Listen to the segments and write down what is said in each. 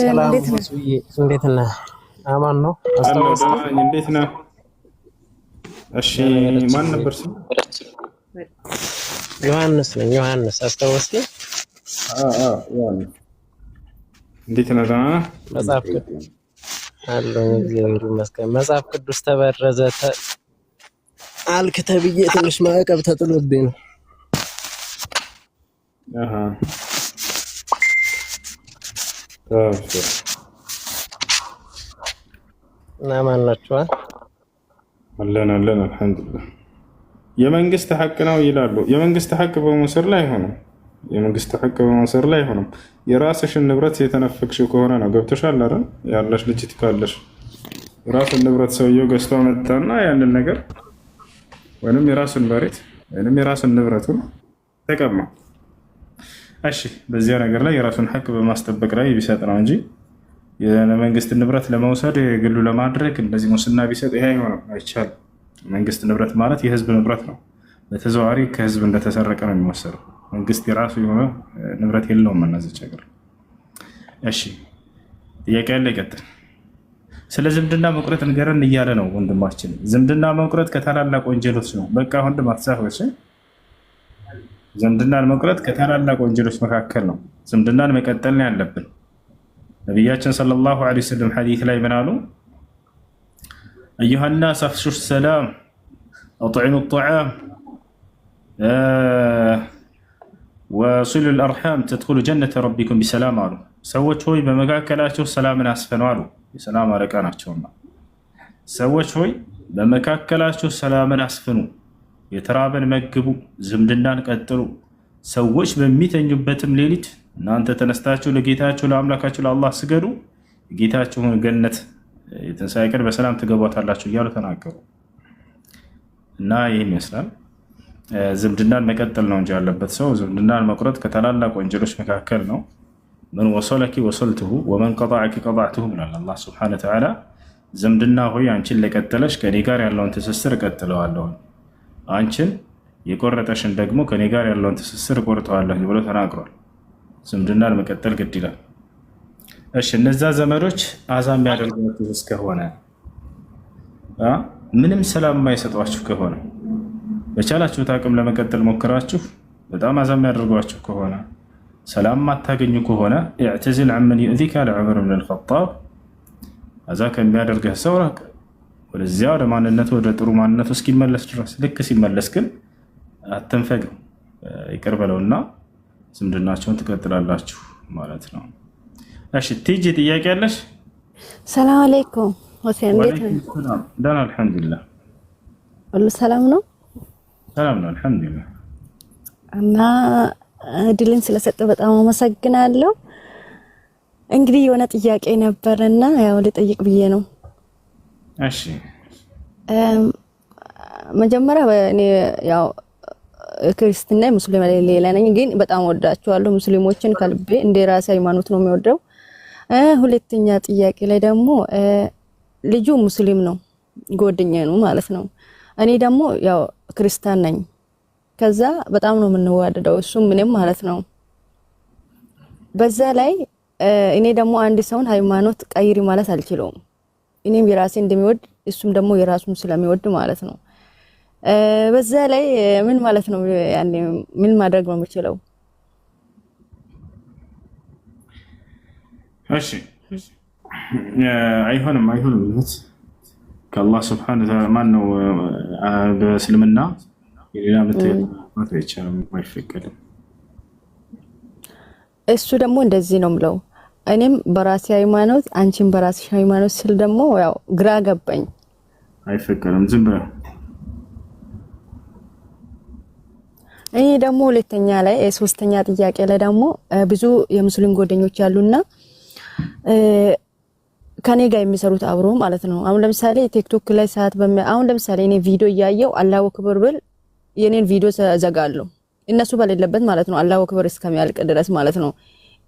ሰላም እንዴት ነህ? መስዬ እንዴት ነህ? አማን ነው አሎ አስታወስክ? ደህና ነኝ። እንዴት ነህ? እሺ ማን ነበር ስም? ዮሐንስ ነኝ። ዮሐንስ አስታወስክ? ዮሐንስ እንዴት ነህ? ደህና ነህ? መጽሐፍ ቅዱስ አለው እግዚአብሔር ይመስገን። መጽሐፍ ቅዱስ ተበረዘ አልክ ተብዬ ትንሽ ማዕቀብ ተጥሎብኝ ነው። አሃ እና ማን ናችሁ? አለን አልሐምዱሊላህ። የመንግስት ሐቅ ነው ይላሉ። የመንግስት ሐቅ በመውሰድ ላይ አይሆንም። የመንግስት ሐቅ በመውሰድ ላይ አይሆንም። የራስሽን ንብረት የተነፈቅሽው ከሆነ ነው። ገብቶሻል አይደል? ያለሽ ልጅት ካለሽ የራስን ንብረት ሰውየው ገዝቶ መጣና ያንን ነገር ወይንም የራስን መሬት ወይንም የራስን ንብረቱን ተቀማ። እሺ በዚያ ነገር ላይ የራሱን ሐቅ በማስጠበቅ ላይ ቢሰጥ ነው እንጂ የመንግስት ንብረት ለመውሰድ ግሉ ለማድረግ እንደዚህ ሙስና ቢሰጥ ይሄ አይሆንም፣ አይቻልም። መንግስት ንብረት ማለት የህዝብ ንብረት ነው። በተዘዋዋሪ ከህዝብ እንደተሰረቀ ነው የሚወሰደው። መንግስት የራሱ የሆነ ንብረት የለውም። እናዘች ሀገር። እሺ ጥያቄ ያለ ይቀጥል። ስለ ዝምድና መቁረጥ ንገረን እያለ ነው ወንድማችን። ዝምድና መቁረጥ ከታላላቅ ወንጀሎች ነው። በቃ ወንድም አትሳፈች። ዝምድናን መቁረጥ ከታላላቅ ወንጀሎች መካከል ነው። ዝምድናን መቀጠል ነው ያለብን። ነቢያችን ሰለላሁ ዐለይሂ ወሰለም ሐዲስ ላይ ምን አሉ? አዩሃ ናስ አፍሹ ሰላም አጥዒሙ ጣዓም ወሲሉ ልአርሓም ተድኹሉ ጀነተ ረቢኩም ቢሰላም አሉ። ሰዎች ሆይ በመካከላቸው ሰላምን አስፈኑ አሉ። የሰላም አለቃ ናቸውና ሰዎች ሆይ በመካከላቸው ሰላምን አስፍኑ፣ የተራበን መግቡ፣ ዝምድናን ቀጥሉ። ሰዎች በሚተኙበትም ሌሊት እናንተ ተነስታችሁ ለጌታችሁ ለአምላካችሁ ለአላህ ስገዱ፣ የጌታችሁን ገነት የትንሣኤ ቀን በሰላም ትገቧታላችሁ እያሉ ተናገሩ። እና ይህ ይመስላል ዝምድናን መቀጠል ነው እንጂ ያለበት ሰው ዝምድናን መቁረጥ ከታላላቅ ወንጀሎች መካከል ነው። መን ወሰለኪ ወሰልትሁ ወመን ቀጣዐኪ ቀጣዕትሁ ብሏል አላህ ሱብሓነሁ ወተዓላ። ዝምድና ሆይ አንቺን ለቀጠለሽ ከኔ ጋር ያለውን ትስስር እቀጥለዋለሁ፣ አንቺን የቆረጠሽን ደግሞ ከኔ ጋር ያለውን ትስስር እቆርጠዋለሁ ብሎ ተናግሯል። ዝምድናን መቀጠል ግድ ይላል። እሺ እነዛ ዘመዶች አዛ የሚያደርጓችሁ እስከሆነ ምንም ሰላም የማይሰጧችሁ ከሆነ በቻላችሁት አቅም ለመቀጠል ሞክራችሁ በጣም አዛ የሚያደርጓችሁ ከሆነ ሰላም ማታገኙ ከሆነ ኢዕተዚል ዐመን ዩእዚከ አለ ዑመር ብን አልኸጣብ። አዛ ከሚያደርገህ ሰው ራቅ፣ ወደዚያ ወደ ማንነቱ ወደ ጥሩ ማንነቱ እስኪመለስ ድረስ። ልክ ሲመለስ ግን አትንፈግም፣ ይቅር በለውና ዝምድናቸውን ትቀጥላላችሁ ማለት ነው። እሺ ቲጂ ጥያቄ አለሽ? ሰላም አለይኩም ሁሴን፣ እንዴት ነህ? ደህና አልሐምዱሊላህ። ሁሉ ሰላም ነው? ሰላም ነው አልሐምዱሊላህ። እና እድልን ስለሰጠ በጣም አመሰግናለሁ። እንግዲህ የሆነ ጥያቄ ነበርና ያው ልጠይቅ ብዬ ነው። እሺ መጀመሪያ እኔ ያው ክርስቲና ሙስሊም ሌላ ነኝ፣ ግን በጣም ወዳቸዋለሁ ሙስሊሞችን ከልቤ እንደ ራሴ ሃይማኖት ነው የሚወደው። ሁለተኛ ጥያቄ ላይ ደግሞ ልጁ ሙስሊም ነው፣ ጓደኛዬ ነው ማለት ነው። እኔ ደግሞ ያው ክርስቲያን ነኝ። ከዛ በጣም ነው የምንዋደደው እሱም ምንም ማለት ነው። በዛ ላይ እኔ ደግሞ አንድ ሰውን ሃይማኖት ቀይሪ ማለት አልችለውም። እኔም የራሴ እንደሚወድ እሱም ደግሞ የራሱን ስለሚወድ ማለት ነው። በዛ ላይ ምን ማለት ነው ያኔ ምን ማድረግ ነው የምችለው? እሺ አይሆንም ከአላህ ስብሐነሁ ወተዓላ ማን ነው በእስልምና የሌላ ምትማት አይቻልም፣ አይፈቀድም። እሱ ደግሞ እንደዚህ ነው ምለው፣ እኔም በራሴ ሃይማኖት አንቺም በራስሽ ሃይማኖት ስል ደግሞ ያው ግራ ገባኝ። አይፈቀድም፣ ዝም በለው። እኔ ደግሞ ሁለተኛ ላይ ሶስተኛ ጥያቄ ላይ ደግሞ ብዙ የሙስሊም ጓደኞች ያሉና ከኔ ጋር የሚሰሩት አብሮ ማለት ነው። አሁን ለምሳሌ ቲክቶክ ላይ ሰዓት አሁን ለምሳሌ እኔ ቪዲዮ እያየው አላሁ አክበር ብል የኔን ቪዲዮ ዘጋለሁ እነሱ በሌለበት ማለት ነው። አላሁ አክበር እስከሚያልቅ ድረስ ማለት ነው።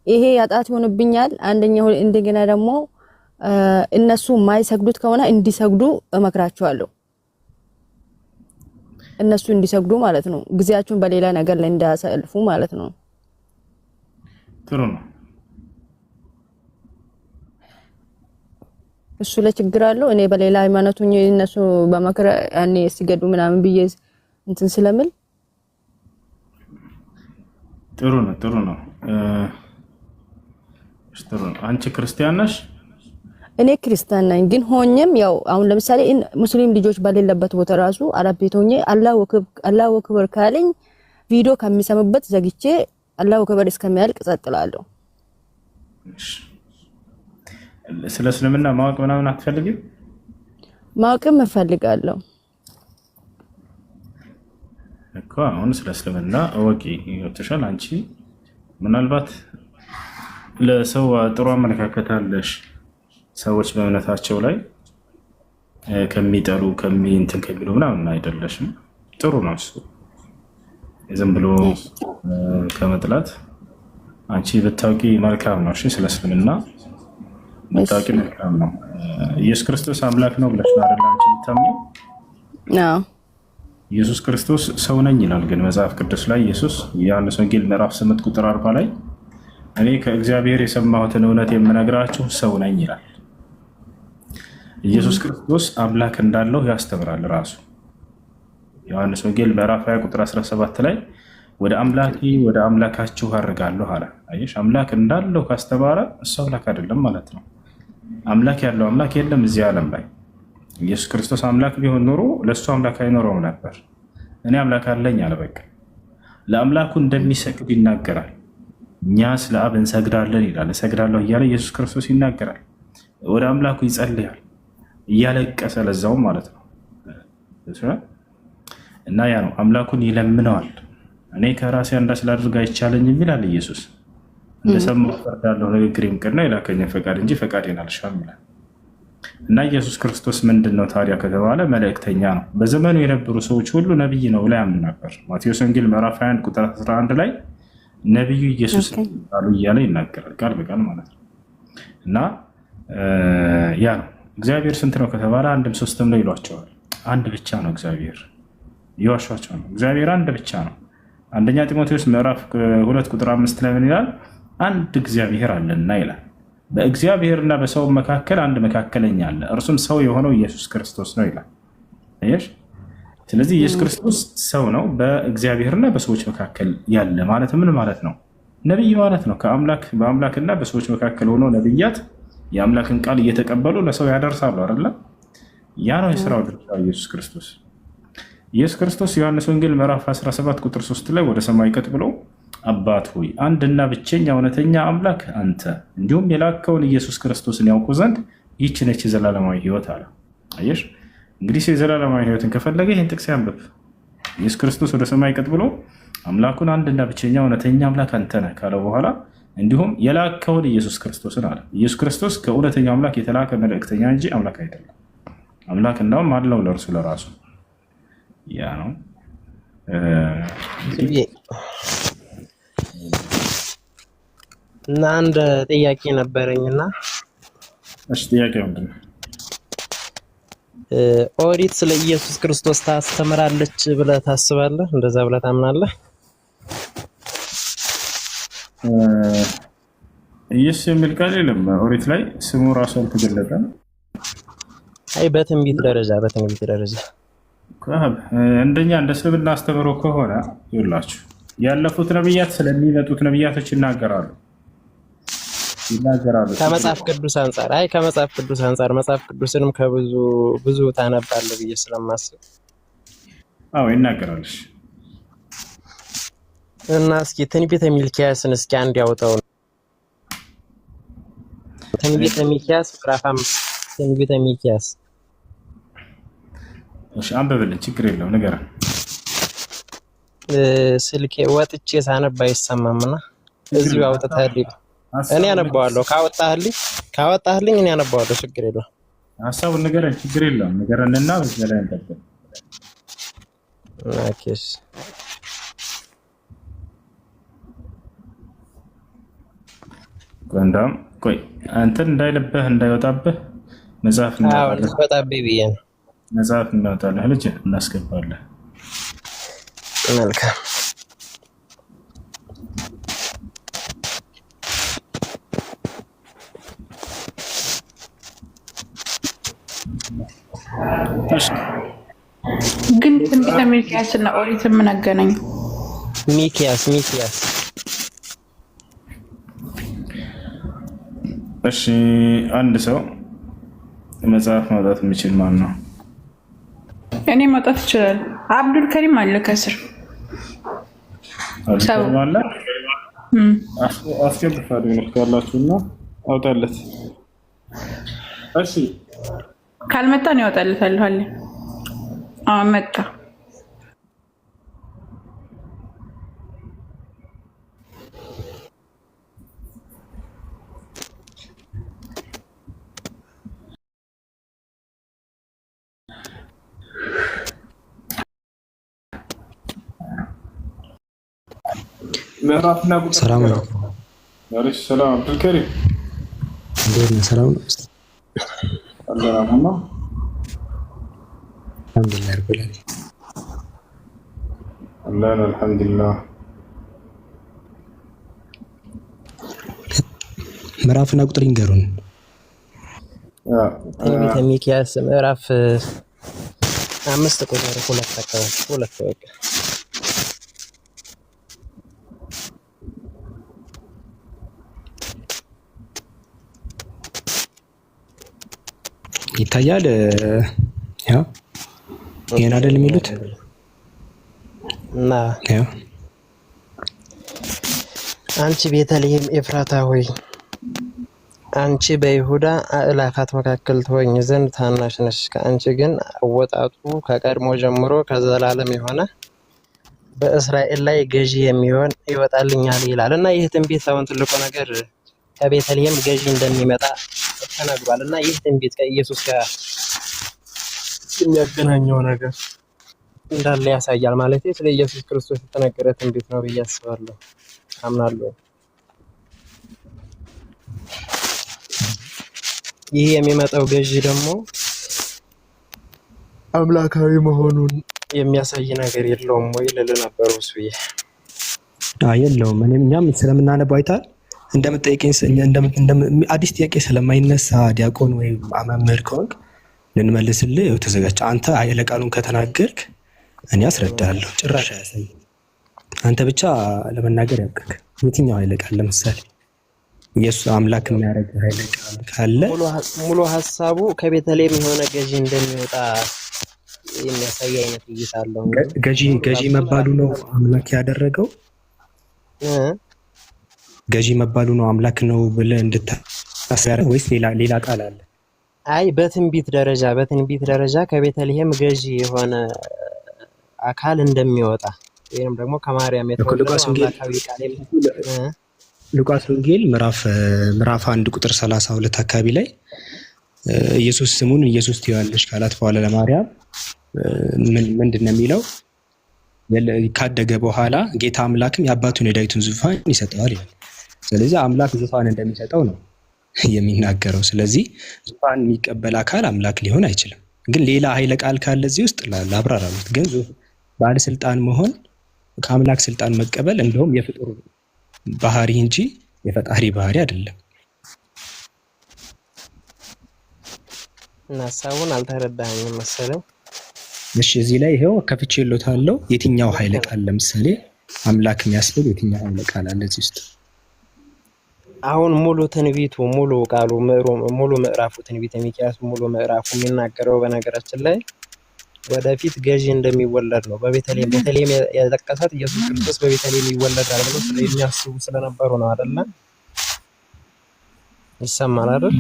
ይሄ ያጣት ይሆንብኛል። አንደኛው እንደገና ደግሞ እነሱ ማይሰግዱት ከሆነ እንዲሰግዱ እመክራቸዋለሁ። እነሱ እንዲሰግዱ ማለት ነው። ጊዜያቸውን በሌላ ነገር ላይ እንዳያሳልፉ ማለት ነው። ጥሩ ነው። እሱ ለችግር አለው። እኔ በሌላ ሃይማኖት ሆኜ እነሱ በመከራ ያኔ ሲገዱ ምናምን ብዬ እንትን ስለምል ጥሩ ነው ጥሩ ነው። አንቺ ክርስቲያን ነሽ? እኔ ክርስቲያን ነኝ፣ ግን ሆኜም ያው አሁን ለምሳሌ ሙስሊም ልጆች በሌለበት ቦታ ራሱ አረብ ቤት ሆኜ አላሁ አክበር ካለኝ ቪዲዮ ከሚሰምበት ዘግቼ አላሁ አክበር እስከሚያልቅ ጸጥላለሁ። ስለ እስልምና ማወቅ ምናምን አትፈልጊም? ማወቅም እፈልጋለሁ እኮ። አሁን ስለ እስልምና እወቂ ይወጥሻል። አንቺ ምናልባት ለሰው ጥሩ አመለካከት አለሽ፣ ሰዎች በእምነታቸው ላይ ከሚጠሉ ከሚንትን ከሚሉ ምናምን አይደለሽም። ጥሩ ነው እሱ። ዝም ብሎ ከመጥላት አንቺ ብታውቂ መልካም ነው። እሺ ስለ እስልምና ብታውቂ መልካም ነው። ኢየሱስ ክርስቶስ አምላክ ነው ብለሽ ነው አይደል አንቺ የምታምኚው? አዎ ኢየሱስ ክርስቶስ ሰው ነኝ ይላል። ግን መጽሐፍ ቅዱስ ላይ ኢየሱስ ዮሐንስ ወንጌል ምዕራፍ 8 ቁጥር 40 ላይ እኔ ከእግዚአብሔር የሰማሁትን እውነት የምነግራችሁ ሰው ነኝ ይላል። ኢየሱስ ክርስቶስ አምላክ እንዳለው ያስተምራል ራሱ። ዮሐንስ ወንጌል ምዕራፍ 20 ቁጥር 17 ላይ ወደ አምላኬ ወደ አምላካችሁ አድርጋለሁ አለ። አየሽ፣ አምላክ እንዳለው ካስተማረ እሱ አምላክ አይደለም ማለት ነው። አምላክ ያለው አምላክ የለም እዚህ ዓለም ላይ። ኢየሱስ ክርስቶስ አምላክ ቢሆን ኖሮ ለእሱ አምላክ አይኖረውም ነበር። እኔ አምላክ አለኝ አለ። በቃ ለአምላኩ እንደሚሰግድ ይናገራል። እኛ ስለ አብ እንሰግዳለን ይላል። እሰግዳለሁ እያለ ኢየሱስ ክርስቶስ ይናገራል። ወደ አምላኩ ይጸልያል እያለቀሰ ለዛውም ማለት ነው። እና ያ ነው አምላኩን ይለምነዋል። እኔ ከራሴ አንዳች ላድርግ አይቻለኝም ይላል ኢየሱስ። እንደሰማሁ ፈርዳለሁ፣ ንግግሬም ቅን ነው፣ የላከኝን ፈቃድ እንጂ ፈቃዴን አልሻም ይላል። እና ኢየሱስ ክርስቶስ ምንድን ነው ታዲያ ከተባለ መልእክተኛ ነው። በዘመኑ የነበሩ ሰዎች ሁሉ ነቢይ ነው ብለው ያምኑ ነበር። ማቴዎስ ወንጌል ምዕራፍ 21 ቁጥር 11 ላይ ነቢዩ ኢየሱስ ቃሉ እያለ ይናገራል፣ ቃል በቃል ማለት ነው። እና ያ ነው እግዚአብሔር ስንት ነው ከተባለ አንድም ሶስትም ነው ይሏቸዋል። አንድ ብቻ ነው እግዚአብሔር፣ ይዋሿቸው ነው። እግዚአብሔር አንድ ብቻ ነው። አንደኛ ጢሞቴዎስ ምዕራፍ 2 ቁጥር 5 ላይ ምን ይላል? አንድ እግዚአብሔር አለና ይላል። በእግዚአብሔርና በሰው መካከል አንድ መካከለኛ አለ፣ እርሱም ሰው የሆነው ኢየሱስ ክርስቶስ ነው ይላል። አየሽ? ስለዚህ ኢየሱስ ክርስቶስ ሰው ነው፣ በእግዚአብሔርና በሰዎች መካከል ያለ ማለት ምን ማለት ነው? ነቢይ ማለት ነው። በአምላክና በሰዎች መካከል ሆኖ ነቢያት የአምላክን ቃል እየተቀበሉ ለሰው ያደርሳሉ አይደለ? ያ ነው የስራው ድርሻ ኢየሱስ ክርስቶስ። ኢየሱስ ክርስቶስ ዮሐንስ ወንጌል ምዕራፍ 17 ቁጥር 3 ላይ ወደ ሰማይ ቀጥ ብሎ አባት ሆይ አንድና ብቸኛ እውነተኛ አምላክ አንተ እንዲሁም የላከውን ኢየሱስ ክርስቶስን ያውቁ ዘንድ ይህች ነች የዘላለማዊ ሕይወት አለ። አየሽ እንግዲህ የዘላለማዊ ሕይወትን ከፈለገ ይህን ጥቅስ ያንብብ። ኢየሱስ ክርስቶስ ወደ ሰማይ ቀጥ ብሎ አምላኩን አንድና ብቸኛ እውነተኛ አምላክ አንተ ነህ ካለ በኋላ እንዲሁም የላከውን ኢየሱስ ክርስቶስን አለ። ኢየሱስ ክርስቶስ ከእውነተኛው አምላክ የተላከ መልእክተኛ እንጂ አምላክ አይደለም። አምላክ እንዳውም አለው ለእርሱ ለራሱ። ያ ነው እና አንድ ጥያቄ ነበረኝና። እሺ ጥያቄ ምንድን ነው? ኦሪት ስለ ኢየሱስ ክርስቶስ ታስተምራለች ብለህ ታስባለህ? እንደዛ ብለህ ታምናለህ? ኢየሱስ የሚል ቃል የለም ኦሪት ላይ፣ ስሙ ራሱ አልተገለጠም። አይ በትንቢት ደረጃ እንደኛ እንደ እስልምና አስተምሮ ከሆነ ይላችሁ ያለፉት ነብያት ስለሚመጡት ነብያቶች ይናገራሉ። ከመጽሐፍ ቅዱስ አንጻር መጽሐፍ ቅዱስንም ከብዙ ታነባለህ ብዬ ስለማስብ አዎ ይናገራል። እና እስኪ ትንቢተ ሚልክያስን እስኪ አንድ ያውጣው። ትንቢተ ሚልክያስ ምዕራፍ 5 ትንቢተ ሚልክያስ። እሺ አንብብልን፣ ችግር የለውም ንገረን። ስልኬ ወጥቼ ሳነባ አይሰማምና እዚሁ አውጥተህልኝ እኔ አነባዋለሁ። ካወጣህልኝ እኔ አነባዋለሁ፣ ችግር የለውም። ሀሳቡን ንገረን፣ ችግር የለውም ንገረንና በዚህ ላይ እንጠብቅ። ኦኬስ ጎንዳም ቆይ አንተን እንዳይልብህ እንዳይወጣብህ መጽሐፍ እናወጣለን፣ ልጅ እናስገባለን። መልካም ግን ትንቢተ ሚክያስና ኦሪት ምን አገናኙ? ሚክያስ እሺ አንድ ሰው መጽሐፍ ማውጣት የሚችል ማን ነው? እኔ ማውጣት ይችላል። አብዱል ከሪም አለ ከስር ሰው አለ አስገብታለሁ ነው ካላችሁና አውጣለት። እሺ ካልመጣ ነው ያወጣለታል አለ። መጣ። ምዕራፍና ቁጥር ሰላም ነው። ወአለይኩም ሰላም አብዱል ከሪም እንዴት ነህ? ሰላም ነው። አላህማ አልሐምዱሊላህ ረብል ዓለሚን። አልሐምዱሊላህ። ምዕራፍና ቁጥር ይንገሩን። ትንቢተ ሚክያስ ምዕራፍ 5 ቁጥር 2 አካባቢ 2 በቃ ይታያል። ያው ይሄን አይደል የሚሉት እና ያው አንቺ ቤተልሔም ኤፍራታ ሆይ አንቺ በይሁዳ አእላፋት መካከል ትሆኝ ዘንድ ታናሽ ነሽ። ከአንቺ ግን አወጣጡ ከቀድሞ ጀምሮ ከዘላለም የሆነ በእስራኤል ላይ ገዢ የሚሆን ይወጣልኛል ይላል እና ይህ ትንቢት አሁን ትልቁ ነገር ከቤተልሔም ገዢ እንደሚመጣ ተነግሯል እና ይህ ትንቢት ከኢየሱስ ጋር የሚያገናኘው ነገር እንዳለ ያሳያል። ማለት ስለ ኢየሱስ ክርስቶስ የተነገረ ትንቢት ነው ብዬ አስባለሁ፣ አምናለሁ። ይህ የሚመጣው ገዢ ደግሞ አምላካዊ መሆኑን የሚያሳይ ነገር የለውም ወይ ልል ነበር እሱዬ። የለውም። እኛም ስለምናነባው አይታል እንደምትጠይቀኝ አዲስ ጥያቄ ስለማይነሳ ዲያቆን ወይ መምህር ከሆንክ ልንመልስልህ ተዘጋጅ። አንተ ኃይለ ቃሉን ከተናገርክ እኔ አስረዳለሁ። ጭራሽ አያሳይ። አንተ ብቻ ለመናገር ያብቃክ። የትኛው ኃይለ ቃል ለምሳሌ ኢየሱስ አምላክ የሚያደርግ ኃይለ ቃል ካለ ሙሉ ሐሳቡ ከቤተልሔም የሆነ ገዢ እንደሚወጣ የሚያሳይ አይነት እይታ አለው። ገዢ መባሉ ነው አምላክ ያደረገው። ገዢ መባሉ ነው አምላክ ነው ብለህ እንድታስያረ ወይስ ሌላ ቃል አለ? አይ በትንቢት ደረጃ ከቤተልሔም ገዢ የሆነ አካል እንደሚወጣ ወይንም ደግሞ ከማርያም የተወለደው አምላካዊ ቃል ሉቃስ ወንጌል ምዕራፍ 1 ቁጥር 32 አካባቢ ላይ ኢየሱስ ስሙን ኢየሱስ ትይዋለሽ ካላት በኋላ ለማርያም ምንድነው የሚለው? ካደገ በኋላ ጌታ አምላክም የአባቱን የዳዊትን ዙፋን ይሰጠዋል ይላል። ስለዚህ አምላክ ዙፋን እንደሚሰጠው ነው የሚናገረው። ስለዚህ ዙፋን የሚቀበል አካል አምላክ ሊሆን አይችልም። ግን ሌላ ኃይለ ቃል ካለ እዚህ ውስጥ ላብራራሉት። ግን ባለስልጣን መሆን ከአምላክ ስልጣን መቀበል እንደውም የፍጡር ባህሪ እንጂ የፈጣሪ ባህሪ አይደለም። እና ሐሳቡን አልተረዳኸኝም መሰለኝ። እሺ እዚህ ላይ ይሄው ከፍቼልዎታለሁ። የትኛው ኃይለ ቃል ለምሳሌ አምላክ የሚያስብል የትኛው ኃይለ ቃል አለ እዚህ ውስጥ? አሁን ሙሉ ትንቢቱ ሙሉ ቃሉ ሙሉ ምዕራፉ ትንቢተ ሚክያስ ሙሉ ምዕራፉ የሚናገረው በነገራችን ላይ ወደፊት ገዢ እንደሚወለድ ነው። በቤተልሔም የጠቀሳት ኢየሱስ ክርስቶስ በቤተልሔም ይወለዳል ብሎ የሚያስቡ ስለነበሩ ነው አይደለ? ይሰማል አይደል?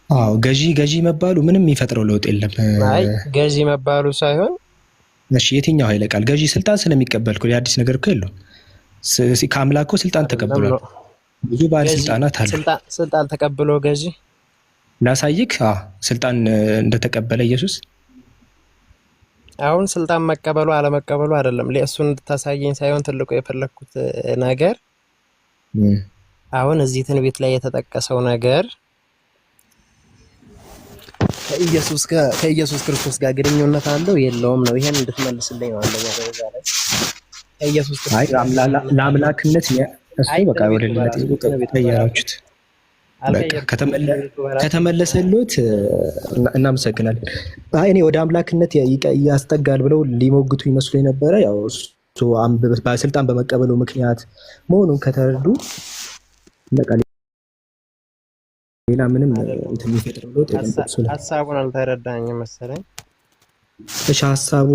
አዎ ገዢ መባሉ ምንም የሚፈጥረው ለውጥ የለም። አይ ገዢ መባሉ ሳይሆን እሺ የትኛው ኃይለ ቃል ገዢ ስልጣን ስለሚቀበል እኮ አዲስ ነገር እኮ የለውም። ከአምላኩ ስልጣን ተቀብሏል። ብዙ ባለስልጣናት አሉ። ስልጣን ተቀብሎ ገዢ ላሳይክ። ስልጣን እንደተቀበለ ኢየሱስ አሁን ስልጣን መቀበሉ አለመቀበሉ አይደለም ለእሱን እንድታሳየኝ ሳይሆን ትልቁ የፈለኩት ነገር አሁን እዚህ ትንቢት ላይ የተጠቀሰው ነገር ከኢየሱስ ክርስቶስ ጋር ግንኙነት አለው የለውም ነው። ይሄን እንድትመልስልኝ ነው። አንደኛ ደረጃ ላይ ከኢየሱስ ክርስቶስ ለአምላክነት እሱ በቃ ወደ ሌላ ተያያችሁት። ከተመለሰሉት እናመሰግናለን። እኔ ወደ አምላክነት ያስጠጋል ብለው ሊሞግቱ ይመስሉ የነበረ ያው እሱ በስልጣን በመቀበሉ ምክንያት መሆኑን ከተረዱ ሌላ ምንም እንትን የሚፈጥረው ለውጥ የለም። ሀሳቡን አልተረዳኝም መሰለኝ። እሺ ሀሳቡ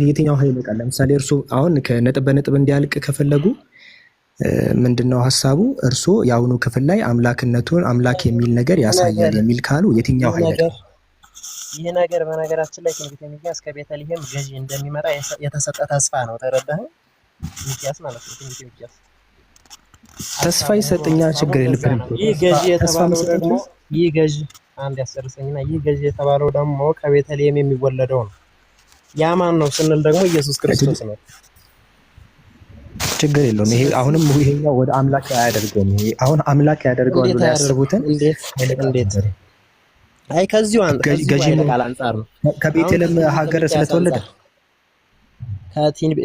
የትኛው ኃይለ ቃል? ለምሳሌ እርሱ አሁን ከነጥብ በነጥብ እንዲያልቅ ከፈለጉ ምንድነው ሀሳቡ? እርሱ የአሁኑ ክፍል ላይ አምላክነቱን አምላክ የሚል ነገር ያሳያል የሚል ካሉ የትኛው ኃይለ ቃል? ይህ ነገር በነገራችን ላይ ትንቢተ ሚክያስ ከቤተልሔም ገዢ እንደሚመጣ የተሰጠ ተስፋ ነው። ተረዳህ? ሚክያስ ማለት ነው። ትንቢተ ሚክያስ ተስፋ ይሰጥኛ ችግር የለብንም። ይህ ገዢ የተባለው ደግሞ ይህ ገዢ አንድ ያስጨርሰኝና ይህ ገዢ የተባለው ደግሞ ከቤተልሔም የሚወለደው ነው። ያ ማን ነው ስንል ደግሞ ኢየሱስ ክርስቶስ ነው። ችግር የለውም። ይሄ አሁንም ይሄኛው ወደ አምላክ አያደርገውም። ይሄ አሁን አምላክ ያደርገዋል ብለው ያስቡትን እንዴት አይ ከዚሁ ቃል አንጻር ነው ከቤተልሔም ሀገር ስለተወለደ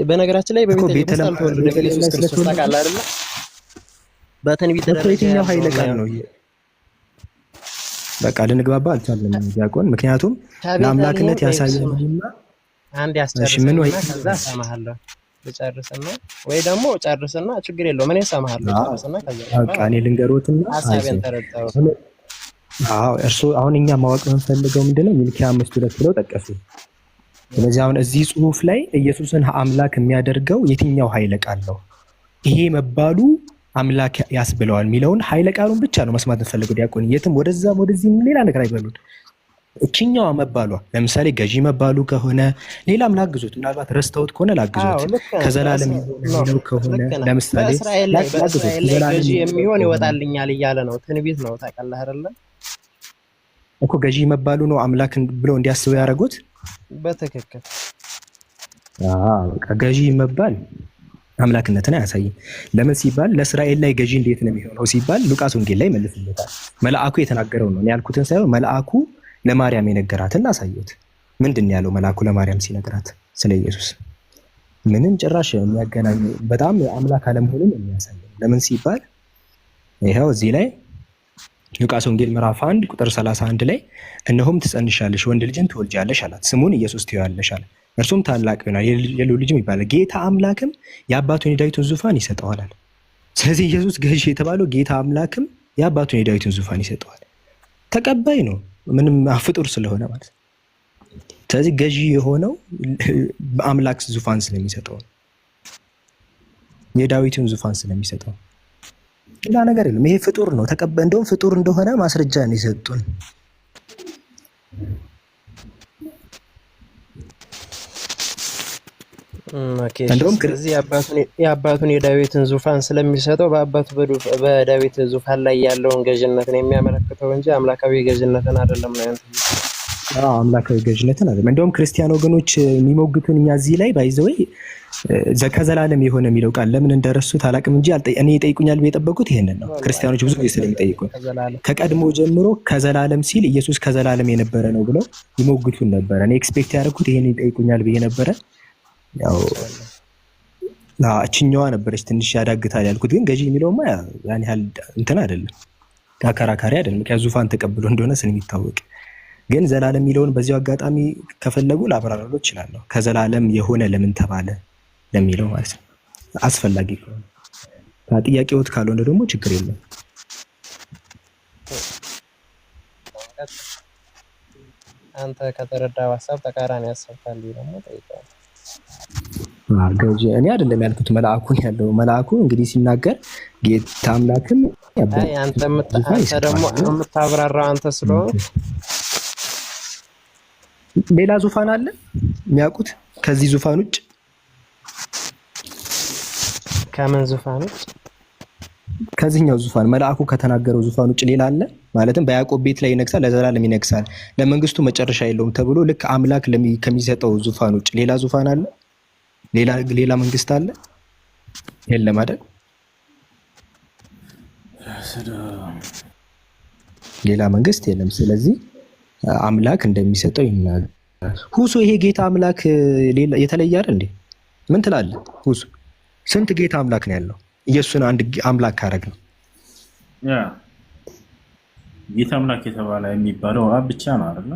በነገራችን ላይ በቤተልሔም ስለተወለደ ኢየሱስ ክርስቶስ ታውቃለህ አይደል? በትንቢት የትኛው ኃይለ ቃል ነው? በቃ ልንግባባ አልቻልንም ዲያቆን። ምክንያቱም ለአምላክነት ያሳየንና አንድ ያስጨርስና ከዛ ሰማሃለሁ ልጨርስና ወይ ደግሞ ጨርስና ችግር የለውም እኔ ሰማሃለሁ ጨርስና ከዛ በቃ እኔ ልንገሮትና ሐሳቤን ተረዳው። አዎ እርሱ አሁን እኛ ማወቅ የምንፈልገው ምንድነው ሚልኪያ 5:2 ብለው ጠቀሱ። ስለዚህ አሁን እዚህ ጽሁፍ ላይ ኢየሱስን አምላክ የሚያደርገው የትኛው ኃይለ ቃል ነው? ይሄ መባሉ አምላክ ያስብለዋል የሚለውን ኃይለ ቃሉን ብቻ ነው መስማት እንፈልገው ዲያቆን። የትም ወደዛም ወደዚህም ሌላ ነገር አይበሉት። እቺኛዋ መባሏ ለምሳሌ ገዢ መባሉ ከሆነ ሌላም ላግዙት፣ ምናልባት ረስተውት ከሆነ ላግዙት። ከዘላለም የሚሆነው ከሆነ ለምሳሌ በእስራኤል ገዢ የሚሆን ይወጣልኛል እያለ ነው። ትንቢት ነው ታውቃለህ አይደለ? እኮ ገዢ መባሉ ነው አምላክ ብለው እንዲያስቡ ያደረጉት። በትክክል በቃ ገዢ መባል አምላክነትን አያሳይም። ለምን ሲባል ለእስራኤል ላይ ገዢ እንዴት ነው የሚሆነው ሲባል ሉቃስ ወንጌል ላይ መልስለታል። መልአኩ የተናገረው ነው ያልኩትን ሳይሆን መልአኩ ለማርያም የነገራትን አሳየሁት። ምንድን ነው ያለው መልአኩ ለማርያም ሲነገራት ስለ ኢየሱስ? ምንም ጭራሽ የሚያገናኝ በጣም አምላክ አለመሆኑን የሚያሳይ ለምን ሲባል ይኸው እዚህ ላይ ሉቃስ ወንጌል ምዕራፍ 1 ቁጥር 31 ላይ እነሆም ትጸንሻለሽ፣ ወንድ ልጅን ትወልጃለሽ አላት። ስሙን ኢየሱስ ትይዋለሽ አለ። እርሱም ታላቅ ይሆናል፣ የልዑል ልጅም ይባላል። ጌታ አምላክም የአባቱን የዳዊትን ዙፋን ይሰጠዋል አለ። ስለዚህ ኢየሱስ ገዢ የተባለው ጌታ አምላክም የአባቱን የዳዊትን ዙፋን ይሰጠዋል። ተቀባይ ነው፣ ምንም ፍጡር ስለሆነ ማለት ነው። ስለዚህ ገዢ የሆነው በአምላክ ዙፋን ስለሚሰጠው የዳዊትን ዙፋን ስለሚሰጠው ሌላ ነገር የለም። ይሄ ፍጡር ነው። እንደውም ፍጡር እንደሆነ ማስረጃ ነው የሰጡን። እንደውም ስለዚህ የአባቱን የዳዊትን ዙፋን ስለሚሰጠው በአባቱ በዳዊት ዙፋን ላይ ያለውን ገዥነትን የሚያመለክተው እንጂ አምላካዊ ገዥነትን አይደለም ነው ያንተ። አምላካዊ ገዥነትን አይደለም። እንደውም ክርስቲያን ወገኖች የሚሞግቱን እኛ እዚህ ላይ ባይዘወይ ከዘላለም የሆነ የሚለው ቃል ለምን እንደረሱት አላውቅም እንጂ እኔ ይጠይቁኛል ብዬ የጠበቁት ይሄንን ነው። ክርስቲያኖች ብዙ ጊዜ ስለሚጠይቁን ከቀድሞ ጀምሮ ከዘላለም ሲል ኢየሱስ ከዘላለም የነበረ ነው ብለው ይሞግቱን ነበረ። እኔ ኤክስፔክት ያደረኩት ይሄን ይጠይቁኛል ብዬ ነበረ። ያው እችኛዋ ነበረች ትንሽ ያዳግታል ያልኩት። ግን ገዢ የሚለውማ ያን ያህል እንትን አይደለም፣ አከራካሪ አይደለም። ምክንያቱም ዙፋን ተቀብሎ እንደሆነ ስለሚታወቅ። ግን ዘላለም የሚለውን በዚያው አጋጣሚ ከፈለጉ ላብራራሎ እችላለሁ። ከዘላለም የሆነ ለምን ተባለ ለሚለው ማለት ነው አስፈላጊ ከሆነ። ጥያቄዎት ካልሆነ ደግሞ ችግር የለም። አንተ ከተረዳው ሐሳብ ተቃራኒ ያሰብካል ደግሞ ጠይቀዋል። ገዢ እኔ አይደለም ያልኩት መልአኩን ያለው መልአኩ እንግዲህ ሲናገር ጌታ አምላክም አንተ ደግሞ የምታብራራው አንተ ስለሆነ ሌላ ዙፋን አለ የሚያውቁት ከዚህ ዙፋን ውጭ? ከምን ዙፋን ውጭ? ከዚህኛው ዙፋን መልአኩ ከተናገረው ዙፋን ውጭ ሌላ አለ? ማለትም በያዕቆብ ቤት ላይ ይነግሳል፣ ለዘላለም ይነግሳል፣ ለመንግስቱ መጨረሻ የለውም ተብሎ ልክ አምላክ ከሚሰጠው ዙፋን ውጭ ሌላ ዙፋን አለ? ሌላ መንግስት አለ? የለም አይደል? ሌላ መንግስት የለም። ስለዚህ አምላክ እንደሚሰጠው ይናገራል። ሁሱ ይሄ ጌታ አምላክ የተለየ አይደል እንዴ? ምን ትላለህ ሁሱ? ስንት ጌታ አምላክ ነው ያለው? ኢየሱስን አንድ አምላክ ካረግ ነው ጌታ አምላክ የተባለ የሚባለው አብ ብቻ ነው አይደል?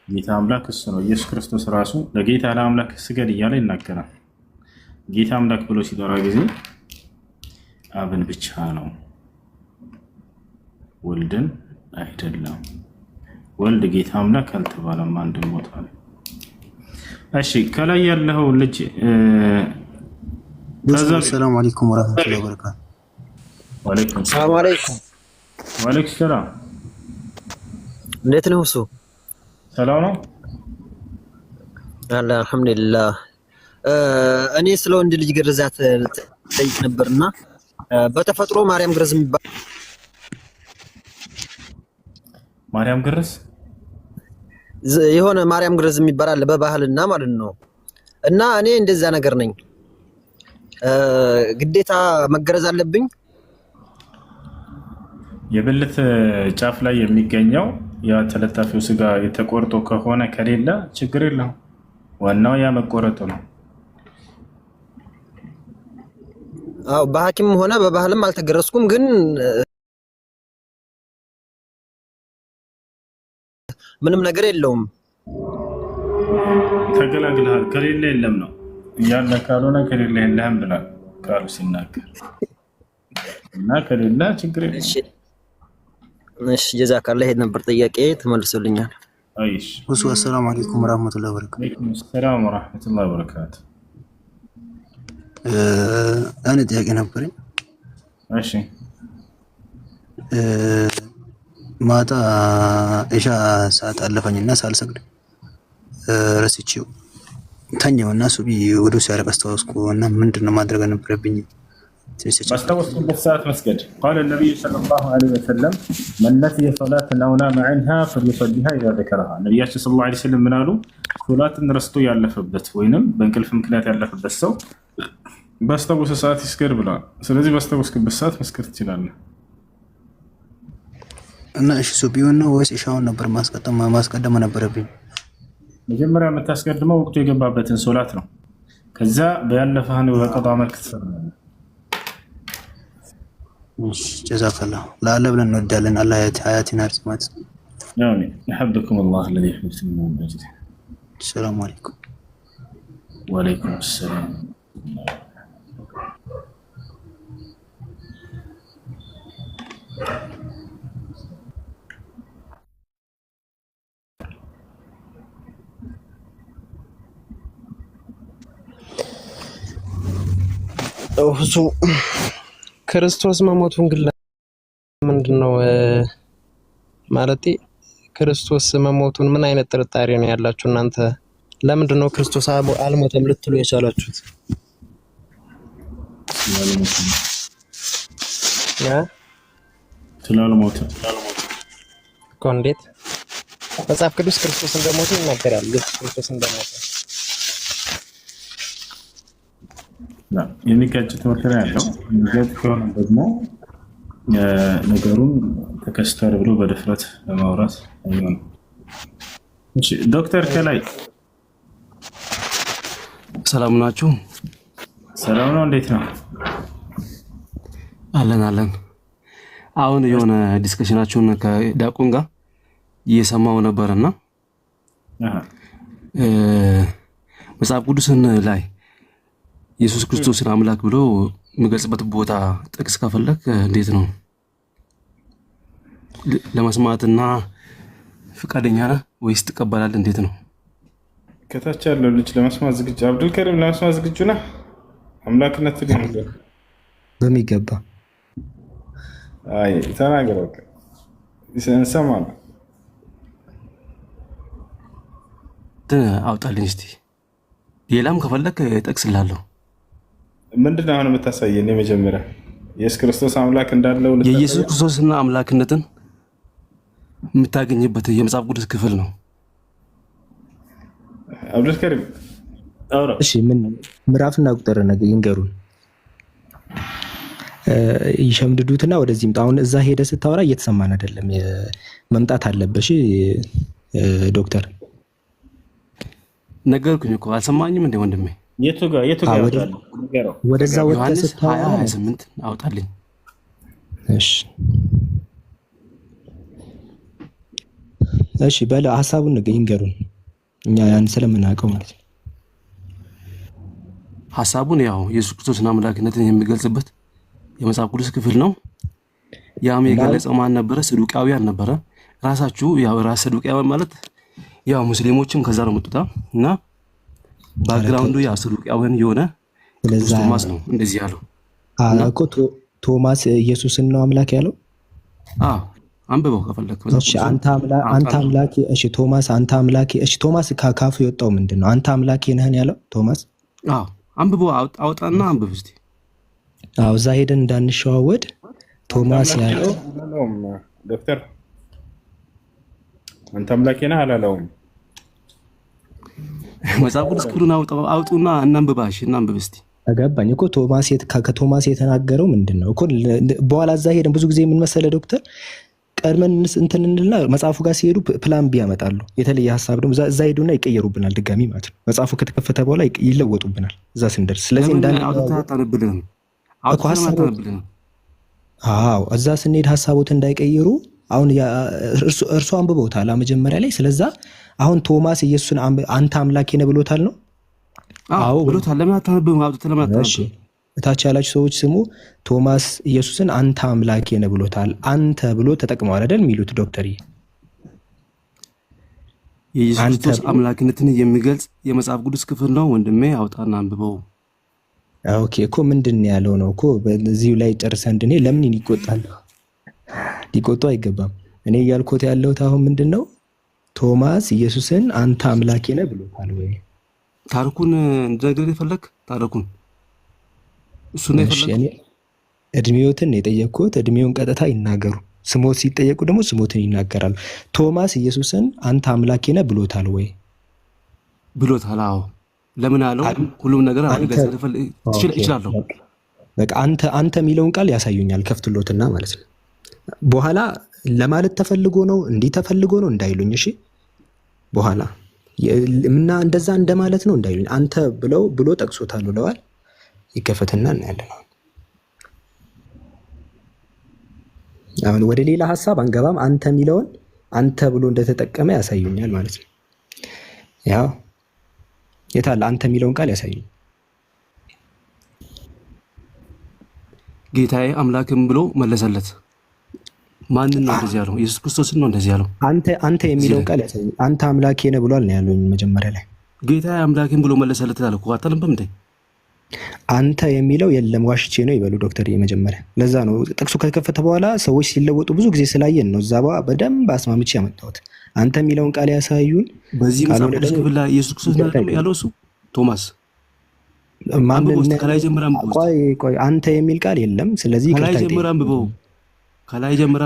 ጌታ አምላክ እሱ ነው። ኢየሱስ ክርስቶስ ራሱ ለጌታ ለአምላክ ስገድ እያለ ይናገራል። ጌታ አምላክ ብሎ ሲጠራ ጊዜ አብን ብቻ ነው፣ ወልድን አይደለም። ወልድ ጌታ አምላክ አልተባለም አንድም ቦታ ላይ። እሺ ከላይ ያለው ልጅ ሰላም አለይኩም ወራህመቱላሂ ወበረካቱ። ወአለይኩም ሰላም አለይኩም። ወአለይኩም ሰላም። እንዴት ነው እሱ? ሰላም ነው አለ አልሐምዱሊላህ። እኔ ስለ ወንድ ልጅ ግርዛት ጠይቅ ነበርና በተፈጥሮ ማርያም ግርዝ የሚባል ማርያም ግርዝ የሆነ ማርያም ግርዝ የሚባል አለ በባህልና ማለት ነው። እና እኔ እንደዛ ነገር ነኝ። ግዴታ መገረዝ አለብኝ? የብልት ጫፍ ላይ የሚገኘው ያ ተለጣፊው ስጋ የተቆርጦ ከሆነ ከሌለ ችግር የለም። ዋናው ያ መቆረጡ ነው። አዎ በሐኪምም ሆነ በባህልም አልተገረዝኩም፣ ግን ምንም ነገር የለውም። ተገላግለሃል። ከሌለ የለም ነው ያለ፣ ካልሆነ ከሌለ የለህም ብሏል ቃሉ ሲናገር እና ከሌለ ችግር የለም። እሺ ጀዛካላህ። ይሄ ነበር ጥያቄ፣ ተመልሶልኛል። አይሽ ወሱ አሰላሙ አለይኩም ወራህመቱላሂ ወበረካቱ። ወአለይኩም ሰላም ወራህመቱላሂ ወበረካቱ። እኔ ጥያቄ ነበረኝ። እሺ ማታ ኢሻ ሰዓት አለፈኝና ሳልሰግድ ረስቼው ተኛውና ሱቢ ወደ ሲያረቅ አስታወስኩ እና ምንድነው ማድረግ ነበረብኝ? ባስታወስኩበት ሰዓት መስገድ። ቃለ ነቢዩ ሰለላሁ ዐለይሂ ወሰለም መን ነሲየ ሰላተን አው ናመ ዐንሃ ፈሊሰሊሃ ኢዛ ዘከረሃ። ነቢያችን ሰለላሁ ዐለይሂ ወሰለም ምን አሉ? ሶላትን ረስቶ ያለፈበት ወይንም በእንቅልፍ ምክንያት ያለፈበት ሰው ባስታወሰ ሰዓት ይስገድ ብለዋል። ስለዚህ ባስታወስክበት ሰዓት መስገድ ትችላለህ። እና እሺ ሱቢውን ነው ወይስ ኢሻውን ነበር ማስቀደም ነበረብኝ? መጀመሪያ የምታስቀድመው ወቅቱ የገባበትን ሶላት ነው። ከዛ በያለፈህን በቀዷ መልክ ትሰራለህ። ጀዛከላህ። ለአላህ ብለን እንወዳለን። አላህ ሀያቲን አርዝማት። አሚን። يحبكم الله الذي يحبكم من بجد. السلام عليكم. وعليكم السلام. እሱ ክርስቶስ መሞቱን ግን ምንድነው ማለቴ ክርስቶስ መሞቱን ምን አይነት ጥርጣሬ ነው ያላችሁ እናንተ? ለምንድነው ክርስቶስ አልሞተም ልትሉ የቻላችሁት? ስላልሞተ እኮ እንዴት? መጽሐፍ ቅዱስ ክርስቶስ እንደሞተ ይናገራል። ክርስቶስ እንደሞተ የሚጋጭ ትምህርት ነው ያለው። የሚጋጭ ከሆነ ደግሞ ነገሩን ተከስቷል ብሎ በድፍረት ለማውራት አይሆንም። እሺ ዶክተር ከላይ ሰላም ናችሁ? ሰላም ነው። እንዴት ነው? አለን። አሁን የሆነ ዲስከሽናችሁን ከዲያቆን ጋር እየሰማው ነበርና መጽሐፍ ቅዱስን ላይ ኢየሱስ ክርስቶስን አምላክ ብሎ የሚገልጽበት ቦታ ጥቅስ ከፈለክ እንዴት ነው ለመስማትና ፍቃደኛ ነህ ወይስ ትቀበላለህ? እንዴት ነው? ከታች ያለው ልጅ ለመስማት ዝግጁ? አብዱል ከሪም ለመስማት ዝግጁ ነህ? አምላክነት ትልኝ በሚገባ አይ ተናገር። በቃ እንሰማለን። አውጣልኝ እስቲ። ሌላም ከፈለክ እጠቅስልሃለሁ። ምንድነው አሁን የምታሳየን? የመጀመሪያ ኢየሱስ ክርስቶስ አምላክ እንዳለው የኢየሱስ ክርስቶስና አምላክነትን የምታገኝበት የመጽሐፍ ቅዱስ ክፍል ነው። አብዱል ከሪም አውራ። እሺ ምን ምዕራፍና ቁጥር ነገር ይንገሩን። ይሸምድዱትና ወደዚህ ምጣ። አሁን እዛ ሄደ ስታወራ እየተሰማን አይደለም። መምጣት አለበሽ ዶክተር። ነገርኩኝ እኮ አልሰማኝም እንዴ ወንድሜ? የቱ ጋር ወደዛ ወጥተህ ዮሐንስ ስታወራ 20:28 አውጣልኝ። እሺ እሺ በለ ሐሳቡን ይንገሩን እኛ ያን ስለምናውቀው ማለት ነው። ሐሳቡን ያው ኢየሱስ ክርስቶስን አምላክነትን የሚገልጽበት የመጽሐፍ ቅዱስ ክፍል ነው። ያም የገለጸው ማን ነበረ? ሰዱቃውያን ነበረ። ራሳችሁ ያው ራስ ሰዱቃውያን ማለት ያው ሙስሊሞችም ከዛ ነው መጡታ እና ባክግራውንዱ ያው ሰዱቃውያን የሆነ ቶማስ ነው እንደዚህ ያለው እኮ ቶማስ ኢየሱስን ነው አምላክ ያለው። አንብበው ከፈለክ። እሺ አንተ አምላኬ እሺ ቶማስ አንተ አምላኬ እሺ ቶማስ ካፉ የወጣው ምንድነው? አንተ አምላኬ ነህን ያለው ቶማስ? አንብበው አውጣና አንብብ እስቲ። እዛ ሄደን እንዳንሸዋወድ ቶማስ ያለው ዶክተር አንተ አምላኬ ነህ አላለውም። መጽሐፍ ቅዱስ ክፍሉን አውጡና እናንብባሽ እናንብብ እስቲ። አገባኝ እኮ ከቶማስ የተናገረው ምንድነው እኮ በኋላ እዛ ሄደን ብዙ ጊዜ ምን መሰለህ ዶክተር ቀድመን እንትን እንልና መጽሐፉ ጋር ሲሄዱ ፕላን ቢ ያመጣሉ። የተለየ ሐሳብ ደግሞ እዛ ሄዱና ይቀየሩብናል ድጋሚ ማለት ነው። መጽሐፉ ከተከፈተ በኋላ ይለወጡብናል እዛ ስንደርስ። ስለዚህ እዛ ስንሄድ ሐሳቦት እንዳይቀይሩ አሁን እርሱ አንብበውታል መጀመሪያ ላይ። ስለዛ አሁን ቶማስ ኢየሱስን አንተ አምላኬ ነህ ብሎታል ነው? አዎ ብሎታል። ለምን አታነብም? አውጥተህ ለምን አታነብም? እታች ያላችሁ ሰዎች ስሙ። ቶማስ ኢየሱስን አንተ አምላኬ ነህ ብሎታል። አንተ ብሎ ተጠቅመዋል አይደል የሚሉት ዶክተር? የኢየሱስ ክርስቶስ አምላክነትን የሚገልጽ የመጽሐፍ ቅዱስ ክፍል ነው ወንድሜ፣ አውጣና አንብበው። ኦኬ እኮ ምንድን ያለው ነው እኮ በዚሁ ላይ ጨርሰን እንድኔ ለምን ይቆጣል? ሊቆጡ አይገባም። እኔ እያልኩት ያለሁት አሁን ምንድነው ቶማስ ኢየሱስን አንተ አምላኬ ነህ ብሎታል ወይ? ታሪኩን እንደነገር የፈለክ ታሪኩን እሱ ነው የፈለክ። እድሜዎትን የጠየቅኩት እድሜውን ቀጥታ ይናገሩ። ስሞት ሲጠየቁ ደግሞ ስሞትን ይናገራሉ። ቶማስ ኢየሱስን አንተ አምላኬ ነህ ብሎታል ወይ? ብሎታል። አዎ። ለምን አለው? ሁሉም ነገር ይችላለሁ። በቃ አንተ የሚለውን ቃል ያሳዩኛል ከፍትሎትና ማለት ነው። በኋላ ለማለት ተፈልጎ ነው እንዲህ ተፈልጎ ነው እንዳይሉኝ። እሺ በኋላ እና እንደዛ እንደማለት ነው እንዳይሉኝ። አንተ ብሎ ጠቅሶታል ብለዋል። ይከፈትና እናያለን። አሁን ወደ ሌላ ሐሳብ አንገባም። አንተ የሚለውን አንተ ብሎ እንደተጠቀመ ያሳዩኛል ማለት ነው። ያው የታለ አንተ የሚለውን ቃል ያሳዩኝ። ጌታዬ አምላክም ብሎ መለሰለት። ማንን ነው እንደዚህ ያለው? ኢየሱስ ክርስቶስን ነው እንደዚህ ያለው። አንተ የሚለውን ቃል ያሳዩኝ። አንተ አምላኬ ነህ ብሏል ነው ያለው መጀመሪያ ላይ። ጌታዬ አምላክም ብሎ መለሰለት አለ እኮ አታልምም እንዴ? አንተ የሚለው የለም ዋሽቼ ነው ይበሉ ዶክተር። የመጀመሪያ ለዛ ነው ጥቅሱ ከተከፈተ በኋላ ሰዎች ሲለወጡ ብዙ ጊዜ ስላየን ነው እዛ በደንብ አስማምቼ ያመጣሁት። አንተ የሚለውን ቃል ያሳዩን። በዚህ መጽሐፍ ቅዱስ ክፍል ላይ ኢየሱስ ክርስቶስ ነው ያለው እሱ ቶማስ ማንነ ከላይ ጀምራ አንብበው። ቆይ አንተ የሚል ቃል የለም። ስለዚህ ከላይ ጀምራ አንብበው። ከላይ ጀምራ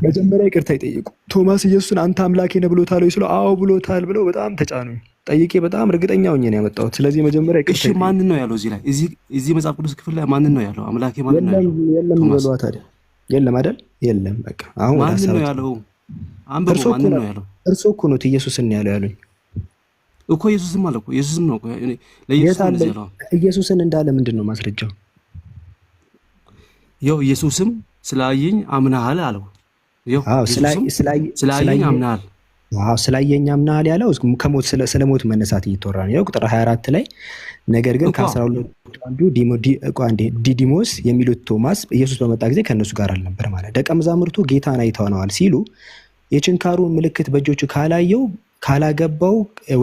መጀመሪያ ይቅርታ ይጠይቁ። ቶማስ ኢየሱስን አንተ አምላኬ ነህ ብሎታል ወይ ስለው አዎ ብሎታል ብለው በጣም ተጫኑኝ። ጠይቄ በጣም እርግጠኛ ሆኜ ነው ያመጣሁት። ስለዚህ መጀመሪያ ይቅርታ። እሺ ማንን ነው ያለው እዚህ ላይ? እዚህ መጽሐፍ ቅዱስ ክፍል ላይ ማንን ነው ያለው? አምላኬ ማንን ነው ያለው? የለም ይበሏ ታዲያ። የለም አይደል? የለም በቃ አሁን ማንን ነው ያለው? አንብበው። ማንን ነው ያለው? እርሱ እኮ ነው ኢየሱስን ያለው ያሉኝ እኮ። ኢየሱስም አለ እኮ። ኢየሱስም ነው እኮ። ለኢየሱስ ነው ያለው። ኢየሱስን እንዳለ ምንድን ነው ማስረጃው? ያው ኢየሱስም ስላየኝ አምናሃል አለው። ያው ስላየኝ አምናሃል። ስላየኝ አምናሃል ያለው ከሞት ስለ ሞት መነሳት እየተወራ ነው። ያው ቁጥር 24 ላይ ነገር ግን ከ12 አንዱ ዲዲሞስ የሚሉት ቶማስ ኢየሱስ በመጣ ጊዜ ከነሱ ጋር አልነበር ማለት። ደቀ መዛሙርቱ ጌታን አይተነዋል ሲሉ የችንካሩን ምልክት በእጆቹ ካላገባው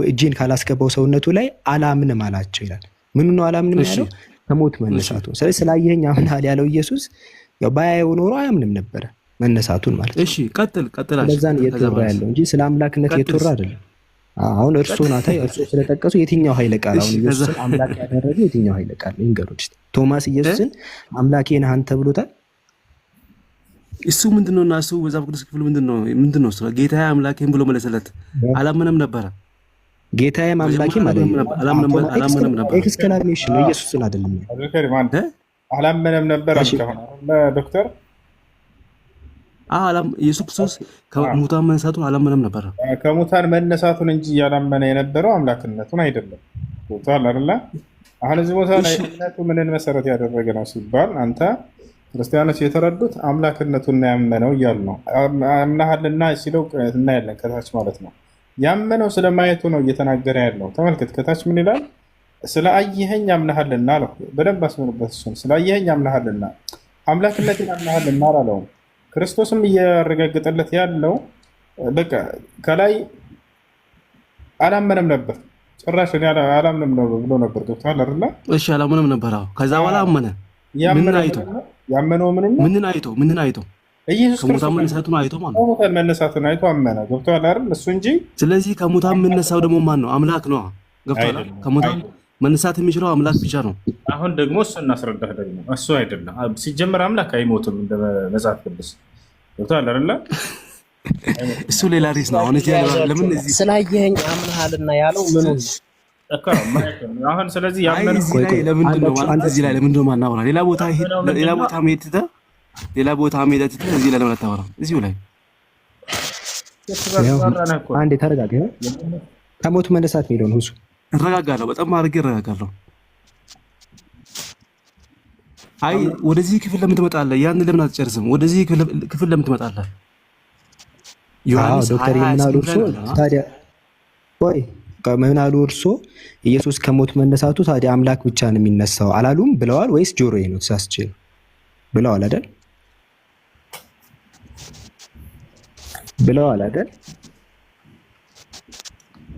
እጄን ካላስገባው ሰውነቱ ላይ አላምንም አላቸው ይላል። ምኑ ነው አላምንም ያለው? ከሞት መነሳቱ። ስለዚህ ስላየኝ አምናሃል ያለው ኢየሱስ ያው ባያየው ኖሮ አያምንም ነበረ መነሳቱን ማለት ነው። እሺ ቀጥል። ለዛን እየተወራ ያለው እንጂ ስለ አምላክነት እየተወራ አይደለም። አሁን እርሱ ስለጠቀሱ የትኛው ኃይለ ቃል አሁን ኢየሱስ አምላክ ያደረገ የትኛው ኃይለ ቃል ይንገሩት እስቲ። ቶማስ ኢየሱስን አምላኬ ነህ አንተ ብሎታል። እሱ ምንድነውና እሱ መጽሐፍ ቅዱስ ክፍል ምንድነው? ስለ ጌታዬ አምላኬን ብሎ መለሰለት። አላመነም ነበረ። ጌታዬ አምላኬም አላመነም ነበር። ኤክስክላሜሽን ነው ኢየሱስን አይደለም። አላመነም ነበር ዶክተር። ኢየሱስ ክርስቶስ ከሙታን መነሳቱን አላመነም ነበር። ከሙታን መነሳቱን እንጂ ያላመነ የነበረው አምላክነቱን አይደለም። ቦታል አይደለ? አሁን እዚህ ቦታ ላይ እምነቱ ምንን መሰረት ያደረገ ነው ሲባል አንተ ክርስቲያኖች የተረዱት አምላክነቱን ያመነው እያሉ ነው። አምናሃልና ሲለው እናያለን ከታች ማለት ነው። ያመነው ስለማየቱ ነው እየተናገረ ያለው። ተመልከት ከታች ምን ይላል? ስለ አየኸኝ አምናሃልና አለው። በደንብ አስምሩበት። እሱን ስለ አየኸኝ አምናሃልና አምላክነትን አምናሃልና አላለውም። ክርስቶስም እያረጋገጠለት ያለው በቃ ከላይ አላመነም ነበር ጭራሽ እኔ አላምንም ነው ብሎ ነበር። ገብቶሃል አይደል? እሺ አላምንም ነበር። አዎ ከዛ በኋላ አመነ። ምን አይቶ? ያመነው ምን አይቶ? ኢየሱስ ከሙታን መነሳቱን አይቶ ማለት ነው። ከሙታን መነሳቱን አይቶ አመነ። ገብቶሃል አይደል? እሱ እንጂ። ስለዚህ ከሙታን መነሳው ደግሞ ማን ነው? አምላክ ነው። ገብቶሃል? ከሙታን መነሳት የሚችለው አምላክ ብቻ ነው። አሁን ደግሞ እሱ እናስረዳህ። ደግሞ እሱ አይደለም ሲጀመር አምላክ አይሞትም እንደ መጽሐፍ ቅዱስ። ገብቶሃል አይደል? እሱ ሌላ ሬስ ነው። አሁን እዚህ ለምን እዚህ ስላየኸኝ አምናሃልና ያለው ምን ነው? አሁን ስለዚህ ያመነ ለምንድን ነው ማለት እዚህ ላይ ለምንድን ነው ማናወራ? ሌላ ቦታ መሄድ ትተህ እዚህ ላይ ለምን አታወራም? እዚሁ ላይ አንዴ ተረጋጋ። ከሞት መነሳት የሚለውን ሁሱ እረጋጋለሁ። በጣም አድርጌ እረጋጋለሁ። አይ ወደዚህ ክፍል ለምን ትመጣለህ? ያን ለምን አትጨርስም? ወደዚህ ክፍል ለምን ትመጣለህ? ዶክተር የምናሉ እርሶ ታዲያ ወይ ከመናሉ እርሶ ኢየሱስ ከሞት መነሳቱ ታዲያ አምላክ ብቻ ነው የሚነሳው አላሉም ብለዋል ወይስ ጆሮዬ ነው ተሳስቼ ነው ብለዋል አይደል?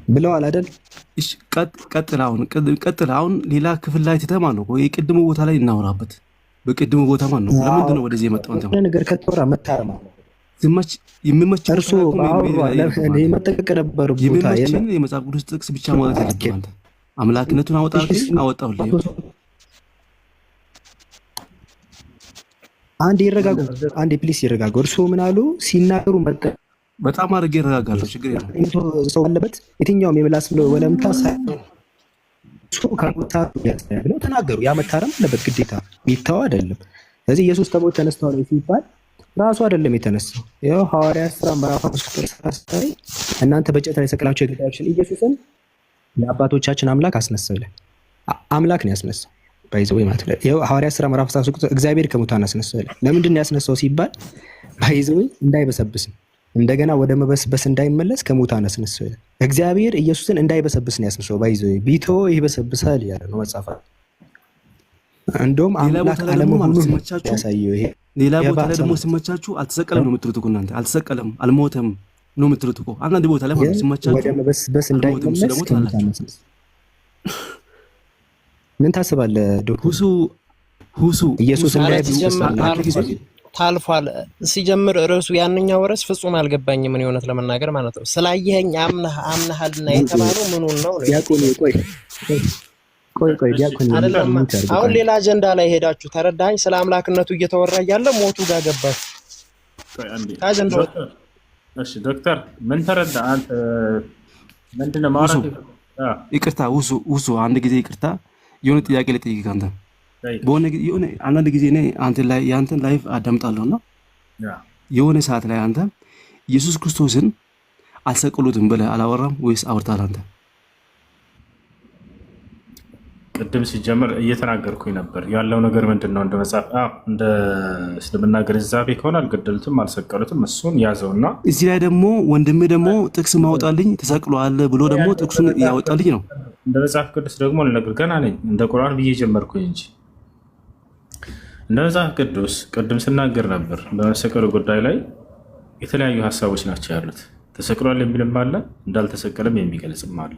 ብለዋል አይደል? እሺ ቀጥል። አሁን ሌላ ክፍል ላይ ትተማ ነው ወይ ቅድሙ ቦታ ላይ እናወራበት። በቅድሙ ቦታ ማን ነው? ለምንድን ነው ወደዚህ የመጣው? አንተ ነገር ከተወራ መታረማ የሚመች እርሶ መጠቀቅ ነበር ቦታ የመጽሐፍ ቅዱስ ጥቅስ ብቻ ማለት አይደለም። አንተ አምላክነቱን አወጣሁልህ። አንዴ ፕሊስ ይረጋጉ። እርሶ ምን አሉ ሲናገሩ በጣም አድርጌ ይረጋጋለሁ። ችግር የለም። ሰው አለበት የትኛውም የምላስ ብሎ ወለምታ ብለው ተናገሩ። ያ መታረም አለበት ግዴታ ሚታው አይደለም። ስለዚህ ኢየሱስ ከሞት ተነስተዋል ሲባል ራሱ አይደለም የተነሳው። ያው ሐዋርያት ሥራ ምዕራፍ 5 እናንተ በእንጨት ላይ ሰቅላችሁ የገደላችሁትን ኢየሱስን የአባቶቻችን አምላክ አስነሳው ይላል። አምላክ ነው ያስነሳው ባይዘው ማለት ነው። ያው ሐዋርያት ሥራ ምዕራፍ 13 እግዚአብሔር ከሙታን አስነሳው ይላል። ለምንድን ነው ያስነሳው ሲባል ባይዘው እንዳይበሰብስ እንደገና ወደ መበስበስ እንዳይመለስ ከሙታን አስነሳው ይላል። እግዚአብሔር ኢየሱስን እንዳይበሰብስ ነው ያስነሳው። ባይዘው ቢቶ ይበሰብሳል ያለ ነው መጽሐፍ። እንደውም አምላክ አለመሆኑን ያሳየው ይሄ። ሌላ ቦታ ላይ ደግሞ ሲመቻችሁ አልተሰቀለም ነው የምትሉት እኮ እናንተ። አልተሰቀለም አልሞተም ነው የምትሉት እኮ አንዳንድ ቦታ ላይ ማለት ሲመቻችሁ ወደ መበስበስ እንዳይመለስ ከሙታን አስነሳው። ምን ታስባለህ ዶክተር ሁሱ? ኢየሱስ እንዳይበሰብስ ታልፏል። ሲጀምር ርዕሱ ያንኛው ርዕስ ፍጹም አልገባኝም። ምን የሆነት ለመናገር ማለት ነው ስላየኸኝ አምናሃልና የተባለው ምኑን ነው? ቆይ ዲያቆን አሁን ሌላ አጀንዳ ላይ ሄዳችሁ ተረዳኝ። ስለ አምላክነቱ እየተወራ እያለ ሞቱ ጋር ገባችሁ። እሺ ዶክተር ምን ተረዳ አንተ? ምንድነው ማውራት? ይቅርታ ውሱ አንድ ጊዜ ይቅርታ፣ የሆነ ጥያቄ ልጠይቅህ አንተ። በሆነ ጊዜ የሆነ አንዳንድ ጊዜ እኔ የአንተን ላይፍ አዳምጣለሁና የሆነ ሰዓት ላይ አንተ ኢየሱስ ክርስቶስን አልሰቀሉትም ብለህ አላወራም ወይስ አውርታል? አንተ ቅድም ሲጀምር እየተናገርኩኝ ነበር ያለው ነገር ምንድን ነው? እንደ መጽሐፍ እንደ እስልምና ግንዛቤ ከሆነ አልገደሉትም አልሰቀሉትም፣ እሱን ያዘውና እዚህ ላይ ደግሞ ወንድሜ ደግሞ ጥቅስ ማውጣልኝ ተሰቅሏል ብሎ ደግሞ ጥቅሱን ያወጣልኝ ነው። እንደ መጽሐፍ ቅዱስ ደግሞ ልነግርህ ገና ነኝ። እንደ ቁርአን ብዬ ጀመርኩኝ እንጂ እንደ መጽሐፍ ቅዱስ ቅድም ስናገር ነበር። በመሰቀሉ ጉዳይ ላይ የተለያዩ ሀሳቦች ናቸው ያሉት። ተሰቅሏል የሚልም አለ፣ እንዳልተሰቀለም የሚገልጽም አለ።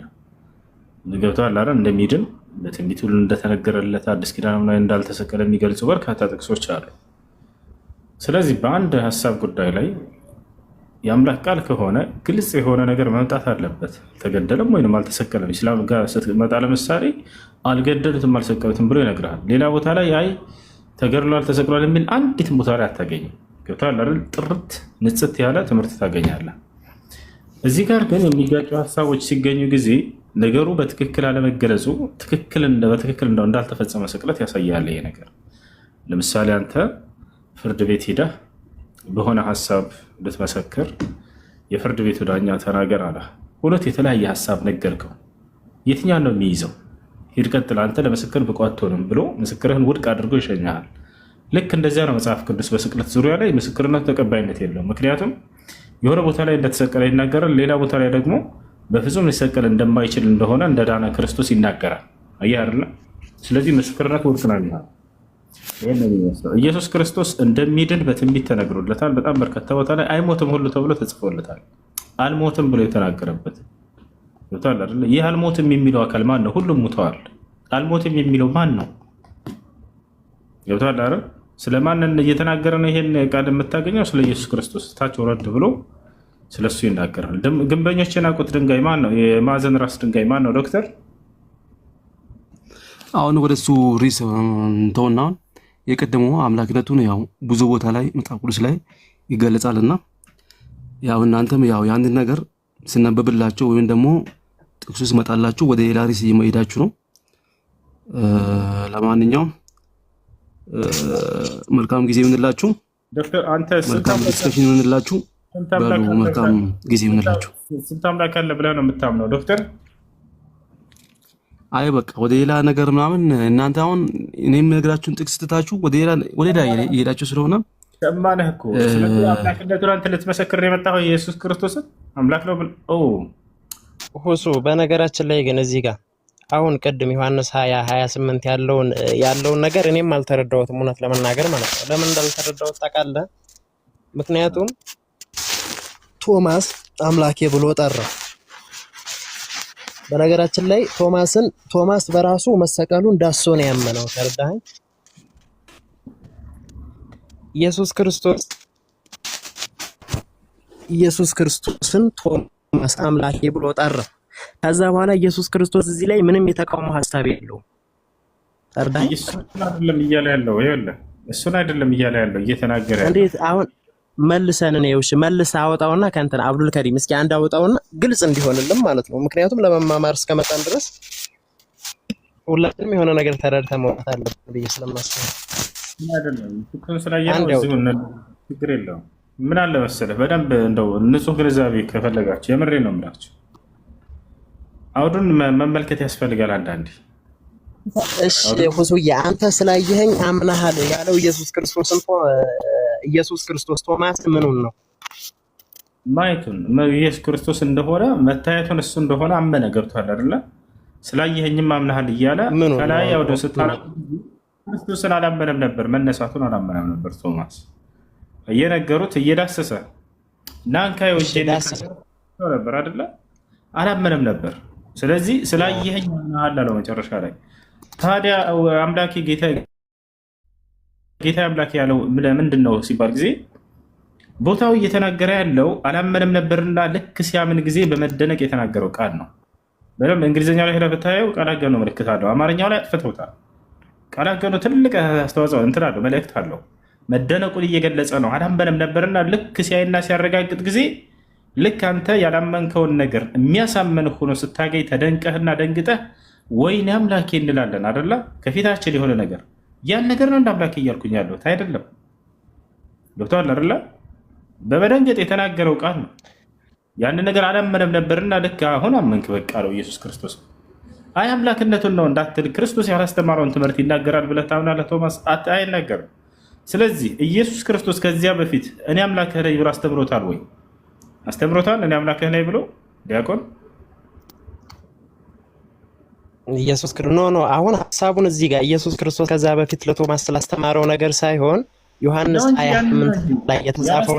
ገብቶሃል አይደል? እንደሚድን በትንቢቱ እንደተነገረለት አዲስ ኪዳን ላይ እንዳልተሰቀለ የሚገልጹ በርካታ ጥቅሶች አሉ። ስለዚህ በአንድ ሀሳብ ጉዳይ ላይ የአምላክ ቃል ከሆነ ግልጽ የሆነ ነገር መምጣት አለበት። አልተገደለም ወይም አልተሰቀለም። ኢስላም ጋር ስትመጣ ለምሳሌ አልገደሉትም አልሰቀሉትም ብሎ ይነግርሃል። ሌላ ቦታ ላይ አይ ተገድሏል ተሰቅሏል የሚል አንዲትም ቦታ ላይ አታገኝም። ገብቶሃል አይደል? ጥርት ንጽት ያለ ትምህርት ታገኛለህ። እዚህ ጋር ግን የሚጋጩ ሀሳቦች ሲገኙ ጊዜ ነገሩ በትክክል አለመገለጹ በትክክል እንዳልተፈጸመ ስቅለት ያሳያል። ይሄ ነገር ለምሳሌ አንተ ፍርድ ቤት ሄደህ በሆነ ሀሳብ ልትመሰክር የፍርድ ቤቱ ዳኛ ተናገር አለ። ሁለት የተለያየ ሀሳብ ነገርከው። የትኛውን ነው የሚይዘው? ሂድ ቀጥል፣ አንተ ለምስክር ብቁ አትሆንም ብሎ ምስክርህን ውድቅ አድርጎ ይሸኛል። ልክ እንደዚያ ነው መጽሐፍ ቅዱስ በስቅለት ዙሪያ ላይ ምስክርነቱ ተቀባይነት የለውም። ምክንያቱም የሆነ ቦታ ላይ እንደተሰቀለ ይናገራል፣ ሌላ ቦታ ላይ ደግሞ በፍጹም ሊሰቀል እንደማይችል እንደሆነ እንደዳነ ክርስቶስ ይናገራል። አየህ አይደለ? ስለዚህ ምስክርነት ውድቅ ነው የሚሆነው። ይሄን ነው የሚመስለው። ኢየሱስ ክርስቶስ እንደሚድን በትንቢት ተነግሮለታል። በጣም በርካታ ቦታ ላይ አይሞትም ሁሉ ተብሎ ተጽፎለታል። አልሞትም ብሎ የተናገረበት ይታል አይደለ? ይህ አልሞትም የሚለው አካል ማን ነው? ሁሉም ሙተዋል። አልሞትም የሚለው ማን ነው? ይታል አይደል? ስለማን እየተናገረ ነው? ይሄን ቃል የምታገኘው ስለ ኢየሱስ ክርስቶስ ታች ወረድ ብሎ ስለሱ ይናገራል። ግንበኞች የናቁት ድንጋይ ማን ነው? የማዕዘን ራስ ድንጋይ ማን ነው? ዶክተር አሁን ወደሱ ሪስ እንተውና የቀደመው አምላክነቱን ያው ብዙ ቦታ ላይ መጽሐፍ ቅዱስ ላይ ይገለጻልና ያው እናንተም ያው ያንን ነገር ስናበብላችሁ ወይም ደግሞ ጥቅሱ ሲመጣላችሁ ወደ ሌላ ሪስ እየሄዳችሁ ነው። ለማንኛውም መልካም ጊዜ ይሁንላችሁ። ዶክተር አንተ መልካም ዲስከሽን ይሁንላችሁ። መልካም ጊዜ ይሁንላችሁ። ስንት አምላክ አለ ብለህ ነው የምታምነው ዶክተር? አይ በቃ ወደ ሌላ ነገር ምናምን እናንተ አሁን እኔም ነግራችሁን ጥቅስ ትታችሁ ወደ ሌላ እየሄዳችሁ ስለሆነ ሰማነህ እኮ። ስለዚህ አምላክነቱን አንተ ልትመሰክር የመጣኸው ኢየሱስ ክርስቶስን አምላክ ነው ሁሱ። በነገራችን ላይ ግን እዚህ ጋር አሁን ቅድም ዮሐንስ 20:28 ያለውን ነገር እኔም አልተረዳሁትም እውነት ለመናገር ማለት ነው። ለምን እንዳልተረዳሁት ታውቃለህ? ምክንያቱም ቶማስ አምላኬ ብሎ ጠራ። በነገራችን ላይ ቶማስ በራሱ መሰቀሉን ዳሶ ነው ያመነው። ተረዳኸኝ? ኢየሱስ ክርስቶስን ቶማስ አምላኬ ብሎ ጠራ። ከዛ በኋላ ኢየሱስ ክርስቶስ እዚህ ላይ ምንም የተቃውሞ ሐሳብ የለውም። ተረዳኸኝ? እሱን አይደለም እያለ ያለው ይኸውልህ፣ እሱን አይደለም እያለ ያለው እየተናገረ ያለው እንዴት አሁን መልሰን ነው መልስ አወጣውና ከእንትን አብዱል ከሪም እስኪ አንድ አወጣውና ግልጽ እንዲሆንልን ማለት ነው። ምክንያቱም ለመማማር እስከመጣን ድረስ ሁላችንም የሆነ ነገር ተረድተን መውጣት አለብን ብዬ ስለማስብ አይደለም። ፍቅሩን ስላየነው ችግር የለውም። ምን አለ መሰለህ በደንብ እንደው ንጹህ ግንዛቤ ከፈለጋችሁ የምሬ ነው የምላችሁ አውዱን መመልከት ያስፈልጋል አንዳንዴ። እሺ ሁሱዬ አንተ ስላየኸኝ አምናሃል ያለው ኢየሱስ ክርስቶስ ቶማስ ምኑን ነው ማየቱን ኢየሱስ ክርስቶስ እንደሆነ መታየቱን እሱ እንደሆነ አመነ። ገብቷል አይደለ? ስላየኸኝም አምናሃል እያለ ከላይ አውዱ ስታነ ክርስቶስን አላመነም ነበር፣ መነሳቱን አላመነም ነበር። ቶማስ እየነገሩት እየዳሰሰ ናንካይ ወንጀ ነበር አይደለ? አላመነም ነበር። ስለዚህ ስላየኸኝ አምናሃል አለው መጨረሻ ላይ። ታዲያ አምላኬ ጌታ አምላኬ ያለው ምንድን ነው ሲባል ጊዜ ቦታው እየተናገረ ያለው አላመነም ነበርና ልክ ሲያምን ጊዜ በመደነቅ የተናገረው ቃል ነው። በደንብ እንግሊዝኛው ላይ ሄደህ ብታየው ቃል አገኖ ምልክት አለው። አማርኛው ላይ አጥፍተውታል። ቃል አገኖ ትልቅ አስተዋጽኦ እንትን አለው፣ መልእክት አለው። መደነቁን እየገለጸ ነው። አላመነም ነበርና ልክ ሲያይና ሲያረጋግጥ ጊዜ ልክ አንተ ያላመንከውን ነገር የሚያሳመን ሆኖ ስታገኝ ተደንቀህና ደንግጠህ ወይኔ አምላኬ እንላለን አደላ? ከፊታችን የሆነ ነገር ያን ነገር ነው እንደ አምላኬ እያልኩኝ ያለሁት አይደለም። ገብቶሃል አይደለ? በመደንገጥ የተናገረው ቃል ነው። ያን ነገር አላመነም ነበርና ልክ አሁን አመንክ በቃ አለው ኢየሱስ ክርስቶስ። አይ አምላክነቱን ነው እንዳትል ክርስቶስ ያላስተማረውን ትምህርት ይናገራል ብለህ ታምናለህ? ቶማስ አይናገርም። ስለዚህ ኢየሱስ ክርስቶስ ከዚያ በፊት እኔ አምላክህ ነኝ ብሎ አስተምሮታል ወይ? አስተምሮታል? እኔ አምላክህ ነኝ ብሎ ዲያቆን ኢየሱስ ክርስቶስ ኖ አሁን ሐሳቡን እዚህ ጋር ኢየሱስ ክርስቶስ ከዛ በፊት ለቶማስ ስላስተማረው ነገር ሳይሆን ዮሐንስ 28 ላይ የተጻፈው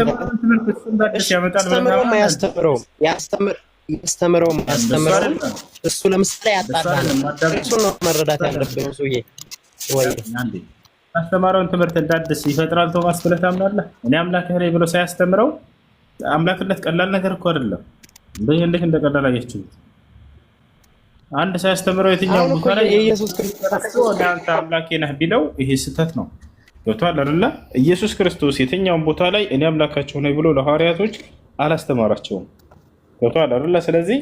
ያስተምረው እሱ ለምሳሌ ያጣጣል። እሱ ነው መረዳት ያለብን። እሱዬ ወይ ያስተማረውን ትምህርት እንዳድስ ይፈጥራል ቶማስ ብለህ ታምናለህ? እኔ አምላክህ ነኝ ብሎ ሳያስተምረው አምላክነት ቀላል ነገር እኮ አይደለም። እንዴት እንደቀላል አያችሁት? አንድ ሳያስተምረው የትኛው ቦታ ላይ ኢየሱስ ክርስቶስ አንተ አምላኬ ነህ ቢለው ይሄ ስህተት ነው። ገብቶሃል አይደለ? ኢየሱስ ክርስቶስ የትኛውን ቦታ ላይ እኔ አምላካቸው ነኝ ብሎ ለሐዋርያቶች አላስተማራቸውም። ገብቶሃል አይደለ? ስለዚህ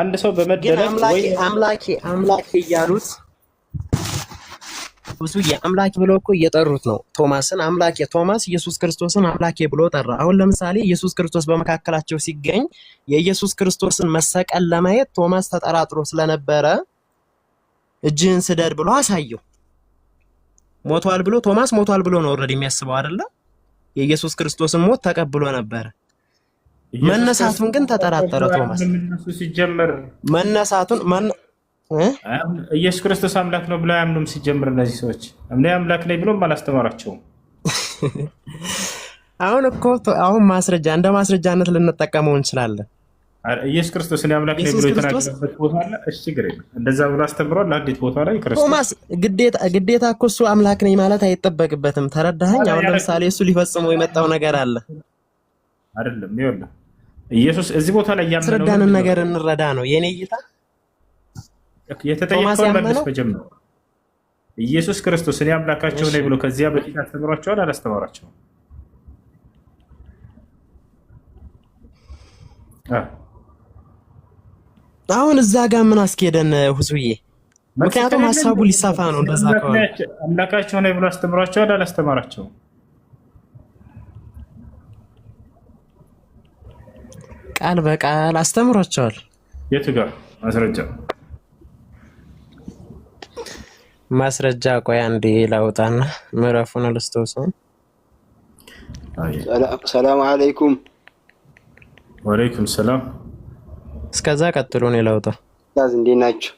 አንድ ሰው በመደረግ ወይ አምላኬ እያሉት ብዙ የአምላኬ ብለው እኮ እየጠሩት ነው ቶማስን። ቶማስ ኢየሱስ ክርስቶስን አምላኬ ብሎ ጠራ። አሁን ለምሳሌ ኢየሱስ ክርስቶስ በመካከላቸው ሲገኝ የኢየሱስ ክርስቶስን መሰቀል ለማየት ቶማስ ተጠራጥሮ ስለነበረ እጅህን ስደድ ብሎ አሳየው። ሞቷል ብሎ ቶማስ ሞቷል ብሎ ነው ኦልሬዲ የሚያስበው አይደለ? የኢየሱስ ክርስቶስን ሞት ተቀብሎ ነበረ። መነሳቱን ግን ተጠራጠረ ቶማስ። ሲጀመር መነሳቱን ኢየሱስ ክርስቶስ አምላክ ነው ብሎ አያምኑም። ሲጀምር እነዚህ ሰዎች እኔ አምላክ ነኝ ብሎም አላስተማራቸውም። አሁን ማስረጃ እንደ ማስረጃነት ልንጠቀመው እንችላለን። ኢየሱስ ክርስቶስ እኔ አምላክ ነኝ ብሎ የተናገረበት ቦታ አለ። እሺ ችግር የለም እንደዛ ብሎ አስተምሯል። አንዲት ቦታ ላይ ክርስቶስ ቶማስ ግዴታ እኮ እሱ አምላክ ነኝ ማለት አይጠበቅበትም። ተረዳኸኝ? አሁን ለምሳሌ እሱ ሊፈጽመው የመጣው ነገር አለ አይደለም? ይኸውልህ ኢየሱስ እዚህ ቦታ ላይ ያመነው አስረዳንን ነገር እንረዳ ነው የኔ እይታ። የተጠየቀው መልስ በጀምሮ ኢየሱስ ክርስቶስ እኔ አምላካቸው ነኝ ብሎ ከዚያ በፊት አስተምሯቸዋል አላስተማራቸውም? አሁን እዛ ጋር ምን አስኬደን ሁዙዬ? ምክንያቱም ሐሳቡ ሊሳፋ ነው። እንደዛ ከሆነ አምላካቸው ነኝ ብሎ አስተምሯቸዋል አላስተማራቸውም? ቃል በቃል አስተምሯቸዋል። የቱ ጋር ማስረጃ? ቆይ አንዴ ላውጣና ምዕራፉን ልስቶሰን። ሰላም አለይኩም። ወአለይኩም ሰላም። እስከዛ ቀጥሎ ነው ላውጣ። ታዝ እንዴት ናችሁ?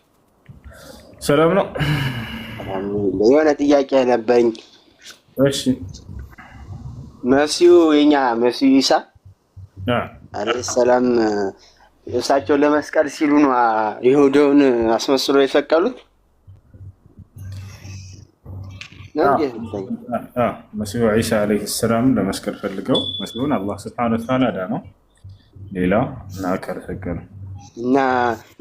ሰላም ነው። የሆነ ጥያቄ ነበረኝ። እሺ መሲሁ የኛ መሲሁ ኢሳ አለይሂ ሰላም እሳቸው ለመስቀል ሲሉ ነው ይሁዳውን አስመስሎ የሰቀሉት? መሲሁ ኢሳ አለይሂ ሰላም ለመስቀል ፈልገው መሲሁን አላህ ሱብሓነሁ ወተዓላ አዳነው። ሌላ ናከር ሰቀሉ እና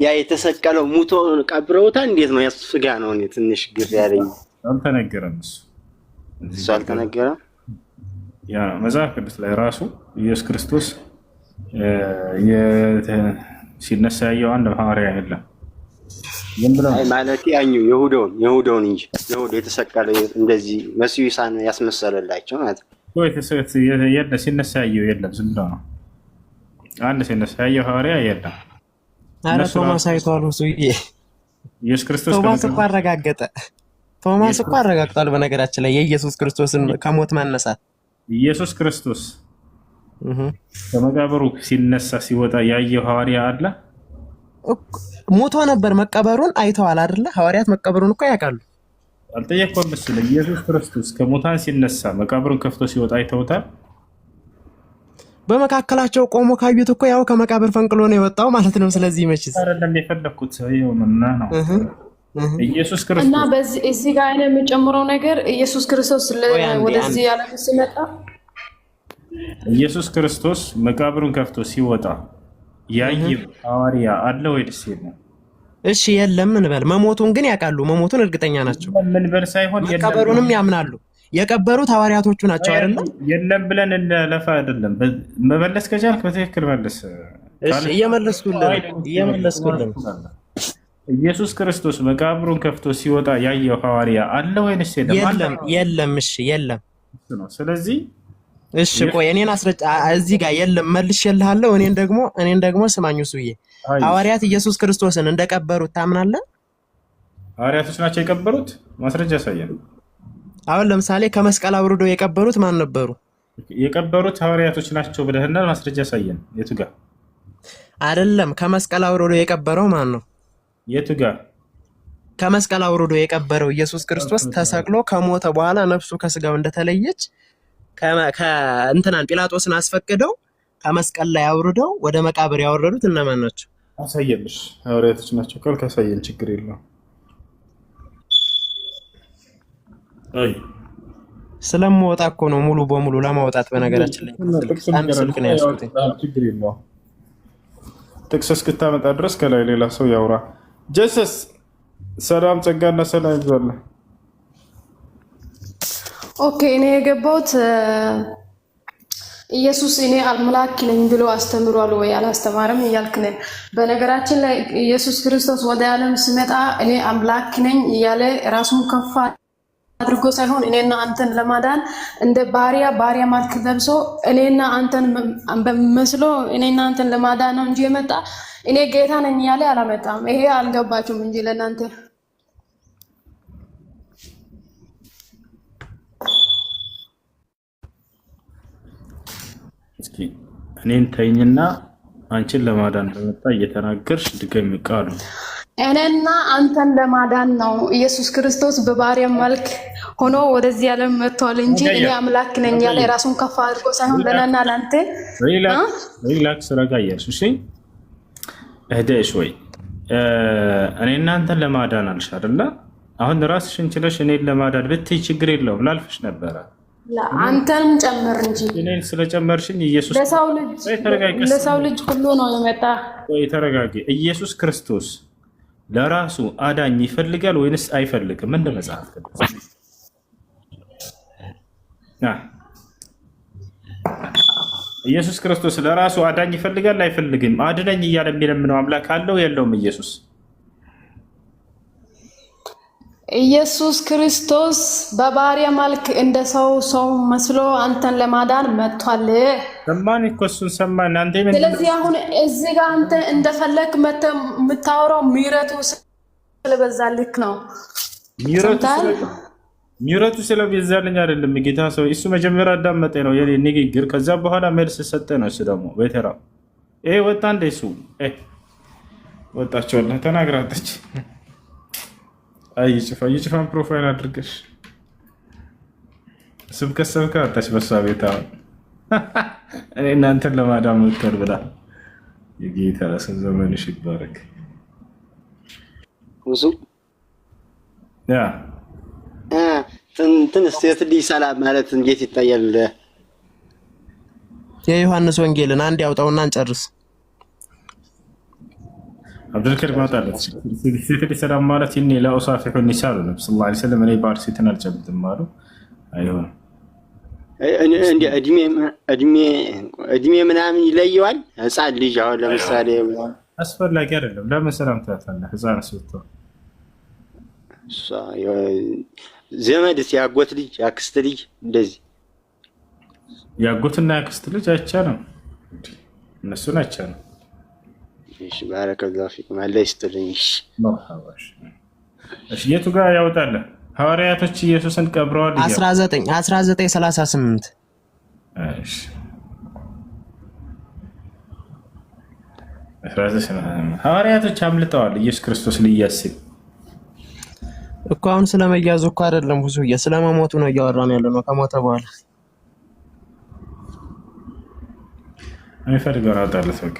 ያ የተሰቀለው ሙቶ ቀብረውታል። እንዴት ነው ያሱ ስጋ ነው? እኔ ትንሽ ግር ያለኝ አልተነገረም። እሱ አልተነገረም። ያ መጽሐፍ ቅዱስ ላይ ራሱ ኢየሱስ ክርስቶስ ሲነሳ ያየው አንድ ሐዋርያ የለም። ማለት ያኛው የሁዳውን እንጂ የሁዳ የተሰቀለ እንደዚህ መሲሁ ኢሳን ያስመሰለላቸው ማለት ነው። ሲነሳ ያየው የለም። ዝም ብሎ ነው። አንድ ሲነሳ ያየው ሐዋርያ የለም። አረ ቶማስ አይቷል። ኢየሱስ ክርስቶስ ቶማስ እኮ አረጋግጧል። በነገራችን ላይ የኢየሱስ ክርስቶስን ከሞት ማነሳት ኢየሱስ ክርስቶስ ከመቃብሩ ሲነሳ ሲወጣ ያየው ሐዋርያ አለ? ሞቶ ነበር። መቀበሩን አይተዋል አይደለ? ሐዋርያት መቀበሩን እኮ ያውቃሉ። አልጠየቅኩም መስለ ኢየሱስ ክርስቶስ ከሙታን ሲነሳ መቃብሩን ከፍቶ ሲወጣ አይተውታል? በመካከላቸው ቆሞ ካዩት እኮ ያው ከመቃብር ፈንቅሎ ነው የወጣው ማለት ነው። ስለዚህ መችስ አይደለም የፈለኩት ይሁንና ነው ኢየሱስ ክርስቶስ እና በዚህ ጋር እኔ የምጨምረው ነገር ኢየሱስ ክርስቶስ ወደዚህ ዓለም ሲመጣ ኢየሱስ ክርስቶስ መቃብሩን ከፍቶ ሲወጣ ያየው ሐዋርያ አለ ወይስ የለም? እሺ የለም እንበል። መሞቱን ግን ያውቃሉ። መሞቱን እርግጠኛ ናቸው። ምን በል ሳይሆን መቀበሩንም ያምናሉ። የቀበሩት ሐዋርያቶቹ ናቸው አይደል? የለም ብለን እንለፋ አይደለም። መመለስ ከቻልክ በትክክል መልስ። እሺ እየመለስኩልን ኢየሱስ ክርስቶስ መቃብሩን ከፍቶ ሲወጣ ያየው ሐዋርያ አለ ወይስ የለም? የለም። እሺ የለም። ስለዚህ እሺ ቆይ እኔን አስረጭ። እዚህ ጋር የለም መልሼልሃለሁ። እኔን ደግሞ ስማኝ ሱዬ፣ ሐዋርያት ኢየሱስ ክርስቶስን እንደቀበሩት ታምናለህ? ሐዋርያቶች ናቸው የቀበሩት? ማስረጃ ያሳየን። አሁን ለምሳሌ ከመስቀል አውርደው የቀበሩት ማን ነበሩ? የቀበሩት ሐዋርያቶች ናቸው ብለህና ማስረጃ ያሳየን። የቱ ጋር? አይደለም ከመስቀል አውርደው የቀበረው ማን ነው? የቱ ጋር? ከመስቀል አውርደው የቀበረው ኢየሱስ ክርስቶስ ተሰቅሎ ከሞተ በኋላ ነፍሱ ከስጋው እንደተለየች ከእንትናን ጲላጦስን አስፈቅደው ከመስቀል ላይ አውርደው ወደ መቃብር ያወረዱት እነማን ናቸው? አሳየንሽ። ሐዋርያቶች ናቸው ካልክ አሳየን፣ ችግር የለውም። አይ ስለምወጣ እኮ ነው ሙሉ በሙሉ ለማውጣት። በነገራችን ላይ አንድ ስልክ ነው ያዝኩት። ችግር የለውም። ጥቅስ እስክታመጣ ድረስ ከላይ ሌላ ሰው ያውራ። ጀሰስ ሰላም ጸጋና ሰላም ይብዛል። ኦኬ እኔ የገባሁት ኢየሱስ እኔ አምላክ ነኝ ብሎ አስተምሯል ወይ አላስተማረም እያልክ ነህ። በነገራችን ላይ ኢየሱስ ክርስቶስ ወደ ዓለም ሲመጣ እኔ አምላክ ነኝ እያለ ራሱን ከፍ አድርጎ ሳይሆን እኔና አንተን ለማዳን እንደ ባሪያ መልክ ለብሶ እኔና አንተን በመስሎ እኔና አንተን ለማዳን ነው እንጂ የመጣ እኔ ጌታ ነኝ እያለ አላመጣም። ይሄ አልገባችሁም እንጂ ለእናንተ እስኪ እኔን ተይኝና አንቺን ለማዳን እንደመጣ እየተናገርሽ ድገሚ ቃሉ። እኔና አንተን ለማዳን ነው ኢየሱስ ክርስቶስ በባሪያ መልክ ሆኖ ወደዚህ ዓለም መጥቷል እንጂ እኔ አምላክ ነኝ ያለ ራሱን ከፍ አድርጎ ሳይሆን ለናና ላንተ ሪላክስ ረጋ እያልሽ እሺ እህደሽ ወይ እኔና አንተን ለማዳን አልሽ አይደለ? አሁን ራስሽን ችለሽ እኔን ለማዳን ብትይ ችግር የለውም ላልፍሽ ነበረ። አንተንም ጨምር እንጂ እኔን ስለጨመርሽኝ ኢየሱስ ለሰው ልጅ ሁሉ ነው የመጣ። ወይ ተረጋጊ። ኢየሱስ ክርስቶስ ለራሱ አዳኝ ይፈልጋል ወይንስ አይፈልግም? እንደ መጽሐፍ ቅዱስ ኢየሱስ ክርስቶስ ለራሱ አዳኝ ይፈልጋል አይፈልግም? አድነኝ እያለ የሚለምነው አምላክ አለው የለውም? ኢየሱስ ክርስቶስ በባሪያ መልክ እንደ ሰው መስሎ አንተን ለማዳን መጥቷል። ሰማን እኮ እሱን ሰማን። አንተ ምን ስለዚህ አሁን እዚህ ጋር አንተ እንደፈለክ የምታወራው ምህረቱ ስለበዛልክ ነው። ምህረቱ ስለበዛልኝ አይደለም ጌታ ሰው። እሱ መጀመሪያ አዳመጠ ነው የኔ ንግግር፣ ከዛ በኋላ መልስ ሰጠ ነው። እሱ ደግሞ ቤተራ ወጣ እንደ እሱ ወጣቸውና ተናግራለች። ይጭፋን ፕሮፋይል አድርገሽ ስብከት ሰብካ አታች በሷ ቤታ እኔ እናንተን ለማዳን መጥቷል ብላ የጌታ ስም ዘመንሽ ይባረክ። ብዙ ያ እንትን ሴት ልጅ ሰላም ማለት እንዴት ይታያል? የዮሐንስ ወንጌልን አንድ ያውጣውና እንጨርስ። አብዱልከሪም ማጣለት ሴት ልጅ ሰላም ማለት እኔ ለኡሳፊሁ ኒሳሉ ነብዩ ሰለላሁ ዐለይሂ ወሰለም እኔ ባር ሴትን አልጨብጥም አሉ። አይሆንም። እድሜ ምናምን ይለየዋል። ህፃን ልጅ አሁን ለምሳሌ አስፈላጊ አይደለም። ለምን ሰላም ትላታለህ? ህፃን ስትሆን ዘመድ ሲያጎት ልጅ ያክስት ልጅ እንደዚህ ያጎትና ያክስት ልጅ አይቻልም። እነሱን አይቻልም። እሺ ባረከላሁ ፊኩም አላህ ይስጥልኝ። እሺ የቱ ጋር ያወጣል? ሐዋርያቶች ኢየሱስን ቀብረዋል። 19:38 እሺ 19 ሐዋርያቶች አምልጠዋል። ኢየሱስ ክርስቶስ ሊያስብ እኮ አሁን ስለመያዙ እኮ አይደለም ሁሱዬ፣ ስለመሞቱ ነው እያወራን ያለ ነው። ከሞተ በኋላ አይፈልገው አጣለት። ኦኬ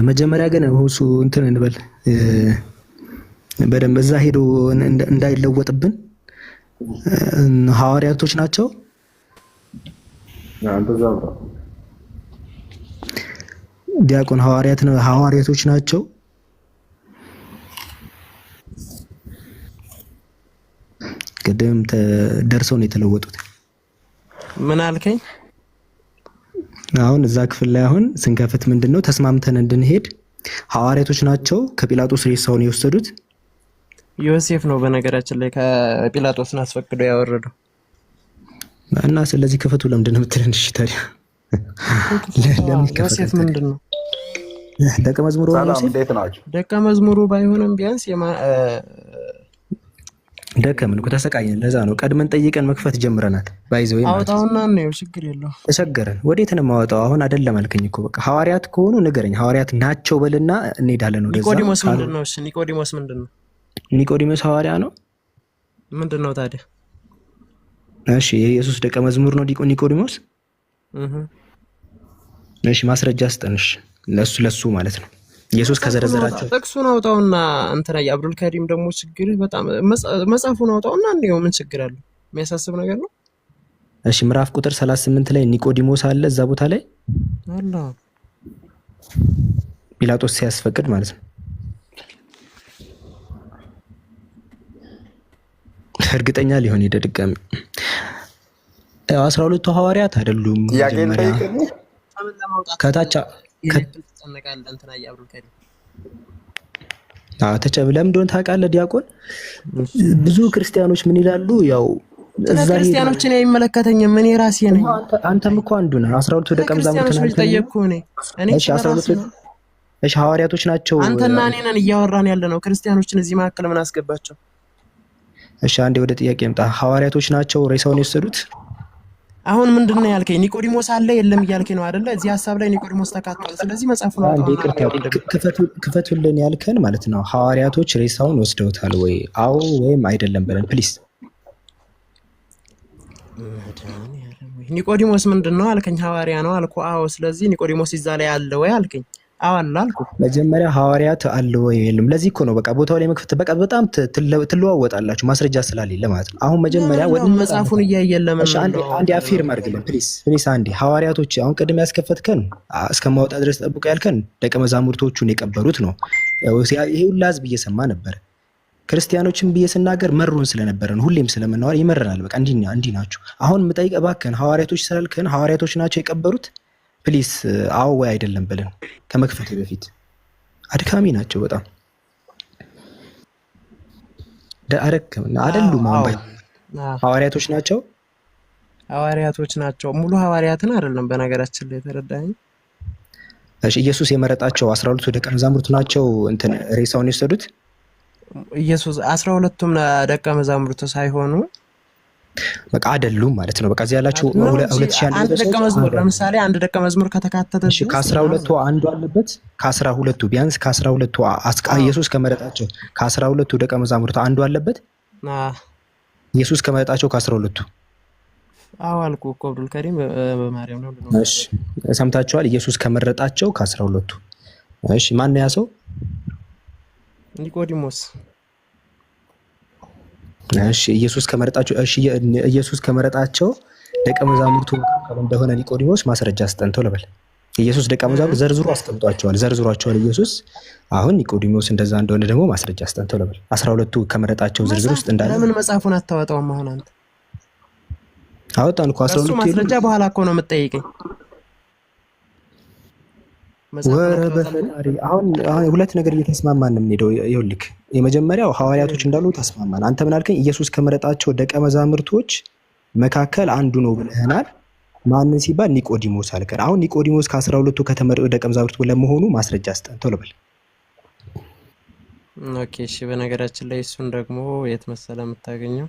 መጀመሪያ ግን ሁሱ እንትን እንበል በደንብ እዛ ሄዶ እንዳይለወጥብን ሐዋርያቶች ናቸው። ዲያቆን ሐዋርያቶች ናቸው። ቅድም ደርሰው ነው የተለወጡት። ምን አልከኝ? አሁን እዛ ክፍል ላይ አሁን ስንከፍት ምንድነው ተስማምተን እንድንሄድ ሐዋርያቶች ናቸው ከጲላጦስ ሬሳውን የወሰዱት ዮሴፍ ነው። በነገራችን ላይ ከጲላጦስን አስፈቅዶ ያወረደው እና ስለዚህ ክፈቱ ለምንድን ነው የምትለን? እሺ ታዲያ ዮሴፍ ምንድነው? ደቀ መዝሙሩ ነው። ደቀ መዝሙሩ ባይሆንም ቢያንስ ደከምን እኮ ተሰቃየን። ለዛ ነው ቀድመን ጠይቀን መክፈት ጀምረናል። ባይዘው አውጣውና ነው ችግር የለው። ተቸገረን። ወዴት ነው የማወጣው? አሁን አይደለም አልከኝ እኮ በቃ ሐዋርያት ከሆኑ ንገረኝ። ሐዋርያት ናቸው በልና እንሄዳለን ወደዛ። ኒቆዲሞስ ምንድነው? እሺ ኒቆዲሞስ ምንድነው? ኒቆዲሞስ ሐዋርያ ነው። ምንድነው ታዲያ? እሺ የኢየሱስ ደቀ መዝሙር ነው ኒቆዲሞስ። እሺ ማስረጃ ስጠንሽ። ለሱ ማለት ነው ኢየሱስ ከዘረዘራቸው ጥቅሱን አውጣውና እንትና የአብዱል ከሪም ደግሞ ችግር በጣም መጽሐፉን አውጣውና እንደው ምን ችግር አለው? የሚያሳስብ ነገር ነው። እሺ ምዕራፍ ቁጥር 38 ላይ ኒቆዲሞስ አለ እዛ ቦታ ላይ አላ ጲላጦስ ሲያስፈቅድ ማለት ነው። እርግጠኛ ሊሆን ይደድጋሚ 12ቱ ሐዋርያት አይደሉም። ከታች ተጨነቃል እንትና የአብዱል ከሪም ተጨብለም እንደሆነ ታውቃለህ ዲያቆን። ብዙ ክርስቲያኖች ምን ይላሉ? ያው እዛ ክርስቲያኖችን አይመለከተኝም እኔ ራሴ ነኝ። አንተም እኮ አንዱ ነህ። 12ቱ ደቀ መዛሙርት ናቸው ጠየቅኩ እኔ። እሺ 12ቱ እሺ ሐዋርያቶች ናቸው። አንተና እኔ ነን እያወራን ያለ ነው። ክርስቲያኖችን እዚህ መካከል ምን አስገባቸው? እሺ አንዴ ወደ ጥያቄ ምጣ። ሐዋርያቶች ናቸው ሬሳውን የወሰዱት? አሁን ምንድነው ያልከኝ? ኒቆዲሞስ አለ የለም እያልከኝ ነው አይደለ? እዚህ ሐሳብ ላይ ኒቆዲሞስ ተካቷል። ስለዚህ መጽሐፉ ነው አንዴ ክፈቱልን ያልከን ማለት ነው። ሐዋርያቶች ሬሳውን ወስደውታል ወይ? አዎ ወይም አይደለም በለን ፕሊስ። ኒቆዲሞስ ምንድነው አልከኝ? ሐዋርያ ነው አልኩ። አዎ። ስለዚህ ኒቆዲሞስ እዛ ላይ አለ ወይ አልከኝ? አዎ አለ አልኩ። መጀመሪያ ሐዋርያት አለ ወይ የለም? ለዚህ እኮ ነው በቃ ቦታው ላይ መክፈት በቃ በጣም ትለዋወጣላችሁ ማስረጃ ስላሌለ ማለት ነው። አሁን መጀመሪያ ወደ መጽሐፉን እያየን ለምን አንዴ አፊርም አድርግልን ፕሊስ አንዴ። ሐዋርያቶች አሁን ቅድም ያስከፈትከን እስከማውጣ ድረስ ጠብቆ ያልከን ደቀ መዛሙርቶቹን የቀበሩት ነው። ይሄ ሁላ ህዝብ እየሰማ ነበር። ክርስቲያኖችን ብዬ ስናገር መሩን ስለነበረን ሁሌም ስለምናወር ይመረናል። በቃ እንዲህ ናቸው። አሁን የምጠይቅ እባክህን ሐዋርያቶች ስላልከን ሐዋርያቶች ናቸው የቀበሩት? ፕሊስ አዎ ወይ አይደለም ብለን ከመክፈት በፊት አድካሚ ናቸው በጣም አደከምና አይደሉም። ሐዋርያቶች ናቸው ሙሉ ሐዋርያትን አይደለም በነገራችን ላይ ተረዳኝ። እሺ ኢየሱስ የመረጣቸው 12 ደቀ መዛሙርት ናቸው እንትን ሬሳውን የወሰዱት? ኢየሱስ 12ቱም ደቀ መዛሙርት ሳይሆኑ በቃ አይደሉም ማለት ነው። በቃ እዚህ ያላችሁ 2000 ደቀ መዝሙር ለምሳሌ አንድ ደቀ መዝሙር ከተካተተ እሺ ከ12ቱ አንዱ አለበት። ከ12ቱ ቢያንስ ከ12ቱ ኢየሱስ ከመረጣቸው ከ12ቱ ደቀ መዛሙርት አንዱ አለበት። ኢየሱስ ከመረጣቸው ከ12ቱ አዎ አልኩ እኮ አብዱል ከሪም በማርያም ነው። እሺ ሰምታችኋል። ኢየሱስ ከመረጣቸው ከ12ቱ እሺ ማን ነው ያ ሰው? ኒቆዲሞስ። እሺ ኢየሱስ ከመረጣቸው ደቀ መዛሙርቱ እንደሆነ ኒቆዲሞስ ማስረጃ አስጠንተው ለበል። ኢየሱስ ደቀ መዛሙርት ዘርዝሯቸዋል ኢየሱስ። አሁን ኒቆዲሞስ እንደዛ እንደሆነ ደግሞ ማስረጃ አስጠንተው ለበል። 12ቱ ከመረጣቸው ዝርዝር ውስጥ እንዳለ ለምን መጽሐፉን አታወጣውም? አሁን አንተ አወጣን እኮ 12ቱ ማስረጃ በኋላ እኮ ነው የምትጠይቀኝ። ወረ በፈጣሪ አሁን ሁለት ነገር እየተስማማን ነው የምንሄደው። ይኸውልህ የመጀመሪያው ሐዋርያቶች እንዳሉ ተስማማን። አንተ ምን አልከኝ? ኢየሱስ ከመረጣቸው ደቀ መዛሙርቶች መካከል አንዱ ነው ብለህናል። ማንን ሲባል ኒቆዲሞስ አልከን። አሁን ኒቆዲሞስ ከ12ቱ ከተመረጡ ደቀ መዛሙርት ለመሆኑ ማስረጃ አስጠንተው ልበል። ኦኬ እሺ። በነገራችን ላይ እሱን ደግሞ የት መሰለህ የምታገኘው?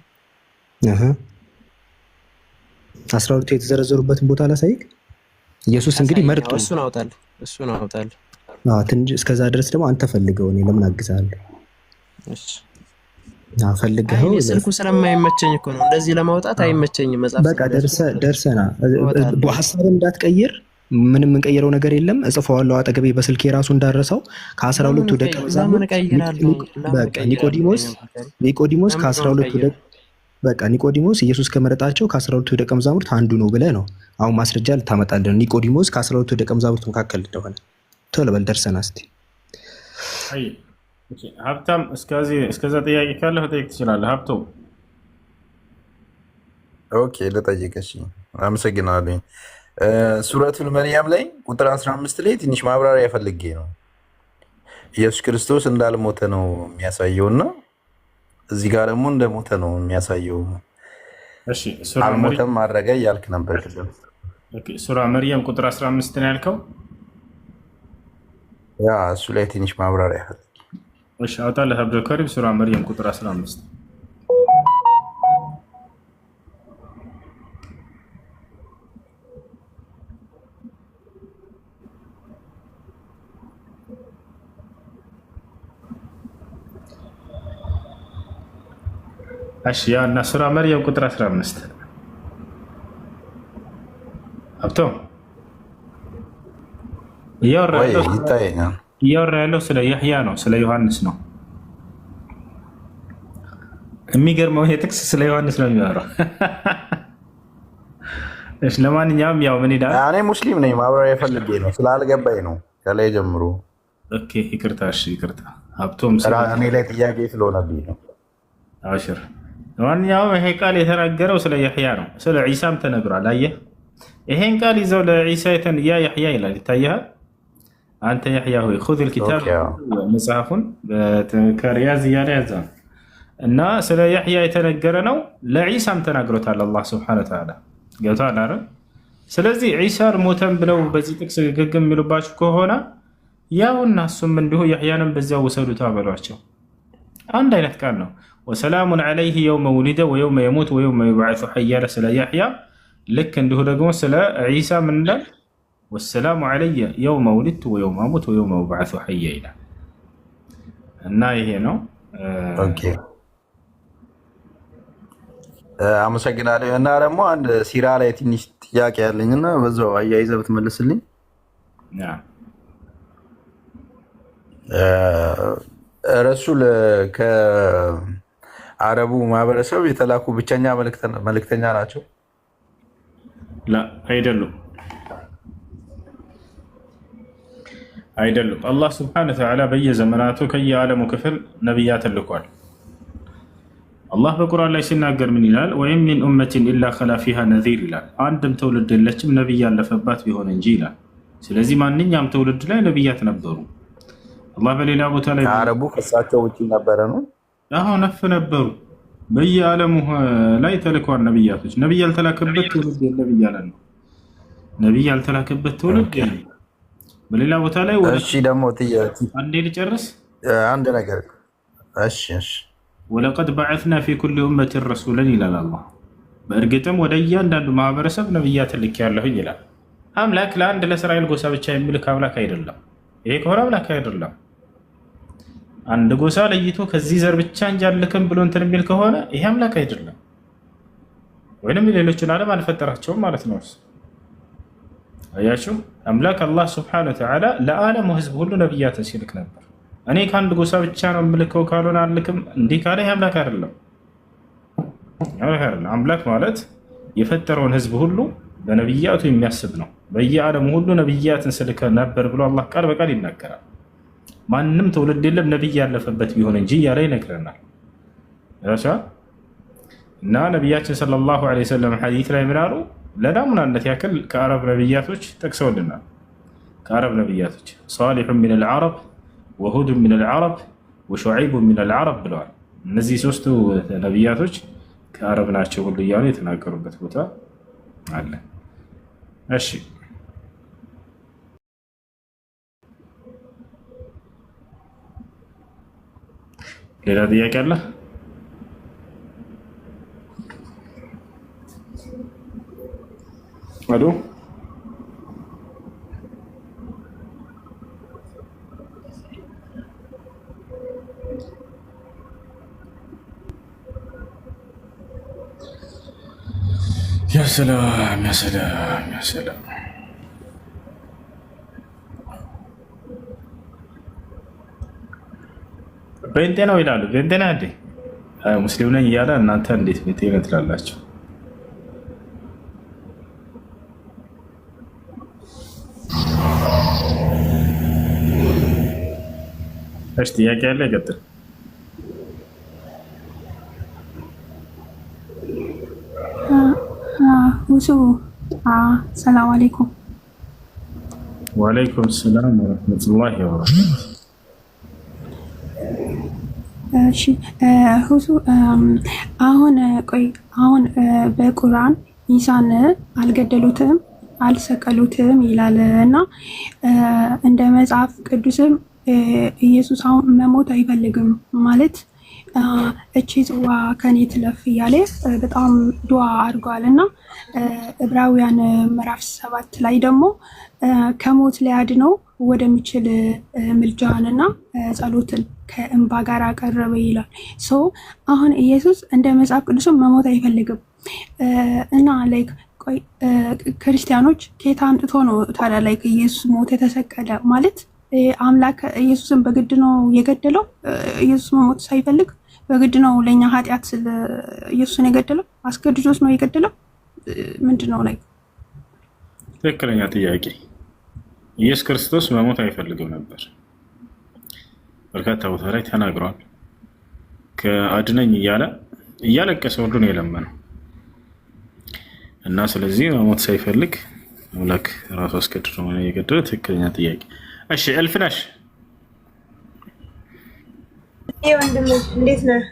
12ቱ የተዘረዘሩበትን ቦታ ላሳይክ። ኢየሱስ እንግዲህ መርጦ እሱን አውጣልህ። ትንሽ እስከዛ ድረስ ደግሞ አንተ ፈልገው እኔ ለምን አግዛለሁ? እሺ ፈልገው ስልኩ ስለማይመቸኝ እኮ ነው እንደዚህ ለማውጣት አይመቸኝም። መጽሐፍ በቃ ደርሰና በሐሳብ እንዳትቀይር ምንም እንቀይረው ነገር የለም። እጽፈዋለሁ አጠገቤ በስልኬ ራሱ እንዳረሰው ከ12ቱ ደቀ መዛሙርት በቃ ኒቆዲሞስ ከ12ቱ በቃ ኒቆዲሞስ ኢየሱስ ከመረጣቸው ከ12ቱ ደቀ መዛሙርት አንዱ ነው ብለህ ነው አሁን ማስረጃ ልታመጣልህ። ኒቆዲሞስ ከ12ቱ ደቀ መዛሙርት መካከል እንደሆነ ቶሎ በል ደርሰና እስቲ። አይ ኦኬ ሀብታም እስከዛ ጥያቄ ካለህ ጠይቅ ትችላለህ። ሀብቶ ኦኬ ልጠይቅሽ። አመሰግናለሁ። ሱረቱል መርያም ላይ ቁጥር 15 ላይ ትንሽ ማብራሪያ ፈልጌ ነው። ኢየሱስ ክርስቶስ እንዳልሞተ ነው የሚያሳየውና እዚህ ጋር ደግሞ እንደሞተ ነው የሚያሳየው። እሺ አልሞተም ማድረገ እያልክ ነበር። ሱራ መርያም ቁጥር 15 ነው ያልከው? ያ እሱ ላይ ትንሽ ማብራሪያ ፈልጌ። እሺ አውጣለህ አብዱል ከሪም። ሱራ መርያም ቁጥር 15 እሺ ያ እና ሱራ መርያም ቁጥር 15 አብቶ እያወራ ያለው ስለ ያህያ ነው፣ ስለ ዮሐንስ ነው። የሚገርመው ይሄ ጥቅስ ስለ ዮሐንስ ነው የሚያወራው። እሺ ለማንኛውም ያው ምን ይላል? እኔ ሙስሊም ነኝ፣ ማብራሪያ ፈልጌ ነው ስላልገባኝ ነው ከላይ ጀምሮ። ኦኬ ይቅርታ። እሺ ይቅርታ ሀብቶም እኔ ላይ ጥያቄ ስለሆነብኝ ነው። አሽር ለማንኛውም ይሄ ቃል የተናገረው ስለ ያህያ ነው፣ ስለ ዒሳም ተነግሯል። አየህ ይሄን ቃል ይዘው ለዒሳ ያ ያህያ ይላል። ይታያል። አንተ ያህያ ሆይ ኹዝ الكتاب መጽሐፉን ከሪያዝ እያለ ያዛ እና ስለ ያህያ የተነገረ ነው። ለዒሳም ተናግሮታል አላህ ሱብሓነሁ ወተዓላ። ገብቶሃል አይደል? ስለዚህ ዒሳ ሞተን ብለው በዚህ ጥቅስ ግግም የሚሉባችሁ ከሆነ ያው እነሱም እንዲሁ ያህያንም በዚያው ወሰዱት አበሏቸው። አንድ አይነት ቃል ነው። ወሰላሙን ዐለይሂ የውመ ውሊደ ወየውመ የሙት ወየውመ ዩብዐሱ ሐያ ስለ ያሕያ ልክ እንዲሁ ደግሞ ስለ ዒሳ ምን ይላል? ወሰላሙ ዐለየ የውመ ውሊድቱ ወየውመ አሙት ወየውመ ዩብዐሱ ሐያ ይላል። እና ይሄ ነው። አመሰግናለሁ። እና ደግሞ አንድ ሲራ ላይ ትንሽ ጥያቄ ያለኝና በዛው አያይዘህ ብትመልስልኝ። ረሱል ከአረቡ ማህበረሰብ የተላኩ ብቸኛ መልእክተኛ ናቸው? አይደሉም። አላህ ስብሐነሁ ወተዓላ በየዘመናቱ ከየዓለሙ ክፍል ነቢያትን ልኳል። አላህ በቁርአን ላይ ሲናገር ምን ይላል? ወኢን ሚን ኡመቲን ኢላ ኸላ ፊሃ ነዚር ይላል። አንድም ትውልድ የለችም ነቢይ ያለፈባት ቢሆን እንጂ ይላል። ስለዚህ ማንኛውም ትውልድ ላይ ነቢያት ነበሩ። አላህ በሌላ ቦታ ላይ ከአረቡ ከእሳቸው ውጭ ነበረ ነው? አዎ ነፍ ነበሩ። በየዓለሙ ላይ ተልከዋል ነቢያቶች። ነቢይ ያልተላከበት ትውልድ የለም እያለ ነው። ነቢይ ያልተላከበት ትውልድ የለም። በሌላ ቦታ ላይ እሺ፣ ደግሞ አንዴ ልጨርስ አንድ ነገር። እሺ ወለቀድ በዐትና ፊ ኩሊ ኡመቲን ረሱለን ይላል አላህ። በእርግጥም ወደ እያንዳንዱ ማህበረሰብ ነቢያትን ልኬያለሁኝ ይላል። አምላክ ለአንድ ለእስራኤል ጎሳ ብቻ የሚልክ አምላክ አይደለም። ይሄ ከሆነ አምላክ አይደለም። አንድ ጎሳ ለይቶ ከዚህ ዘር ብቻ እንጂ አልልክም ብሎ እንትን የሚል ከሆነ ይሄ አምላክ አይደለም። ወይንም ሌሎችን ዓለም አልፈጠራቸውም ማለት ነው። አያችሁ፣ አምላክ አላህ ሱብሓነሁ ወተዓላ ለዓለሙ ህዝብ ሁሉ ነቢያትን ሲልክ ነበር። እኔ ከአንድ ጎሳ ብቻ ነው የምልከው ካልሆነ አልልክም እንዲህ ካለ ይሄ አምላክ አይደለም። አምላክ ማለት የፈጠረውን ህዝብ ሁሉ በነቢያቱ የሚያስብ ነው። በየዓለሙ ሁሉ ነቢያትን ስልክ ነበር ብሎ አላህ ቃል በቃል ይናገራል። ማንም ትውልድ የለም ነቢይ ያለፈበት ቢሆን እንጂ እያለ ይነግረናል። እና ነቢያችን ሰለላሁ ዐለይሂ ወሰለም ሐዲስ ላይ ምን አሉ? ለናሙናነት ያክል ከአረብ ነቢያቶች ጠቅሰውልናል። ከአረብ ነቢያቶች ሷሊሑ ሚነል ዐረብ ወሁድ ሚነል ዐረብ ወሹዐይብ ሚነል ዐረብ ብለዋል። እነዚህ ሶስቱ ነቢያቶች ከአረብ ናቸው ሁሉ እያሉ የተናገሩበት ቦታ አለ። እሺ ሌላ ጥያቄ አለ? አዶ ያ ሰላም ያ ሰላም ያ ሰላም። ጴንጤ ነው ይላሉ። ጴንጤ ነህ እንዴ? ሙስሊም ነኝ እያለ እናንተ እንዴት ጴንጤ ነህ ትላላችሁ? እሺ ጥያቄ ያለ ይቀጥል። ሰላም አለይኩም። ወአለይኩም ሰላም ወረሕመቱላሂ ወበረካቱህ። እሺ ሁሱ አሁን በቁርአን ኢሳን አልገደሉትም አልሰቀሉትም ይላል እና እንደ መጽሐፍ ቅዱስም ኢየሱስ አሁን መሞት አይፈልግም ማለት እቺ ጽዋ ከኔ ትለፍ እያለ በጣም ዱዓ አድርጓል እና ዕብራውያን ምዕራፍ 7 ላይ ደግሞ ከሞት ሊያድነው ወደሚችል ምልጃንና ጸሎትን ከእንባ ጋር አቀረበ ይላል። አሁን ኢየሱስ እንደ መጽሐፍ ቅዱስም መሞት አይፈልግም እና ላይክ ክርስቲያኖች ከየት አምጥቶ ነው ታዲያ ላይክ ኢየሱስ ሞት የተሰቀለ ማለት አምላክ ኢየሱስን በግድ ነው የገደለው? ኢየሱስ መሞት ሳይፈልግ በግድ ነው ለኛ ኃጢአት ስለ ኢየሱስን የገደለው? አስገድዶት ነው የገደለው? ምንድነው ላይ? ትክክለኛ ጥያቄ። ኢየሱስ ክርስቶስ መሞት አይፈልግም ነበር። በርካታ ቦታ ላይ ተናግሯል። ከአድነኝ እያለ እያለቀሰ ሁሉ ነው የለመነው እና ስለዚህ መሞት ሳይፈልግ አምላክ ራሱ አስገድዶ ነው የገደለው። ትክክለኛ ጥያቄ። እሺ እልፍነሽ ወንድምሽ እንዴት ነህ?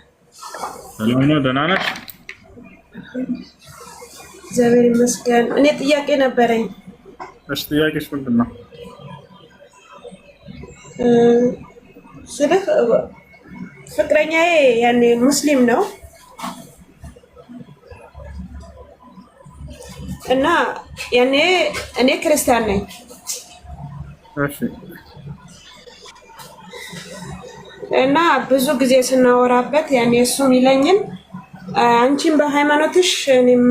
ሰላም ነው? ደህና ነሽ? እግዚአብሔር ይመስገን። እኔ ጥያቄ ነበረኝ። እሺ ጥያቄሽ ምንድን ነው? ስልህ ፍቅረኛዬ ያኔ ሙስሊም ነው እና ያኔ እኔ ክርስቲያን ነኝ። እሺ እና ብዙ ጊዜ ስናወራበት ያኔ እሱም ይለኝን አንቺም በሃይማኖትሽ እኔም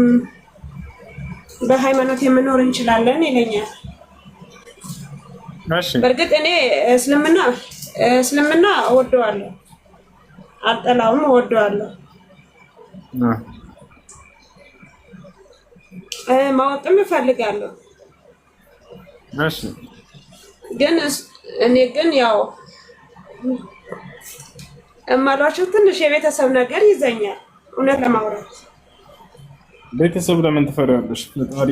በሃይማኖት የምኖር እንችላለን ይለኛል። እሺ በእርግጥ እኔ እስልምና እወደዋለሁ፣ አልጠላውም፣ እወደዋለሁ። ማወቅም እፈልጋለሁ። እሺ ግን እኔ ግን ያው እማሏቸው ትንሽ የቤተሰብ ነገር ይዘኛል። እውነት ለማውራት ቤተሰብ ለምን ትፈሪያለሽ? ፈጣሪ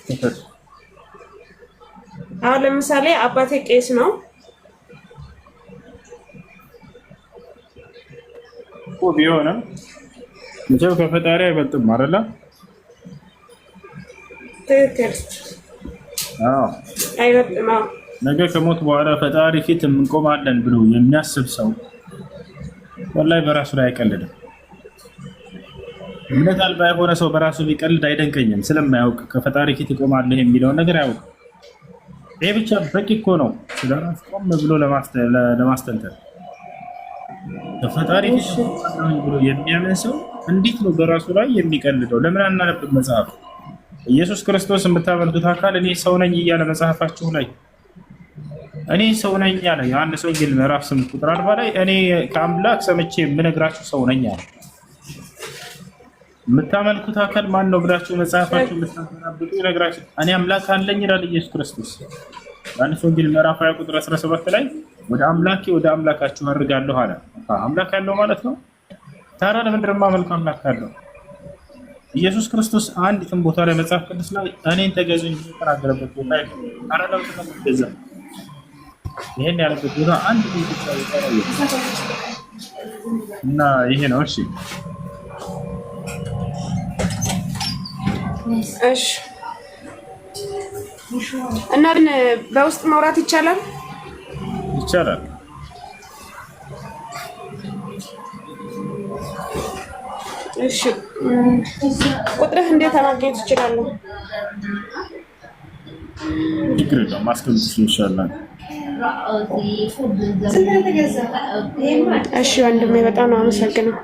ተፈር አሁን ለምሳሌ አባቴ ቄስ ነው እኮ ቢሆንም መቼም ከፈጣሪ አይበልጥም አይደለ? ትክክል። አዎ አይበልጥም። አዎ ነገ ከሞት በኋላ ፈጣሪ ፊት እንቆማለን ብሎ የሚያስብ ሰው ወላሂ በራሱ ላይ አይቀልድም። እምነት አልባ የሆነ ሰው በራሱ ቢቀልድ አይደንቀኝም። ስለማያውቅ ከፈጣሪ ፊት እቆማለሁ የሚለውን ነገር ያውቅ። ይሄ ብቻ በቂ እኮ ነው ስለራስ ቆም ብሎ ለማስተንተን። ከፈጣሪ ፊት እቆማለሁ ብሎ የሚያምን ሰው እንዴት ነው በራሱ ላይ የሚቀልደው? ለምን አናነብም መጽሐፍ? ኢየሱስ ክርስቶስ የምታመልኩት አካል እኔ ሰው ነኝ እያለ መጽሐፋችሁ ላይ እኔ ሰው ነኝ ያለ ዮሐንስ ወንጌል ምዕራፍ 8 ቁጥር 40 ላይ እኔ ከአምላክ ሰምቼ የምነግራችሁ ሰው ነኝ አለ። የምታመልኩት አካል ማን ነው ብላችሁ መጽሐፋችሁ ልታነብቡ ይነግራችሁ። እኔ አምላክ አለኝ ይላል ኢየሱስ ክርስቶስ። ዮሐንስ ወንጌል ምዕራፍ 20 ቁጥር 17 ላይ ወደ አምላኬ ወደ አምላካችሁ አድርጋለሁ አለ። አምላክ ያለው ማለት ነው። ታዲያ ለምንድን ነው የማመልከው አምላክ ያለው? ኢየሱስ ክርስቶስ አንዲትም ቦታ ላይ መጽሐፍ ቅዱስ ላይ እኔን ተገዙኝ ብሎ የተናገረበት ቦታ ላይ ታዲያ ለምንድን ነው የምትገዛው? ይሄን ያለበት ቦታ አንድ ብቻ ይቀራል እና ይሄ ነው። እሺ እሺ። እና ግን በውስጥ ማውራት ይቻላል? ይቻላል። እሺ። ቁጥርህ እንዴት ማግኘት እችላለሁ? ችግር የለውም ማስቀመጥ ይችላል። እሺ ወንድሜ በጣም ነው አመሰግነው።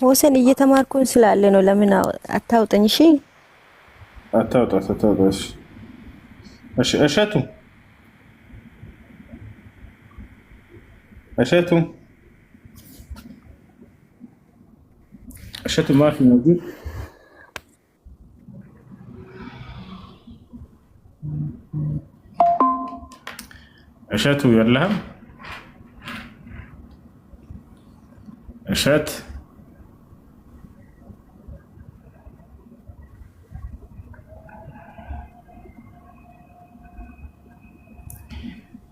ወሰን እየተማርኩኝ ስላለ ነው። ለምን አታውጠኝ? እሺ አታውጣ። እሺ እሸቱ ማፊ ነው ግን እሸቱ የለህም? እሸት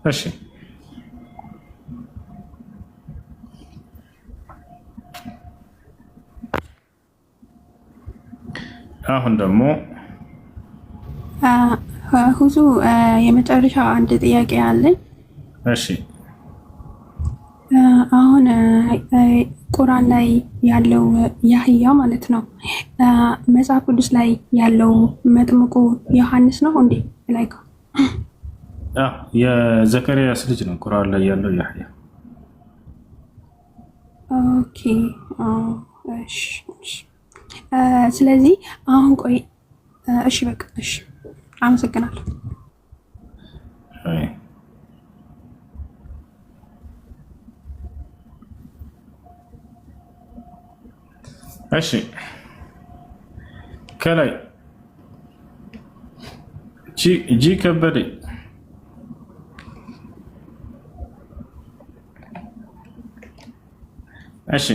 እሺ አሁን ደግሞ ሁዙ የመጨረሻ አንድ ጥያቄ አለኝ። እሺ አሁን ቁርአን ላይ ያለው ያህያ ማለት ነው መጽሐፍ ቅዱስ ላይ ያለው መጥምቁ ዮሐንስ ነው እንዴ? ላይካ የዘከርያስ ልጅ ነው ቁርአን ላይ ያለው ያህያ። ኦኬ እሺ። ስለዚህ አሁን ቆይ እሺ በቃ እሺ፣ አመሰግናለሁ። እሺ ከላይ ጂ ከበደ እሺ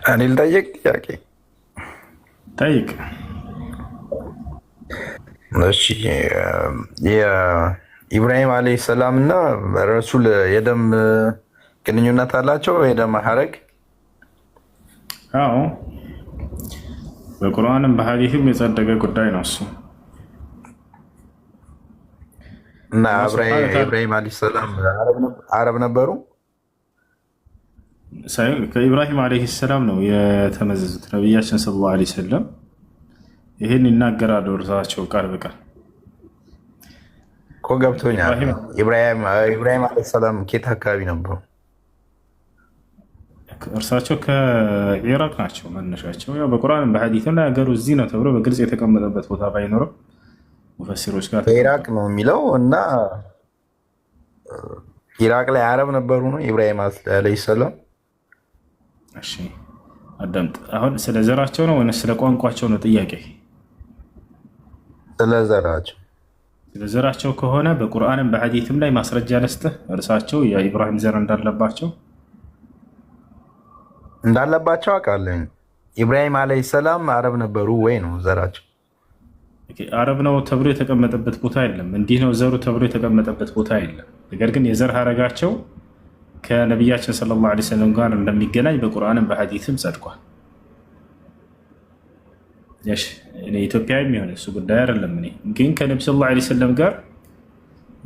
እኔ ልጠይቅ ጥያቄ? ጠይቅ። እሺ የኢብራሂም አለይሂ ሰላም እና ረሱል የደም ግንኙነት አላቸው? የደም ሐረግ? አዎ፣ በቁርአንም በሐዲስም የጸደቀ ጉዳይ ነው እሱ። እና ኢብራሂም አለይሂ ሰላም አረብ ነበሩ? ከኢብራሂም አለይሂ ሰላም ነው የተመዘዙት። ነቢያችን ሰለላሁ ዐለይሂ ወሰለም ይህን ይናገራሉ እርሳቸው ቃል በቃል እኮ ገብቶኛል። ኢብራሂም አለይሂ ሰላም ኬት አካባቢ ነበሩ? እርሳቸው ከኢራቅ ናቸው መነሻቸው። ያው በቁርአን በሐዲስም ላይ ሀገሩ እዚህ ነው ተብሎ በግልጽ የተቀመጠበት ቦታ ባይኖርም ሙፈሲሮች ጋር ኢራቅ ነው የሚለው እና ኢራቅ ላይ አረብ ነበሩ ነው ኢብራሂም አለይሂ ሰላም። እሺ አዳምጥ። አሁን ስለ ዘራቸው ነው ወይስ ስለ ቋንቋቸው ነው ጥያቄ? ስለ ዘራቸው። ስለ ዘራቸው ከሆነ በቁርአንም በሐዲስም ላይ ማስረጃ ልስጥህ። እርሳቸው የኢብራሂም ዘር እንዳለባቸው አውቃለሁ። ኢብራሂም አለይሂ ሰላም አረብ ነበሩ ወይ ነው ዘራቸው? አረብ ነው ተብሎ የተቀመጠበት ቦታ የለም። እንዲህ ነው ዘሩ ተብሎ የተቀመጠበት ቦታ የለም። ነገር ግን የዘር ሐረጋቸው ከነቢያችን ሰለላሁ ዐለይሂ ወሰለም ጋር እንደሚገናኝ በቁርአንም በሐዲስም ጸድቋል። እኔ ኢትዮጵያዊ የሚሆን እሱ ጉዳይ አይደለም። እኔ ግን ከነቢ ሰለላሁ ዐለይሂ ወሰለም ጋር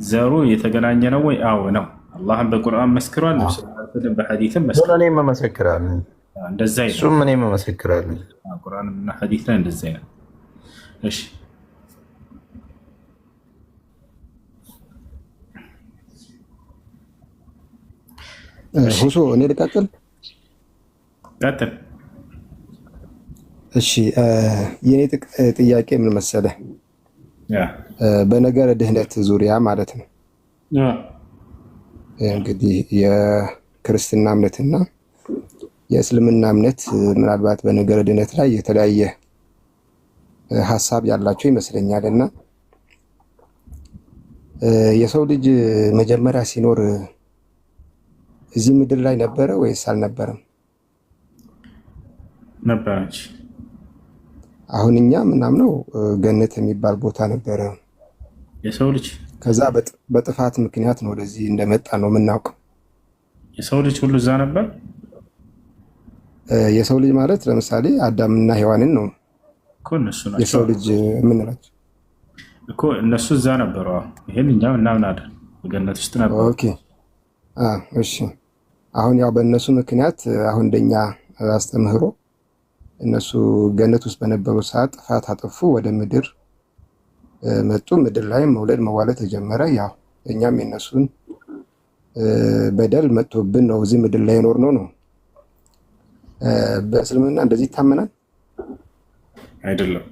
ዘሩ የተገናኘ ነው ወይ? አዎ ነው። አላህም በቁርአን መስክሯል፣ ነቢ ሰለላሁ ዐለይሂ ወሰለም በሐዲስም መስክሯል። እኔም እመሰክራለሁ። እንደዛ ይላል። እሱም እኔም እመሰክራለሁ። ቁርአንና ሐዲስ ላይ እንደዛ ይላል። እሺ ሁሱ እኔ ልቀጥል? ቀጥል። እሺ የኔ ጥያቄ ምን መሰለህ? በነገረ ድህነት ዙሪያ ማለት ነው። እንግዲህ የክርስትና እምነትና የእስልምና እምነት ምናልባት በነገረ ድህነት ላይ የተለያየ ሀሳብ ያላቸው ይመስለኛል። እና የሰው ልጅ መጀመሪያ ሲኖር እዚህ ምድር ላይ ነበረ ወይስ አልነበረም? ነበረች። አሁን እኛ ምናምነው ገነት የሚባል ቦታ ነበረ የሰው ልጅ። ከዛ በጥፋት ምክንያት ነው ወደዚህ እንደመጣ ነው የምናውቀው። የሰው ልጅ ሁሉ እዛ ነበር። የሰው ልጅ ማለት ለምሳሌ አዳምና ሔዋንን ነው እኮ እነሱ ናቸው የሰው ልጅ የምንላቸው እኮ እነሱ እዛ ነበሩ። ይሄን እኛም እናምናለን፣ በገነት ውስጥ ነበሩ። ኦኬ እሺ። አሁን ያው በእነሱ ምክንያት አሁን እንደኛ አስተምህሮ እነሱ ገነት ውስጥ በነበሩ ሰዓት ጥፋት አጠፉ፣ ወደ ምድር መጡ። ምድር ላይ መውለድ መዋለድ ተጀመረ። ያው እኛም የነሱን በደል መጥቶብን ነው እዚህ ምድር ላይ የኖርነው ነው። በእስልምና እንደዚህ ይታመናል አይደለም?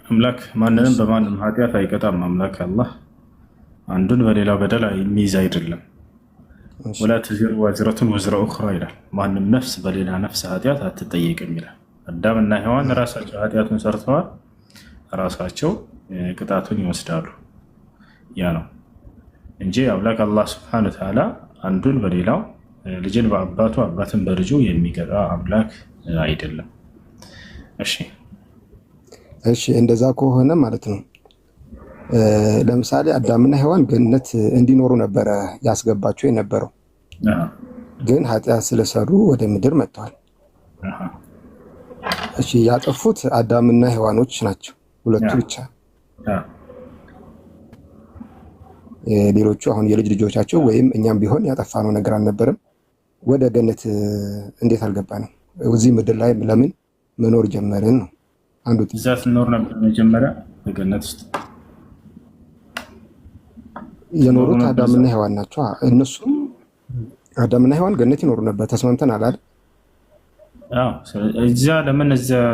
አምላክ ማንንም በማንም ኃጢአት አይቀጣም። አምላክ አላህ አንዱን በሌላው በደል የሚይዝ አይደለም። ወላ ተዚሩ ዋዝረቱን ወዝረ ኡኽራ ይላል። ማንም ነፍስ በሌላ ነፍስ ኃጢአት አትጠየቅም ይላል። አዳምና ሔዋን ራሳቸው ኃጢአቱን ሰርተዋል፣ ራሳቸው ቅጣቱን ይወስዳሉ። ያ ነው እንጂ አምላክ አላህ ሱብሓነሁ ወተዓላ አንዱን በሌላው ልጅን በአባቱ አባትን በልጁ የሚቀጣ አምላክ አይደለም። እሺ እንደዛ ከሆነ ማለት ነው ለምሳሌ አዳምና ሔዋን ገነት እንዲኖሩ ነበረ ያስገባቸው የነበረው፣ ግን ኃጢአት ስለሰሩ ወደ ምድር መጥተዋል። እሺ ያጠፉት አዳምና ሔዋኖች ናቸው፣ ሁለቱ ብቻ። ሌሎቹ አሁን የልጅ ልጆቻቸው ወይም እኛም ቢሆን ያጠፋነው ነገር አልነበረም። ወደ ገነት እንዴት አልገባንም? እዚህ ምድር ላይ ለምን መኖር ጀመርን ነው አንዱ። እዛ ስንኖር ነበር መጀመሪያ በገነት ውስጥ የኖሩት አዳምና ሔዋን ናቸው። እነሱ አዳምና ሔዋን ገነት ይኖሩ ነበር። ተስማምተን አላል? አዎ። እዛ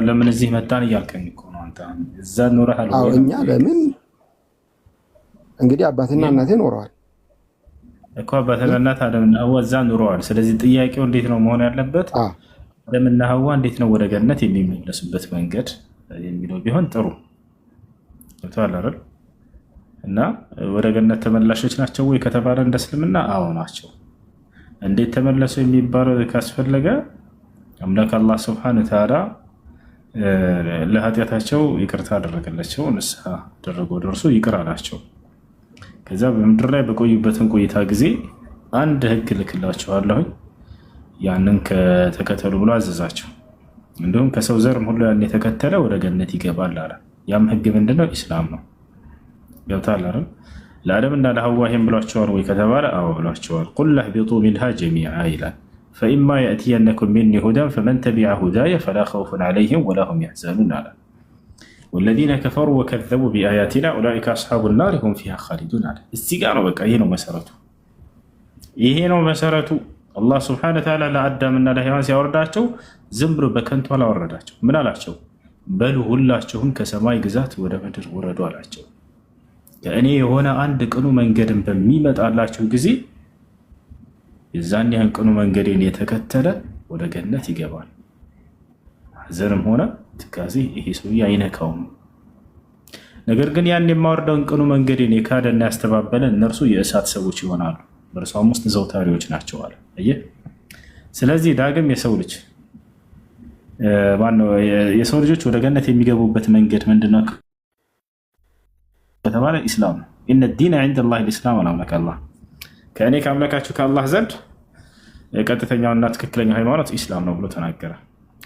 ለምን እዚህ መጣን እያልከኝ እኮ ነው አንተ። እዛ ኖረሃል? አዎ። እኛ ለምን እንግዲህ አባትና እናቴ ኖረዋል እኮ። አባትና እናት አዳምና ሐዋ እዛ ኖረዋል። ስለዚህ ጥያቄው እንዴት ነው መሆን ያለበት? አዳምና ሐዋ እንዴት ነው ወደ ገነት የሚመለሱበት መንገድ የሚለው ቢሆን ጥሩ ተዋል አይደል? እና ወደ ገነት ተመላሾች ናቸው ወይ ከተባለ እንደ እስልምና አዎ ናቸው። እንዴት ተመለሱ የሚባለው ካስፈለገ አምላክ አላህ ሱብሓነሁ ወተዓላ ለኃጢአታቸው ይቅርታ አደረገላቸው፣ ንስሐ አደረገው፣ ደርሶ ይቅር አላቸው። ከዛ በምድር ላይ በቆዩበትን ቆይታ ጊዜ አንድ ህግ ልክላቸዋለሁ ያንን ከተከተሉ ብሎ አዘዛቸው። እንዲሁም ከሰው ዘርም ሁሉ ያን የተከተለ ወደ ገነት ይገባል አለ። ያም ህግ ምንድነው? ኢስላም ነው። ገብታል አይደል? ለአደምና ለሐዋ ይሄን ብሏቸዋል ወይ ከተባለ አዎ ብሏቸዋል። ቁል አህቢጡ ሚንሃ ጀሚዓ ይላል። ፈኢማ የእትየነኩም ሚኒ ሁዳን ፈመን ተቢዐ ሁዳየ ፈላ ኸውፉን ዐለይሂም ወላ ሁም የሕዘኑን አለ። ወለዚነ ከፈሩ ወከዘቡ ቢአያቲና ኡላኢከ አስሓቡ ናር ሁም ፊሃ ኻሊዱን አለ። እዚህ ጋር ነው በቃ ይሄ ነው መሰረቱ። ይሄ ነው መሰረቱ። አላህ ሱብሓነሁ ወተዓላ ለአዳምና ለሔዋን ሲያወርዳቸው ዝም ብሎ በከንቱ አላወረዳቸው። ምን አላቸው? በሉ ሁላችሁም ከሰማይ ግዛት ወደ ምድር ውረዱ አላቸው። ከእኔ የሆነ አንድ ቅኑ መንገድን በሚመጣላችሁ ጊዜ የዛን ያን ቅኑ መንገዴን የተከተለ ወደ ገነት ይገባል። ሐዘንም ሆነ ትካዜ ይሄ ሰውዬ አይነካውም። ነገር ግን ያን የማወርደውን ቅኑ መንገዴን የካደና ያስተባበለ እነርሱ የእሳት ሰዎች ይሆናሉ፣ በእርሷም ውስጥ ዘውታሪዎች ናቸው አለ። አየህ። ስለዚህ ዳግም የሰው ልጆች ወደ ገነት የሚገቡበት መንገድ ምንድነው ከተባለ ኢስላም ነው። ኢነ ዲነ ዐንደላሂ አልኢስላም አላምላክ አላህ ከእኔ ከአምላካችሁ ከአላህ ዘንድ ቀጥተኛውና ትክክለኛው ሃይማኖት ኢስላም ነው ብሎ ተናገረ።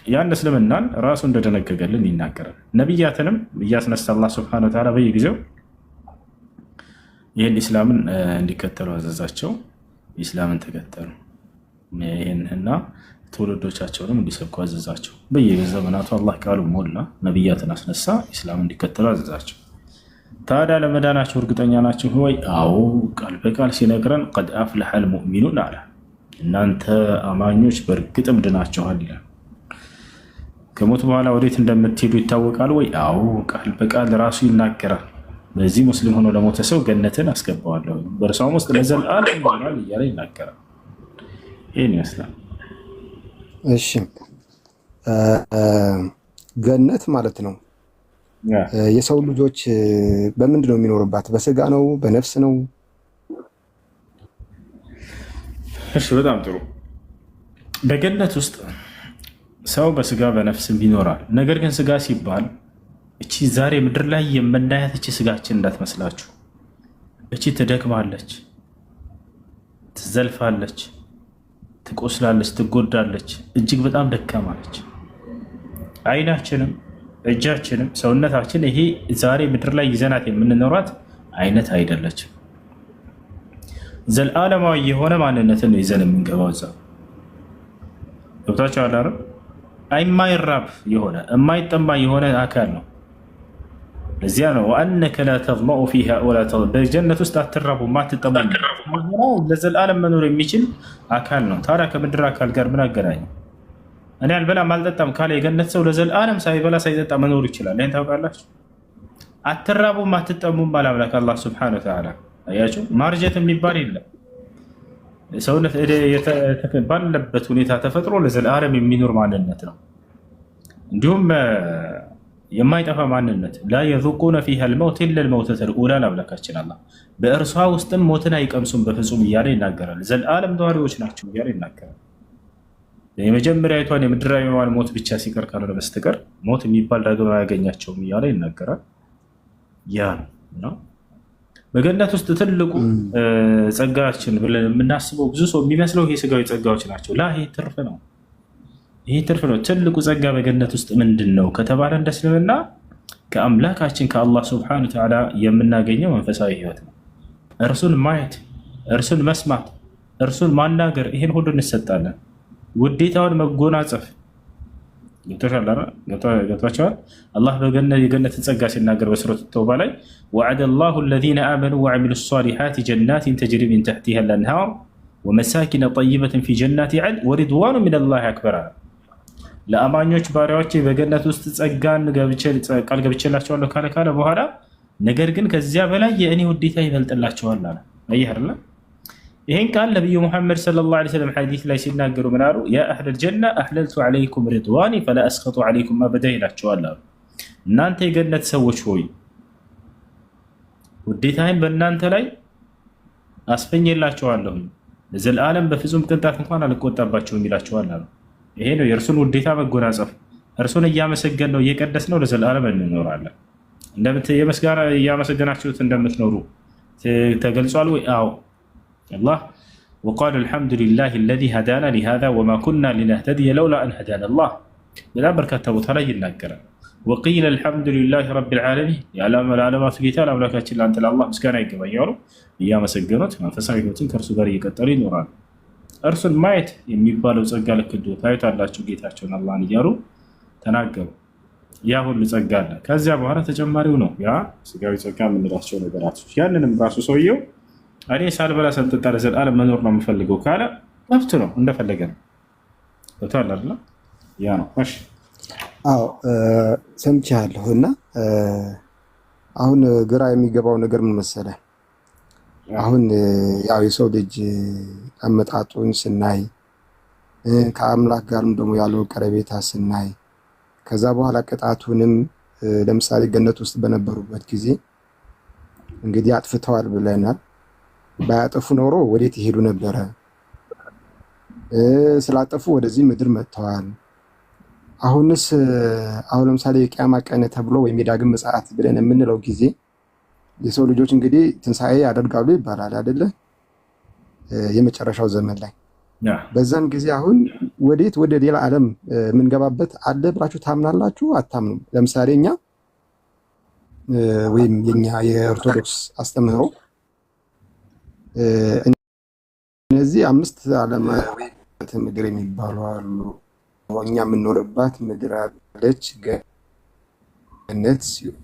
ያን እስልምናን ራሱ እንደደነገገልን ይናገራል። ነቢያትንም እያስነሳ አላህ ሱብሓነሁ ወተዓላ በየጊዜው ይህን ኢስላምን እንዲከተሉ አዘዛቸው። ኢስላምን ተከተሉ። ይህንና ትውልዶቻቸውንም እንዲሰብኩ አዘዛቸው። በየዘመናቱ አላህ ቃሉ ሞላ፣ ነቢያትን አስነሳ፣ ኢስላም እንዲከተሉ አዘዛቸው። ታዲያ ለመዳናቸው እርግጠኛ ናቸው ወይ? አዎ፣ ቃል በቃል ሲነግረን ቀድ አፍለሐል ሙእሚኑን አለ። እናንተ አማኞች በእርግጥም ድናችኋል ይላል። ከሞት በኋላ ወዴት እንደምትሄዱ ይታወቃል ወይ? አዎ፣ ቃል በቃል ራሱ ይናገራል። በዚህ ሙስሊም ሆኖ ለሞተ ሰው ገነትን አስገባዋለሁ፣ በእርሷም ውስጥ ለዘላለም ይኖራል እያለ ይናገራል። ይህን ይመስላል። እሺ፣ ገነት ማለት ነው የሰው ልጆች በምንድን ነው የሚኖርባት? በስጋ ነው? በነፍስ ነው? እሺ፣ በጣም ጥሩ። በገነት ውስጥ ሰው በስጋ በነፍስም ይኖራል። ነገር ግን ስጋ ሲባል እቺ ዛሬ ምድር ላይ የምናያት እቺ ስጋችን እንዳትመስላችሁ። እቺ ትደክማለች፣ ትዘልፋለች፣ ትቆስላለች፣ ትጎዳለች፣ እጅግ በጣም ደካማለች። አይናችንም እጃችንም ሰውነታችን ይሄ ዛሬ ምድር ላይ ይዘናት የምንኖራት አይነት አይደለችም። ዘላለማዊ የሆነ ማንነትን ነው ይዘን የምንገባው። እዛ ገብታችኋል አይደል? የማይራብ የሆነ የማይጠማ የሆነ አካል ነው። ለዚያ ነው ወአነከ ላ ተዝመኡ ፊሃ ወላ በጀነት ውስጥ አትራቡም አትጠሙም፣ ለዘላለም መኖር የሚችል አካል ነው። ታዲያ ከምድር አካል ጋር ምን አገናኘው? እኔ አልበላም አልጠጣም ካለ የገነት ሰው ለዘላለም ሳይበላ ሳይጠጣ መኖር ይችላል። ይህን ታውቃላችሁ? አትራቡም አትጠሙም አምላክ አላህ ሱብሓነሁ ወተዓላ። አያችሁ፣ ማርጀት የሚባል የለም። ሰውነት ባለበት ሁኔታ ተፈጥሮ ለዘላለም የሚኖር ማንነት ነው። እንዲሁም የማይጠፋ ማንነት ላ የዙቁነ ፊሃ ልመውት ኢላ ልመውተተል ኡላ አምላካችን አላህ በእርሷ ውስጥም ሞትን አይቀምሱም በፍጹም እያለ ይናገራል። ዘላለም ነዋሪዎች ናቸው እያለ ይናገራል። የመጀመሪያዊቷን የምድራዊዋን ሞት ብቻ ሲቀር ካልሆነ በስተቀር ሞት የሚባል ዳግም አያገኛቸውም እያለ ይናገራል። ያ ነው በገነት ውስጥ ትልቁ ጸጋችን ብለን የምናስበው ብዙ ሰው የሚመስለው ይሄ ስጋዊ ጸጋዎች ናቸው። ላ ይሄ ትርፍ ነው። ይሄ ትርፍ ነው። ትልቁ ጸጋ በገነት ውስጥ ምንድን ነው ከተባለ እንደ እስልምና ከአምላካችን ከአላህ ሱብሓነሁ ወተዓላ የምናገኘው መንፈሳዊ ህይወት ነው። እርሱን ማየት፣ እርሱን መስማት፣ እርሱን ማናገር፣ ይሄን ሁሉ እንሰጣለን። ውዴታውን መጎናጸፍ ገብቷቸዋል። አላህ የገነትን ጸጋ ሲናገር በሱረቱ ተውባ ላይ ወዐደ ላሁ አለዚነ አመኑ ወዐሚሉ ሷሊሓት ጀናትን ተጅሪ ሚን ተሕቲሃ አልአንሃር ወመሳኪነ ጠይበትን ፊ ጀናቲ ዐድን ወሪድዋኑ ሚነላሂ አክበር። ለአማኞች ባሪያዎች በገነት ውስጥ ጸጋን ቃል ገብቼላቸዋለሁ ካለ በኋላ ነገር ግን ከዚያ በላይ የእኔ ውዴታ ይበልጥላቸዋል አለ። አየህ አይደለ? ይህን ቃል ነቢዩ ሙሐመድ ሰለላሁ ዐለይሂ ወሰለም ሐዲስ ላይ ሲናገሩ ምን አሉ? ያ አህለል ጀና አህለልቱ ዐለይኩም ሪድዋኒ ፈላ አስኸጡ ዐለይኩም አበዳ ይላቸዋል አሉ። እናንተ የገነት ሰዎች ሆይ ውዴታዬን በእናንተ ላይ አስፈኝላቸዋለሁ፣ ለዘላለም በፍጹም ቅንጣት እንኳን አልቆጣባቸውም ይላቸዋል አሉ። ይሄ ነው የእርሱን ውዴታ መጎናጸፍ። እርሱን እያመሰገን ነው እየቀደስ ነው ለዘላለም እንኖራለን። የመስጋና እያመሰገናችሁት እንደምትኖሩ ተገልጿል ወይ? አዎ አላህ وقال الحمد لله الذي هدانا لهذا وما كنا لنهتدي لولا أن هدانا الله بلا بركة وترى ينكر وقيل الحمد لله رب العالمين يعلم العالمات قتال أملاكات الله أنت الله مسكانا يقبل يورو أيام سجنت ما فسعيتين كرسو غري كترين وران أرسل مايت يميبالو زقال كدو تايت الله شجيتاچون الله نيارو تناغرو ያ ሁሉ ጸጋ አለ። ከዚያ በኋላ ተጨማሪው ነው ያ ስጋዊ ጸጋ የምንላቸው ነገራቶች። ያንንም ራሱ ሰውየው እኔ ሳልበላ ሳልጠጣ ለዘላለም መኖር ነው የምፈልገው ካለ መብት ነው፣ እንደፈለገ ነው። ወጣላ አይደል? ያ ነው። እሺ አዎ ሰምቻለሁ። እና አሁን ግራ የሚገባው ነገር ምን መሰለህ? አሁን ያው የሰው ልጅ አመጣጡን ስናይ ከአምላክ ጋርም ደግሞ ያለው ቀረቤታ ስናይ ከዛ በኋላ ቅጣቱንም ለምሳሌ ገነት ውስጥ በነበሩበት ጊዜ እንግዲህ አጥፍተዋል ብለናል። ባያጠፉ ኖሮ ወዴት ይሄዱ ነበረ? ስላጠፉ ወደዚህ ምድር መጥተዋል። አሁንስ አሁን ለምሳሌ የቂያማ ቀን ተብሎ ወይም የዳግም ምጽአት ብለን የምንለው ጊዜ የሰው ልጆች እንግዲህ ትንሣኤ ያደርጋሉ ይባላል አይደለ? የመጨረሻው ዘመን ላይ በዛን ጊዜ አሁን ወዴት ወደ ሌላ ዓለም የምንገባበት አለ ብላችሁ ታምናላችሁ? አታምኑም? ለምሳሌ እኛ ወይም የኛ የኦርቶዶክስ አስተምህሮ እነዚህ 5 ዓለማት ምድር የሚባሉ አሉ። እኛ የምንኖርባት ምድር አለች ገነት ሲሆን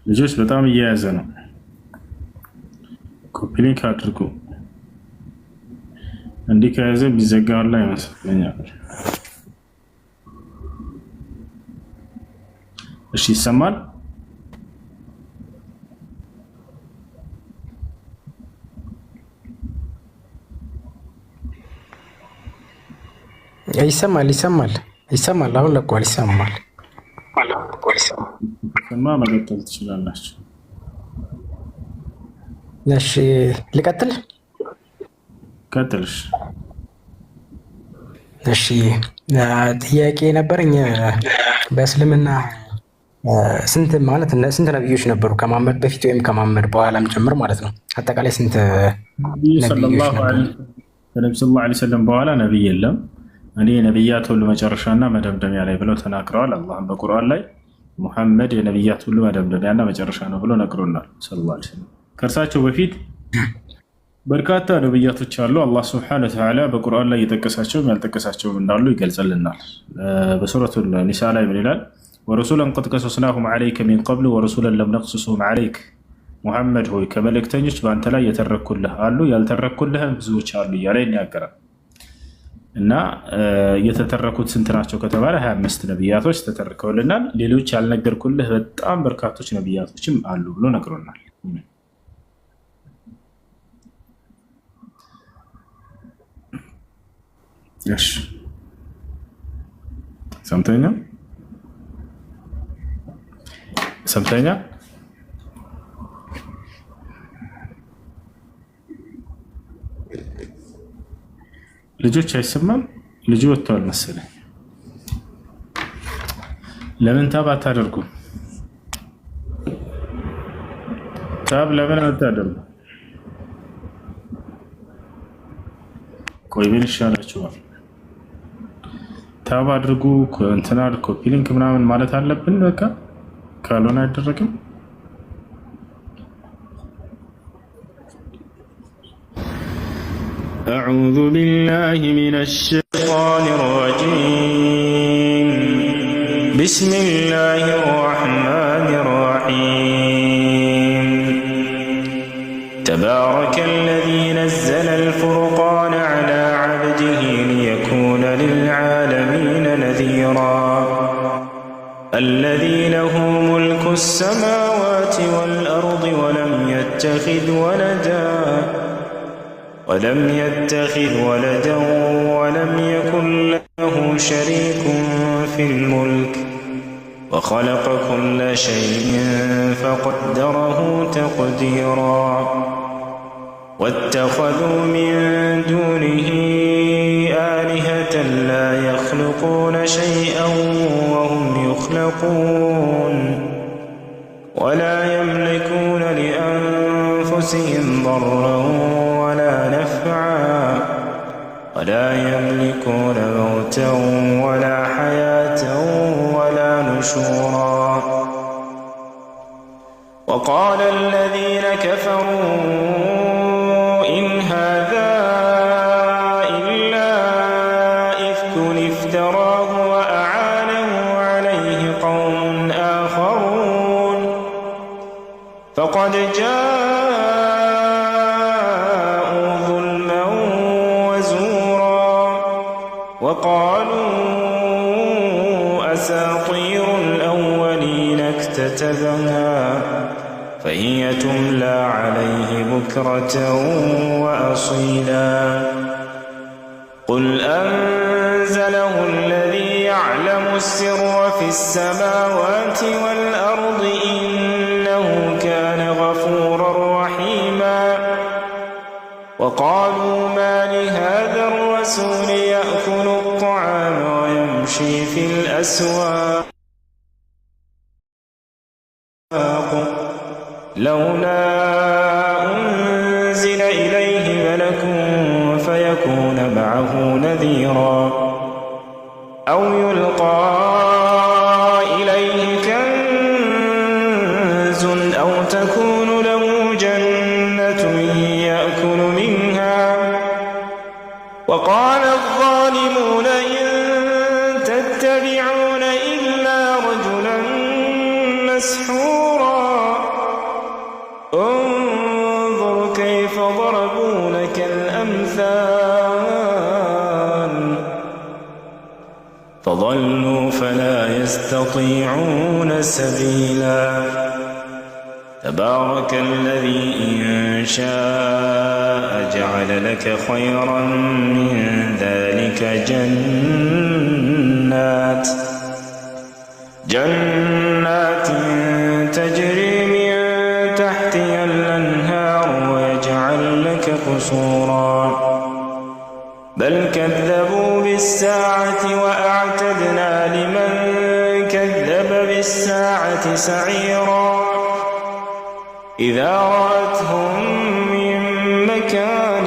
ልጆች በጣም እየያዘ ነው። ኮፒ ሊንክ አድርጉ። እንዲህ ከያዘ ቢዘጋው ላይ ይመስለኛል። እሺ ይሰማል? ይሰማል። አሁን ለቋል። ይሰማል። ሰማ መቀጠል ትችላላችሁ። እሺ ልቀጥል? ቀጥልሽ። እሺ ጥያቄ ነበረኝ። በእስልምና ስንት ነብዮች ነበሩ? ከመሐመድ በፊት ወይም ከመሐመድ በኋላም ጭምር ማለት ነው። አጠቃላይ ስንት ነብዮች ነበሩ? ከነብዩ ሰለላሁ ዐለይሂ ወሰለም በኋላ ነብይ የለም። እኔ ነብያት ሁሉ መጨረሻና መደምደሚያ ላይ ብለው ተናግረዋል። አላህም በቁርአን ላይ ሙሐመድ የነብያት ሁሉ መደምደሚያና መጨረሻ ነው ብሎ ነግሮናል ሰለላሁ ዐለይሂ ወሰለም። ከእርሳቸው በፊት በርካታ ነብያቶች አሉ። አላህ ሱብሓነሁ ወተዓላ በቁርአን ላይ የጠቀሳቸውም ያልጠቀሳቸውም እንዳሉ ይገልጽልናል። በሱረቱል ኒሳ ላይ ምን ይላል? ወረሱለን ቀድ ቀሰስናሁም ዐለይከ ሚን ቀብሉ ወረሱለን ለም ነቅሱስሁም ዐለይክ። ሙሐመድ ሆይ ከመልእክተኞች በአንተ ላይ የተረኩልህ አሉ ያልተረኩልህም ብዙዎች አሉ እያለ ይናገራል። እና የተተረኩት ስንት ናቸው ከተባለ 25 ነብያቶች ተተርከውልናል። ሌሎች ያልነገርኩልህ በጣም በርካቶች ነብያቶችም አሉ ብሎ ነግሮናል። እሺ ሰምተኛ ልጆች አይሰማም? ልጁ ወጥቷል መሰለኝ። ለምን ታብ አታደርጉ? ታብ ለምን አታደርጉ? ቆይ ምን ይሻላችኋል? ታብ አድርጉ። እንትና ኮፒ ሊንክ ምናምን ማለት አለብን። በቃ ካልሆነ አይደረግም። أعوذ بالله من الشيطان الرجيم بسم الله الرحمن الرحيم تبارك الذي نزل الفرقان على عبده ليكون للعالمين نذيرا الذي له ملك السماوات والأرض ولم يتخذ ولدا ولم يكن له شريك في الملك وخلق كل شيء فقدره تقديرا واتخذوا من دونه آلهة لا يخلقون شيئا وهم يخلقون ولا يملكون لأنفسهم ضرا ولا نفعا ولا يملكون موتا ولا حياة ولا نشورا وقال الذين كفروا إن هذا إلا إفك افتراه وأعانه عليه قوم آخرون فقد جاءوا ظلما وزورا وقالوا أساطير الأولين اكتتبها فهي تملى عليه بكرة وأصيلا قل أنزله الذي يعلم السر في السماوات والأرض إنه كان غفورا رحيما وقالوا ما لهذا الرسول يأكل الطعام ويمشي في الأسواق لولا أنزل إليه ملك فيكون معه نذيرا أو يلقى إليه كنز أو تكون له جنة يأكل منها وقال الظالمون إن تتبعون إلا رجلا مسحورا انظر كيف ضربوا لك الأمثال فضلوا فلا يستطيعون سبيلا تبارك الذي إن شاء جعل لك خيرا من ذلك جنات تجري من تحتها الأنهار ويجعل لك قصورا بل كذبوا بالساعة وأعتدنا لمن كذب بالساعة سعيرا إذا رأتهم من مكان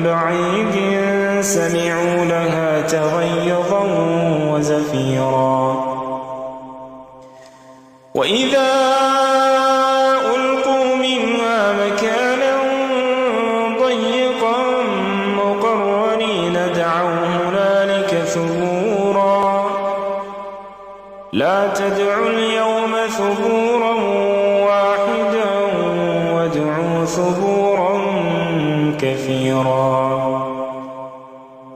بعيد سمعوا لها تغيظا وزفيرا وإذا ألقوا منها مكانا ضيقا مقرنين دعوا هنالك ثبورا لا تدعوا اليوم ثبورا واحدا وادعوا ثبورا كثيرا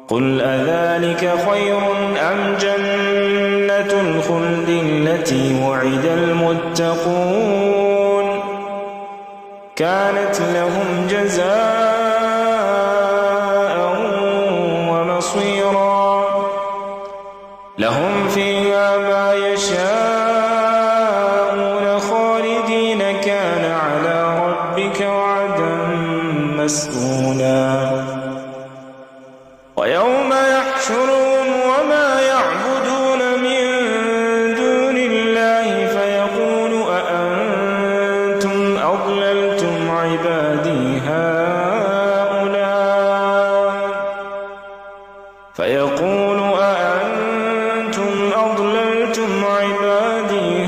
قل أذلك خير أم جنة الخلد التي وعد المتقون كانت لهم جزاء ومصيرا لهم فيها ما يشاءون خالدين كان على ربك وعدا مسئولا ويوم يحشرهم وما يعبدون من دون الله فيقول أأنتم أضللتم عبادي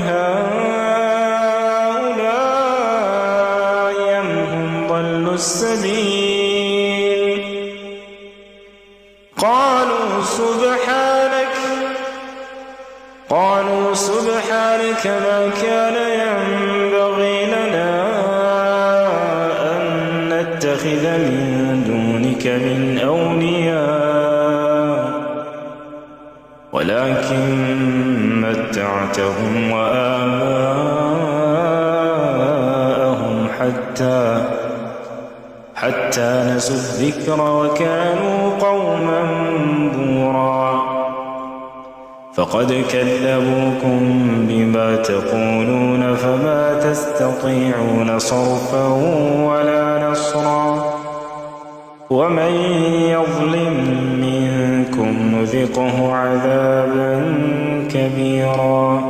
هؤلاء أم هم ضلوا السبيل قالوا سبحانك ما كان ينبغي لنا أن نتخذ من دونك من أولياء ولكن متعتهم وآباءهم حتى نسوا الذكر وكانوا قوما بورا وقد كذبوكم بما تقولون فما تستطيعون صرفا ولا نصرا ومن يظلم منكم نذقه عذابا كبيرا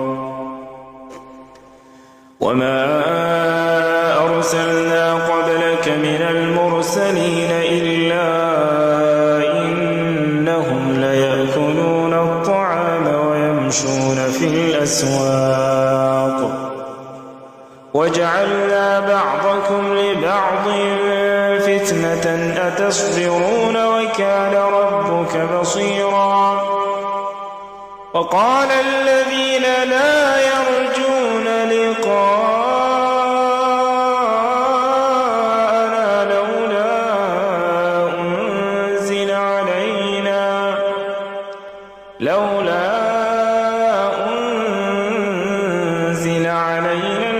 وما أرسلنا قبلك من المرسلين إلا إنهم ليأكلون الطعام ويمشون في الأسواق وجعلنا بعضكم لبعض فتنة أتصبرون وكان ربك بصيرا وقال الذين لا يرجون لقاءنا لولا أنزل علينا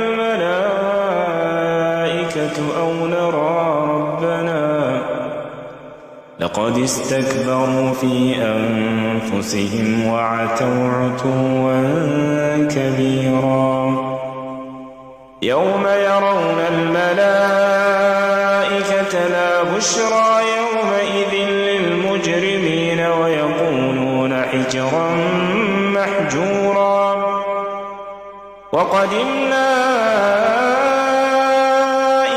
الملائكة أو نرى ربنا لقد استكبروا في أنفسهم وعتوا عتوا كبيرا يوم يرون الملائكة لا بشرى يومئذ للمجرمين ويقولون حجرا محجورا وقدمنا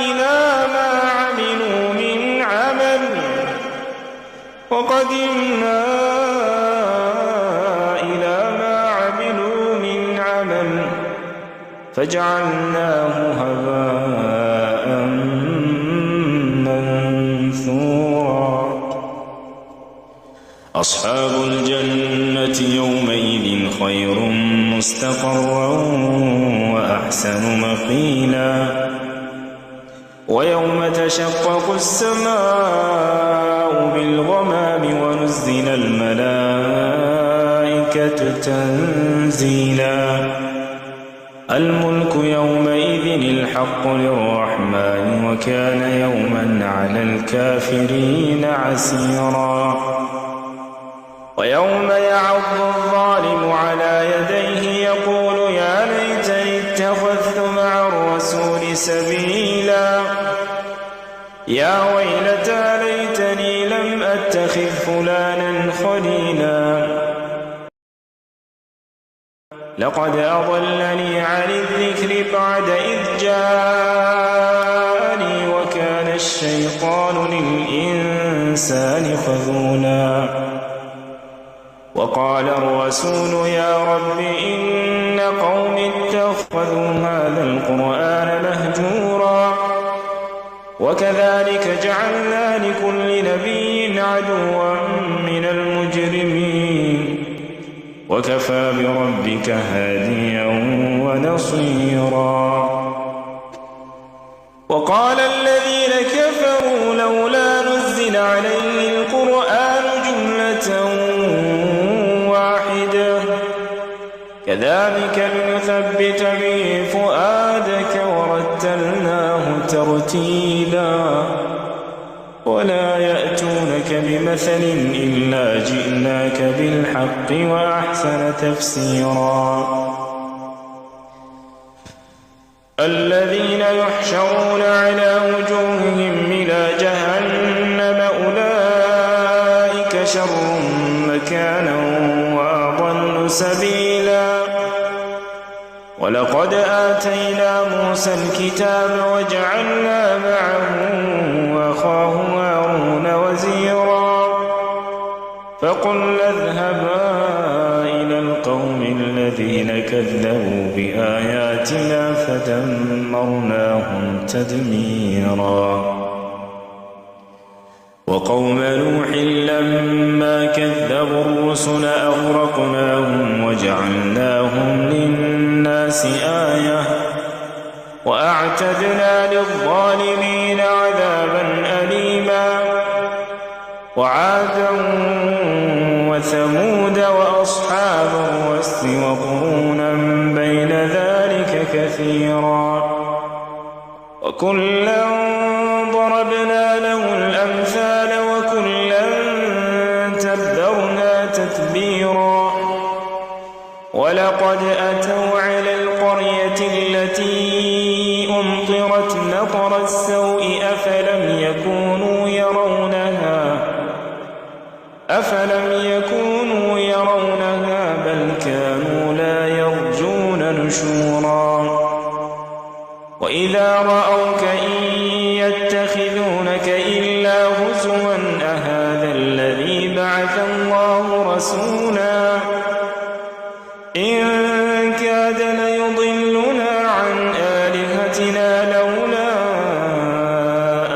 إلى ما عملوا من عمل فجعلناه هباء منثورا أصحاب الجنة يومئذ خير مستقرا وأحسن مقيلا ويوم تشقق السماء بالغمام ونزل الملائكة تنزيلا الملك يومئذ الحق للرحمن وكان يوما على الكافرين عسيرا ويوم يعض الظالم على يديه يقول يا ليتني اتخذت مع الرسول سبيلا يا ويلتى ليتني لم أتخذ فلانا خليلا لقد أضلني عن الذكر بعد إذ جاءني وكان الشيطان للإنسان خذولا وقال الرسول يا رب إن قوم اتخذوا هذا القرآن مهجورا وكذلك جعلنا لكل نبي عدوا من المجرمين وكفى بربك هاديا ونصيرا وقال الذين كفروا لولا نزل عليه القرآن جملة واحدة كذلك لنثبت به فؤادك ورتلناه ترتيلا ولا يأتونك بمثل إلا جئناك بالحق وأحسن تفسيرا الذين يحشرون على وجوههم إلى جهنم أولئك شر مكانا وأضل سبيلا ولقد آتينا موسى الكتاب وجعلنا معه أخاه هارون وزيرا فقلنا اذهبا إلى القوم الذين كذبوا بآياتنا فدمرناهم تدميرا وقوم نوح لما كذبوا الرسل أغرقناهم وجعلناهم للناس آية وأعتدنا للظالمين عذابا أليما وعادا وثمود وأصحاب الرس وقرونا بين ذلك كثيرا وكلا ضربنا له الأمثال وكلا تبرنا تتبيرا ولقد أتوا على القرية التي أمطرت مطر السوء أفلم يكونوا يرونها بل كانوا لا يرجون نشورا وإذا رأوك إن يتخذونك إلا هزوا أهذا الذي بعث الله رسولا إن كاد ليضلنا عن آلهتنا لولا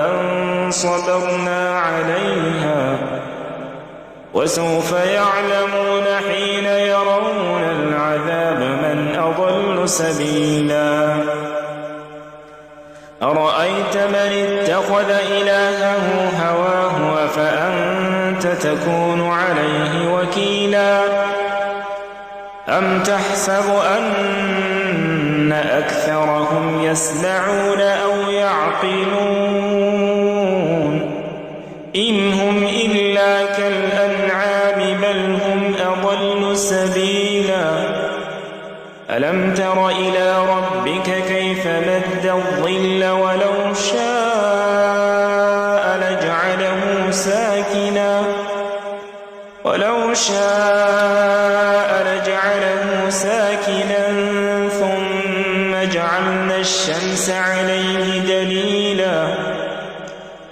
أن صبرنا عليها وسوف يعلمون حين يرون العذاب من أضل سبيلا أرأيت من اتخذ إلهه هواه أفأنت تكون عليه وكيلا أم تحسب أن أكثرهم يسمعون أو يعقلون إن هم إلا كالأنعام بل هم أضل سبيلا ألم تر إلى ربك كيف مد الظل ولو شاء لجعله ساكنا ثم جعلنا الشمس عليه دليلا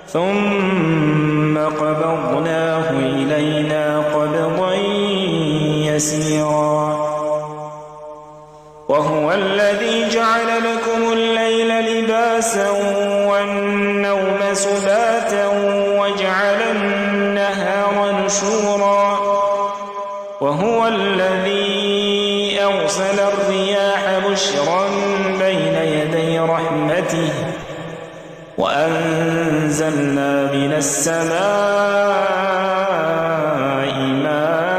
ثم قبضناه إلينا قبضا يسيرا وهو الذي جعل لكم الليل لباسا والنوم سباتا وجعل النهار نشورا وهو الذي أرسل الرياح بشرا بين يدي رحمته وأنزلنا من السماء ماء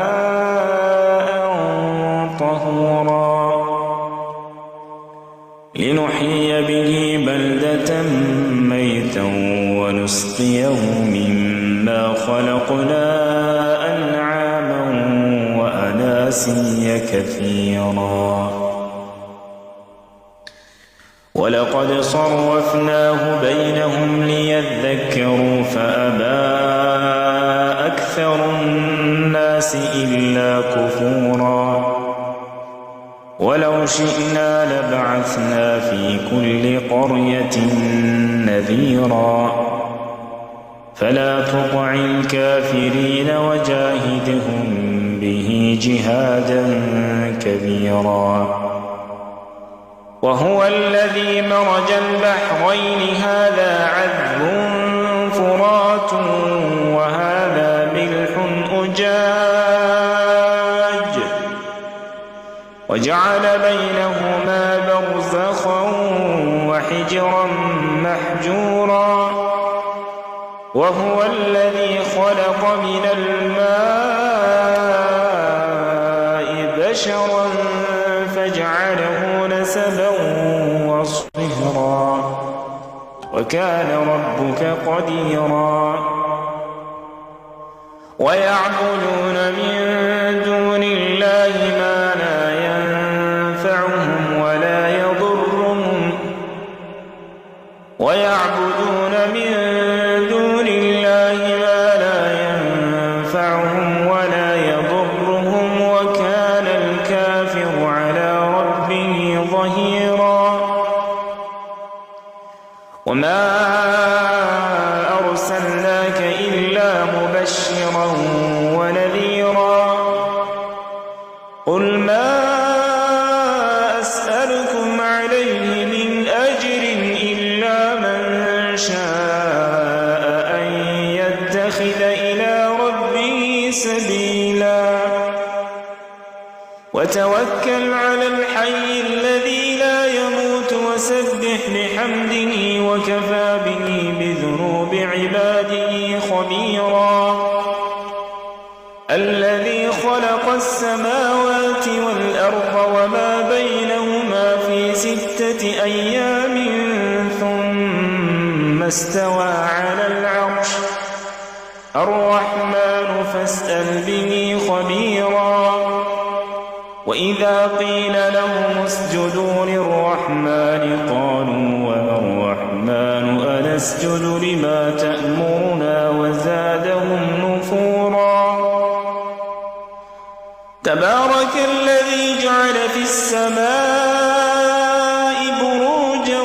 طهورا لنحيي به بلدة ميتا ونسقيه مما خلقنا أنعاما وأناسيا كثيرا ولقد صرفناه بينهم ليذكروا فأبى أكثر الناس إلا كفورا ولو شئنا لبعثنا في كل قرية نذيرا فلا تطع الكافرين وجاهدهم به جهادا كبيرا وهو الذي مرج البحرين هذا عذب فرات وهذا ملح أجاج وجعل بينهما برزخا وحجرا محجورا وهو الذي خلق من الماء بشرا فجعله نسبا وصهرا وكان ربك قديرا ويعبدون من دون الله ما لا ينفعهم ولا يضرهم ويعبدون من دون الله ما لا ينفعهم ولا يضرهم وكان الكافر على ربه ظهيرا وما أرسلناك إلا مبشرا ونذيرا قل ما أسألكم عليه من أجر إلا من شاء أن يتخذ إلى ربه سبيلا وتوكل على الحي الذي لا يموت وسبح بحمده وكفى به بذنوب عباده خبيرا الذي خلق السماوات والأرض وما بينهما في 6 أيام ثم استوى على العرش الرحمن فاسأل به خبيرا وإذا قيل لهم اسجدوا للرحمن قالوا وما الرحمن أنسجد لما تأمرنا وزادهم نفورا تبارك الذي جعل في السماء بروجا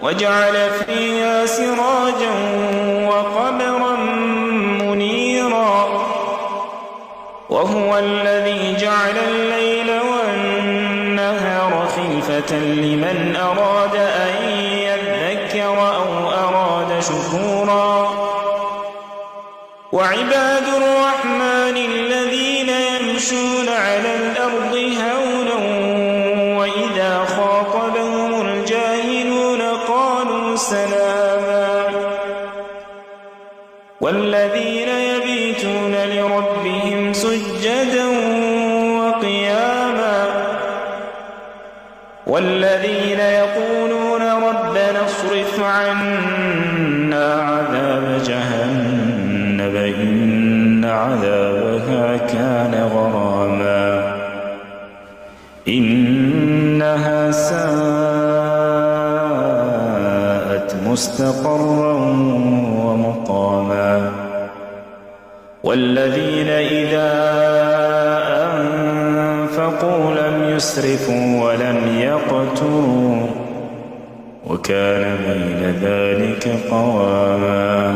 وجعل فيها سراجا وقمرا منيرا وهو الذي جعل الليل والنهار خلفة لمن أراد أن يذكر أو أراد شكورا وعباد الرحمن الذين يمشون على الأرض هونا وإذا خاطبهم الجاهلون قالوا سلاما والذين يبيتون لربهم سجدا وقياما والذين يقولون ربنا اصرف عنا عذاب جهنم إن عذابها كان غراما إنها ساءت مستقرا ومقاما والذين إذا أنفقوا لم يسرفوا ولم يقتروا وكان بين ذلك قواما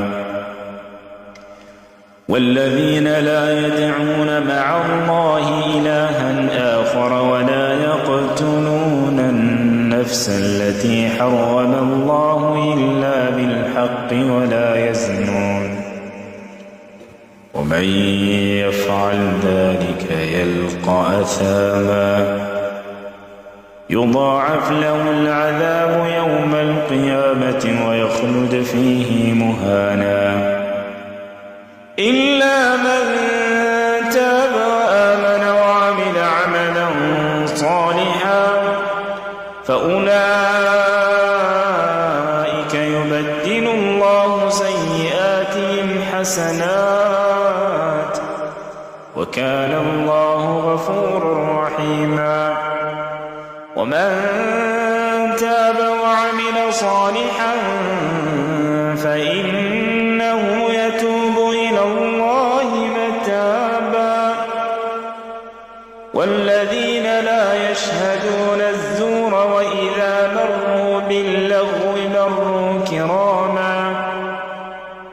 والذين لا يدعون مع الله إلها آخر ولا يقتلون النفس التي حرم الله إلا بالحق ولا يزنون ومن يفعل ذلك يلقى أثاما يضاعف له العذاب يوم القيامة ويخلد فيه مهانا إلا من تاب وآمن وعمل عملا صالحا فأولئك يبدل الله سيئاتهم حسنات وكان الله غفورا رحيما ومن تاب وعمل صالحا فإنه يتوب إلى الله متابا والذين لا يشهدون الزور وإذا مروا باللغو مروا كراما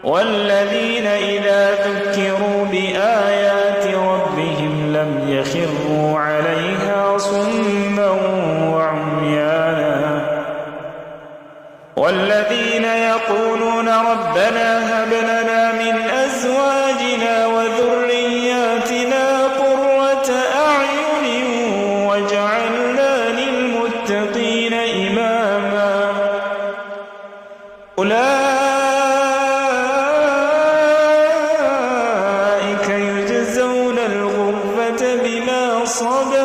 والذين إذا ذكروا بآيات ربهم لم يخروا عليها صما وعميانا والذين يقولون ربنا هب لنا من أزواجنا وذرياتنا قرة أعين واجعلنا للمتقين إماما أولئك يجزون الغرفة بما صبروا